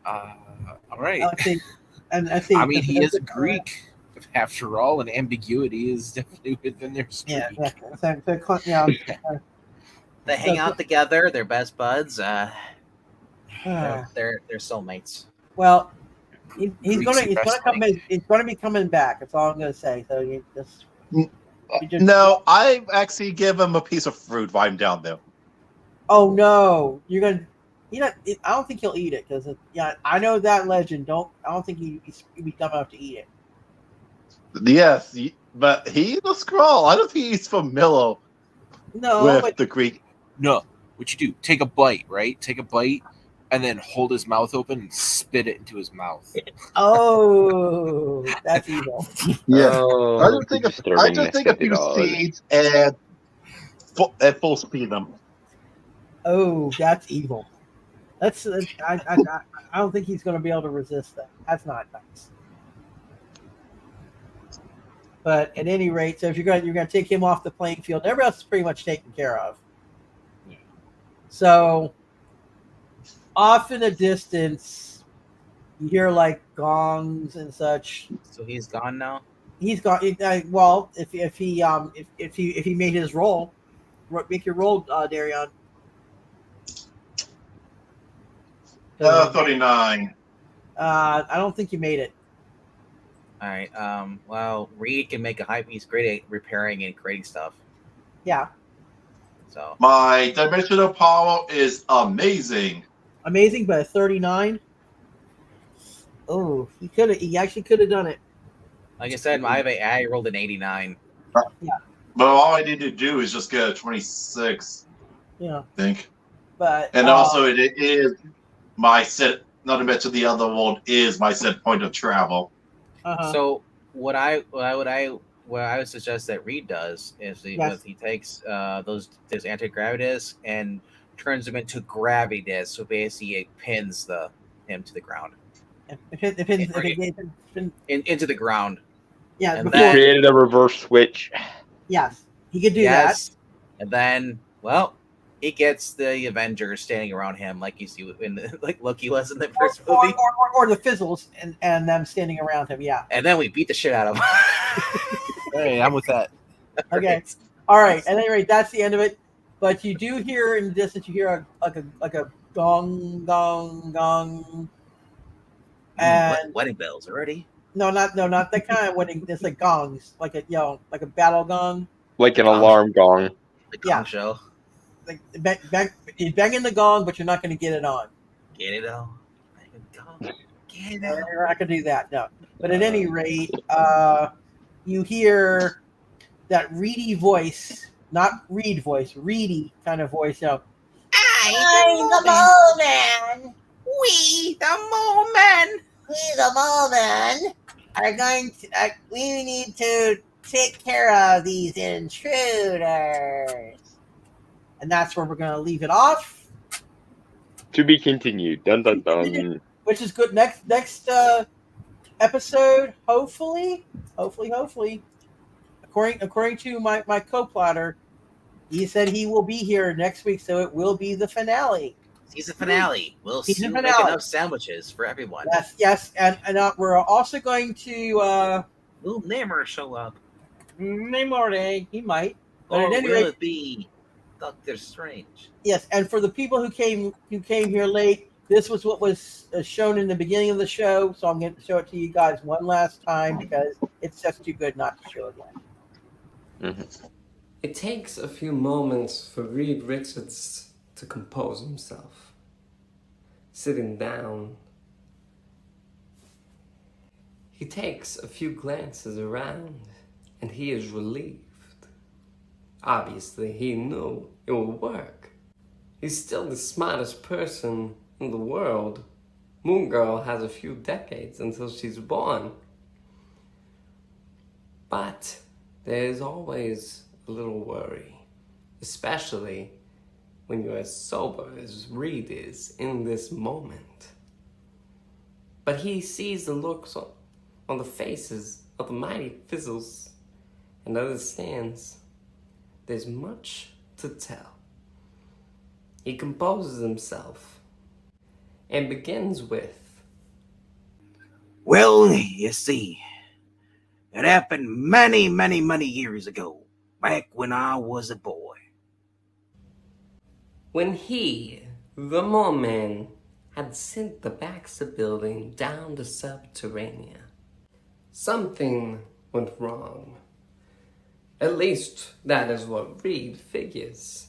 All right. I think I mean, he is a Greek, after all, and ambiguity is definitely within their streak. Yeah. They hang out together. They're best buds. They're soulmates. Well, he's Greeks gonna and wrestling. he's gonna be coming back. That's all I'm gonna say. So you just No, I actually give him a piece of fruit while I'm down there. Oh no, you're gonna. I don't think he'll eat it because I know that legend. I don't think he'd be dumb enough to eat it. Yes, but he's a Skrull. I don't think he's familiar with the Greek. No, what you do? Take a bite, right? Take a bite, and then hold his mouth open and spit it into his mouth. Oh, that's evil. Yeah, Oh, I just think a few seeds and full speed them. Oh, that's evil. That's I don't think he's going to be able to resist that. That's not nice. But at any rate, so if you're going to take him off the playing field, everybody else is pretty much taken care of. So off in the distance, you hear like gongs and such. So he's gone now. He's gone. Well, if he made his roll, make your roll, Darion. 39. I don't think you made it. All right. Well, Reed can make a hype. He's great at repairing and creating stuff. Yeah. So My dimensional power is amazing. Amazing, but a 39. Oh, he actually could have done it. like I said, I rolled an 89. Yeah. But all I need to do is just get a 26. Yeah. I think. But Also, it is my set. Not to mention the other one is my set point of travel. So what I would suggest that Reed does is he takes those anti-gravity discs and turns them into gravity discs. So basically, it pins him to the ground. Into the ground. Yeah, and He created a reverse switch. Yes, he could do that. And then, well, he gets the Avengers standing around him, like you see like Loki was in the first movie, or the Fizzles and them standing around him. Yeah. And then we beat the shit out of him. Hey, I'm with that. Okay. All right. At any rate, that's the end of it. But you do hear in the distance, you hear like a gong, gong, gong. And wedding bells already? No, not that kind of wedding. It's like gongs, like a battle gong, like an alarm gong. The gong show. Like you're banging the gong, but you're not going to get it on. Get it on. You're not going to do that. No. But at any rate, you hear that reedy voice, not Reed voice, reedy kind of voice. I'm the mole man. We the mole man. We the mole man are going to. We need to take care of these intruders. And that's where we're going to leave it off. To be continued. Dun dun dun. Which is good. Next episode, hopefully. According to my co-plotter, he said he will be here next week, so it will be the finale. Season finale. We'll Season make finale. enough sandwiches for everyone. Yes, and we're also going to Will Namor show up? Namor, he might. But Or at any will rate, it be Doctor Strange? yes. And for the people who came here late, this was what was shown in the beginning of the show. So I'm going to show it to you guys one last time because it's just too good not to show again. Mm-hmm. It takes a few moments for Reed Richards to compose himself. Sitting down, he takes a few glances around and he is relieved. Obviously, he knew it would work. He's still the smartest person in the world. Moon Girl has a few decades until she's born. But there is always a little worry, especially when you're as sober as Reed is in this moment. But he sees the looks on the faces of the mighty Fizzles and understands there's much to tell. He composes himself and begins with, Well, you see, it happened many, many, many years ago, back when I was a boy. When he, the Mole Man, had sent the Baxter building down to Subterranea, something went wrong. At least that is what Reed figures.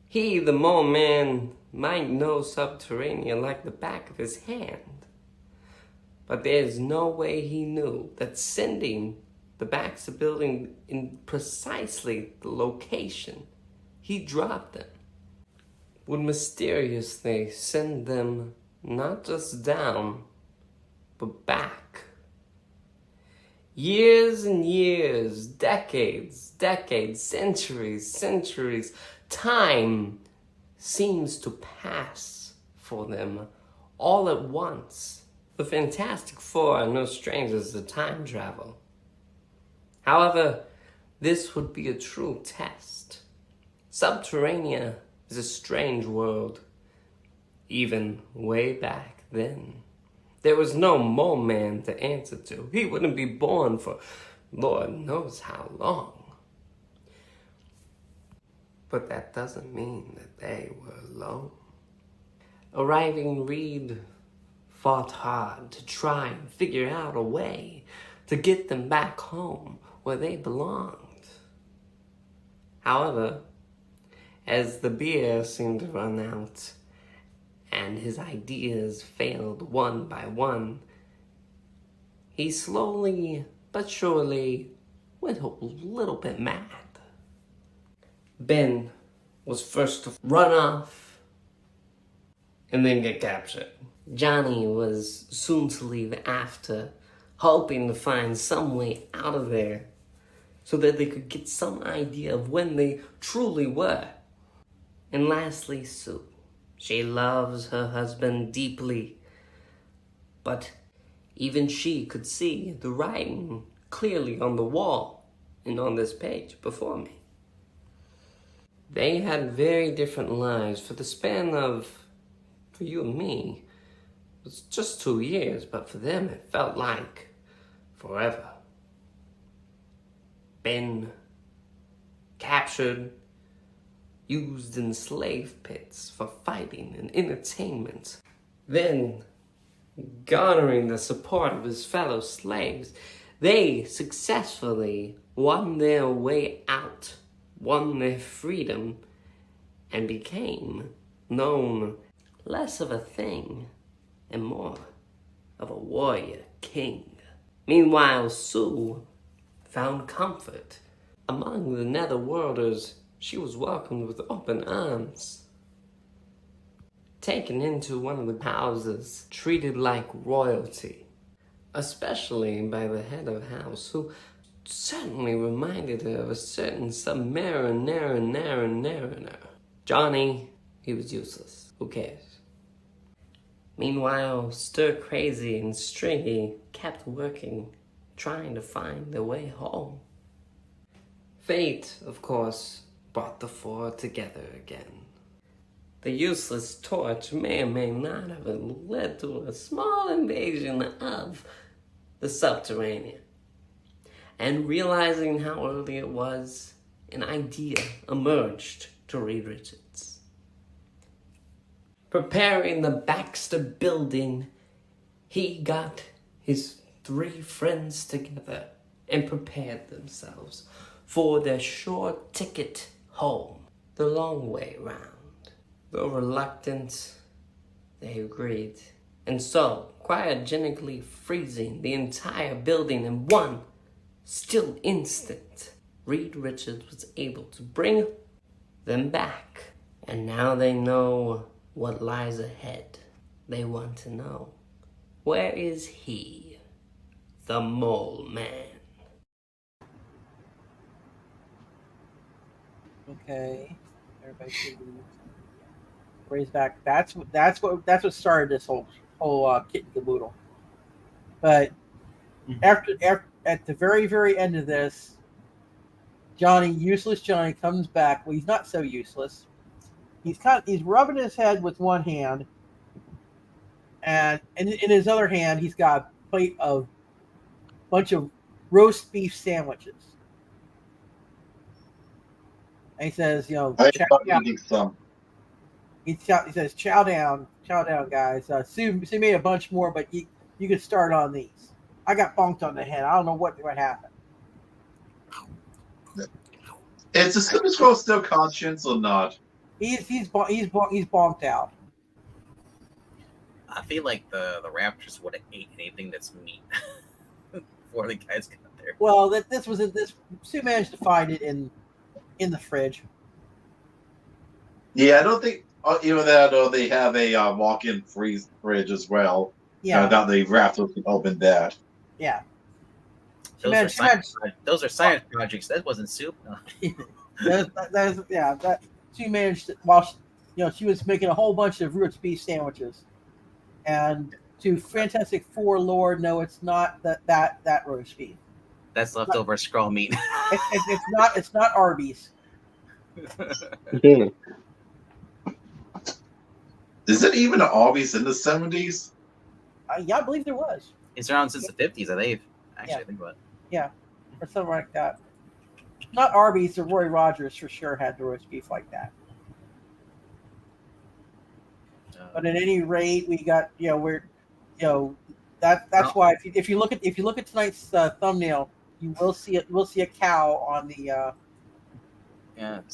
He, the Mole Man, might know Subterranea like the back of his hand. But there's no way he knew that sending the Baxter building in precisely the location he dropped them would mysteriously send them not just down, but back. Years and years, decades, centuries, time seems to pass for them all at once. The Fantastic Four are no strangers to time travel. However, this would be a true test. Subterranea is a strange world, even way back then. There was no Mole Man to answer to. He wouldn't be born for Lord knows how long. But that doesn't mean that they were alone. Arriving, Reed fought hard to try and figure out a way to get them back home where they belonged. However, as the beer seemed to run out and his ideas failed one by one, he slowly but surely went a little bit mad. Ben was first to run off and then get captured. Johnny was soon to leave after, hoping to find some way out of there so that they could get some idea of when they truly were. And lastly, Sue. She loves her husband deeply, but even she could see the writing clearly on the wall and on this page before me. They had very different lives for the span of, for you and me, it was just 2 years, but for them it felt like forever. Ben captured, used in slave pits for fighting and entertainment. Then, garnering the support of his fellow slaves, they successfully won their way out, won their freedom, and became known less of a thing and more of a warrior king. Meanwhile, Sue found comfort. Among the Netherworlders, she was welcomed with open arms. Taken into one of the houses, treated like royalty, especially by the head of house, who certainly reminded her of a certain Submariner. Johnny, he was useless. Who cares? Meanwhile, Stir-Crazy and Stringy kept working, trying to find their way home. Fate, of course, brought the four together again. The useless torch may or may not have led to a small invasion of the Subterranea. And realizing how early it was, an idea emerged to Reed Richards. Preparing the Baxter building, he got his 3 friends together and prepared themselves for their short ticket home, the long way round. Though reluctant, they agreed, and so, cryogenically freezing the entire building in one still instant, Reed Richards was able to bring them back. And now they know what lies ahead. They want to know, where is he, the Mole Man? Okay. Everybody should be raised back. That's what started this whole kit and caboodle. But after at the very end of this, useless Johnny comes back. Well, he's not so useless. He's rubbing his head with one hand, and in his other hand he's got a plate of bunch of roast beef sandwiches. And he says, chow down. Some. He says, chow down, guys. Sue made a bunch more, but you can start on these. I got bonked on the head. I don't know what happened. Is the Super Scroll still conscious or not? He's bonked out. I feel like the Raptors would have ate anything that's meat before the guys got there. Well, this Sue managed to find it in the fridge. Yeah, I don't think even though they have a walk-in fridge as well. Yeah, that the Raptors can open that. Yeah. Those are science projects. That wasn't soup. No. That she managed to, while she was making a whole bunch of roast beef sandwiches, and to Fantastic Four lore, no, it's not that roast beef. That's leftover scroll meat. It's not Arby's. Is it even an Arby's in the 70s? Yeah, I believe there was. It's around since the 50s, I think. Actually, I think about it. Yeah, or something like that. Not Arby's, or Roy Rogers for sure had the roast beef like that. But at any rate, we got that's why if you look at tonight's thumbnail, you will see it. We'll see a cow on the.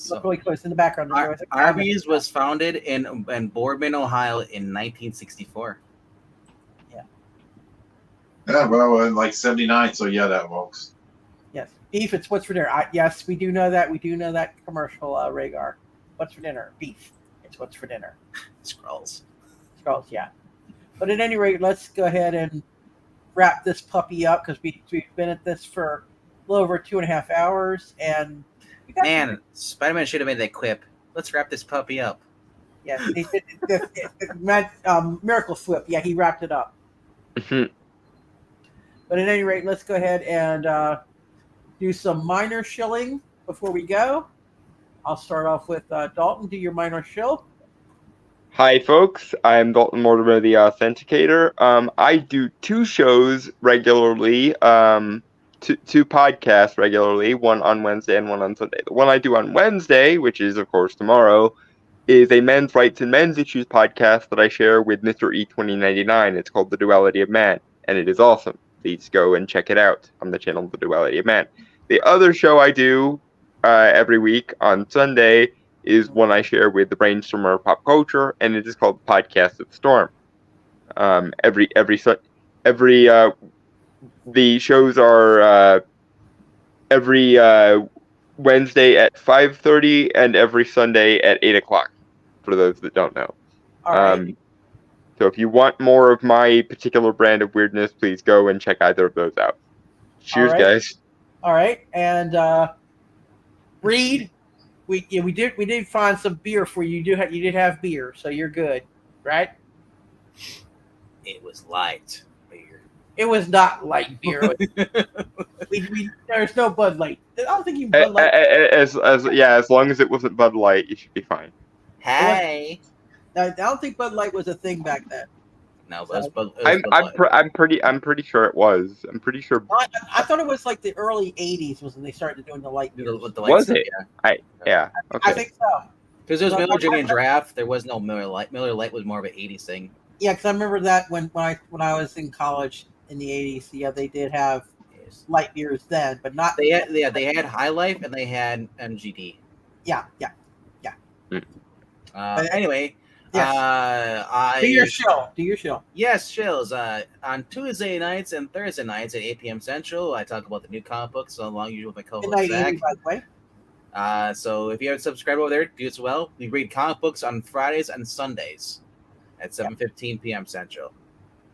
Look really close in the background. Arby's was founded in Boardman, Ohio, in 1964. Yeah, well, in like 79, so yeah, that works. Yes, beef. It's what's for dinner. Yes, we do know that. We do know that commercial, Rhaegar. What's for dinner? Beef. It's what's for dinner. Scrolls, yeah. But at any rate, let's go ahead and wrap this puppy up because we've been at this for a little over 2.5 hours, and Spider-Man should have made that quip. Let's wrap this puppy up. Yes, Miracle Flip. Yeah, he wrapped it up. But at any rate, let's go ahead and do some minor shilling before we go. I'll start off with Dalton. Do your minor shill. Hi, folks. I'm Dalton Mortimer, the Authenticator. I do 2 shows regularly, 2 podcasts regularly, one on Wednesday and one on Sunday. The one I do on Wednesday, which is, of course, tomorrow, is a men's rights and men's issues podcast that I share with Mr. E2099. It's called The Duality of Man, and it is awesome. Please go and check it out on the channel The Duality of Man. The other show I do every week on Sunday is one I share with the Brainstormer of Pop Culture, and it is called Podcast of the Storm. The shows are every Wednesday at 5:30 and every Sunday at 8 o'clock, for those that don't know. All right. So if you want more of my particular brand of weirdness, please go and check either of those out. Cheers, guys. All right, and Reed, we did find some beer for you. You did have beer, so you're good, right? It was light beer. It was not light beer. There's no Bud Light. I don't think you Bud Light. As long as it wasn't Bud Light, you should be fine. Hey. I don't think Bud Light was a thing back then. No, So- it was I'm pretty sure it was. I'm pretty sure. I thought it was like the early '80s was when they started doing the light years. with the light Was stuff, it? yeah. Yeah. Okay. I think so. Because there was No, Miller Jr. and Draft. There was no Miller Lite. Miller Lite was more of an 80s thing. Yeah, because I remember that when I was in college in the '80s. Yeah, they did have light years then, but not. They had High Life and they had MGD. Yeah. But anyway, Yes. Do your show. Yes, shows. On Tuesday nights and Thursday nights at 8 p.m. Central, I talk about the new comic books along usually with my Good co-host night, Zach. Amy, by the way. So if you haven't subscribed over there, do as well. We read comic books on Fridays and Sundays at 7:15 p.m. Central.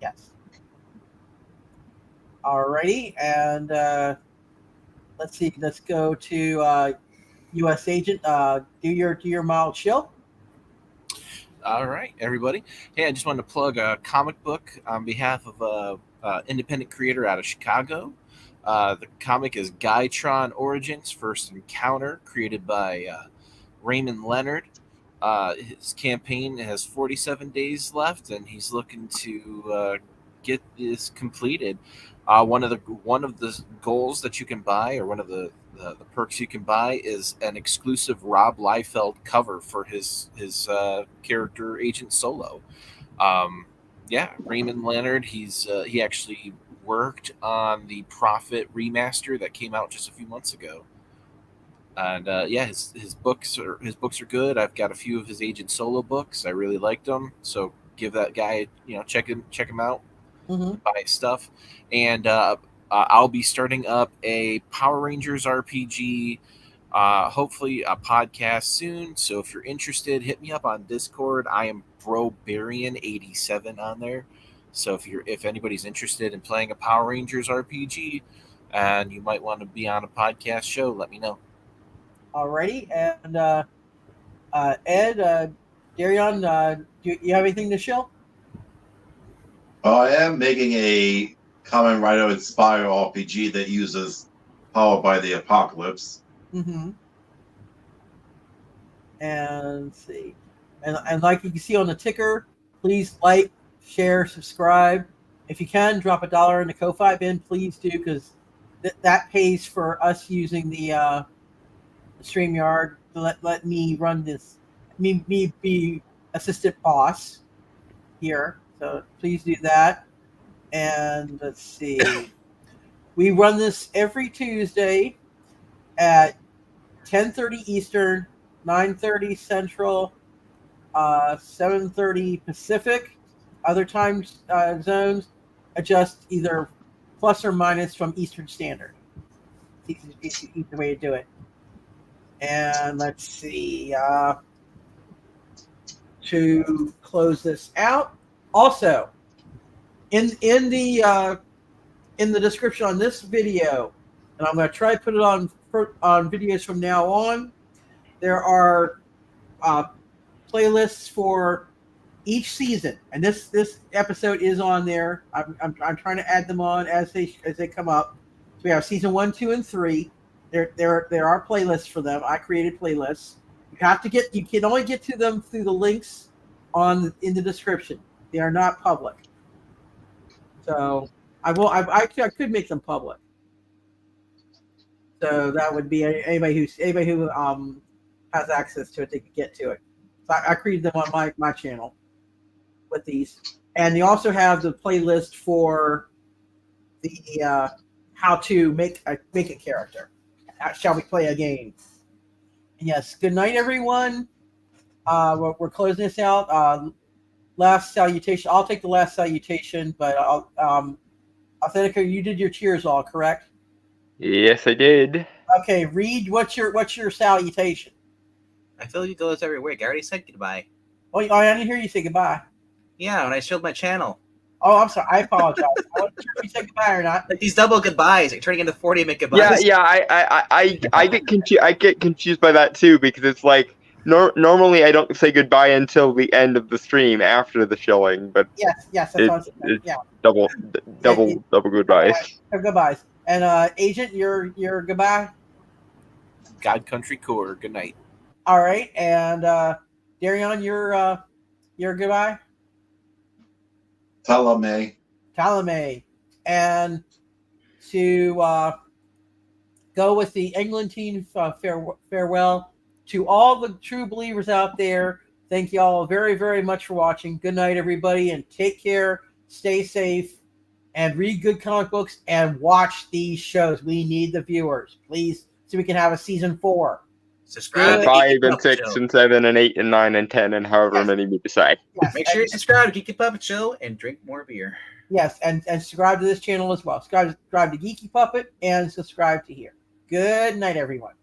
Yes. Alrighty, and let's see. Let's go to U.S. Agent. Do your mild chill. All right, everybody. Hey, I just wanted to plug a comic book on behalf of a independent creator out of Chicago. The comic is Guytron Origins First Encounter, created by Raymond Leonard. His campaign has 47 days left, and he's looking to get this completed. One of the goals that you can buy, or one of the perks you can buy, is an exclusive Rob Liefeld cover for his character Agent Solo. Raymond Leonard. He actually worked on the Prophet remaster that came out just a few months ago, and his books are good. I've got a few of his Agent Solo books. I really liked them, so give that guy check him out. Mm-hmm. Buy his stuff, and I'll be starting up a Power Rangers RPG, hopefully a podcast soon. So if you're interested, hit me up on Discord. I am Brobarian87 on there. So if anybody's interested in playing a Power Rangers RPG and you might want to be on a podcast show, let me know. Alrighty, and Ed, Darion, do you have anything to show? I am making a Kamen Rider inspired RPG that uses Power by the Apocalypse. Mm-hmm. And let's see, and like you can see on the ticker, please like, share, subscribe. If you can, drop $1 in the Ko-Fi bin, please do, because that pays for us using the StreamYard to let me run this, me be assistant boss here. So please do that. And let's see, we run this every Tuesday at 10:30 Eastern, 9:30 Central, 7:30 Pacific. Other time zones adjust either plus or minus from Eastern Standard. It's the way to do it. And let's see, to close this out. Also, in the description on this video, and I'm going to try to put it on videos from now on, there are playlists for each season, and this episode is on there. I'm trying to add them on as they come up. So we have season 1, 2, and 3. There are playlists for them. I created playlists. You can only get to them through the links in the description. They are not public. So I could make them public. So that would be anybody who has access to it, they could get to it. So I created them on my channel with these, and they also have the playlist for the how to make a character. Shall we play a game? And yes. Good night, everyone. We're closing this out. Last salutation. I'll take the last salutation, but Authentica, you did your cheers all, correct? Yes, I did. Okay, Reed, what's your salutation? I feel you do this every week. I already said goodbye. Oh, I didn't hear you say goodbye. Yeah, when I showed my channel. Oh, I'm sorry. I apologize. I wasn't sure if you said goodbye or not. Like these double goodbyes, like turning into 40 minute goodbyes. Yeah. I get confused by that too, because it's like normally I don't say goodbye until the end of the stream after the showing, but Yes, that's what I'm saying. Yeah. double goodbyes. Goodbyes. And Agent, your goodbye. God Country Core. Good night. All right, and Darion, your goodbye. Talame, and to go with the England team farewell to all the true believers out there. Thank you all very, very much for watching. Good night, everybody, and take care. Stay safe, and read good comic books and watch these shows. We need the viewers, please, so we can have a season 4. Subscribe to 5 Geeky and Puppet 6 Show. and 7 and 8 and 9 and 10 and however many we decide. Yes, Make sure you subscribe to Geeky Puppet Show and drink more beer. Yes, and subscribe to this channel as well. Subscribe to Geeky Puppet and subscribe to here. Good night, everyone.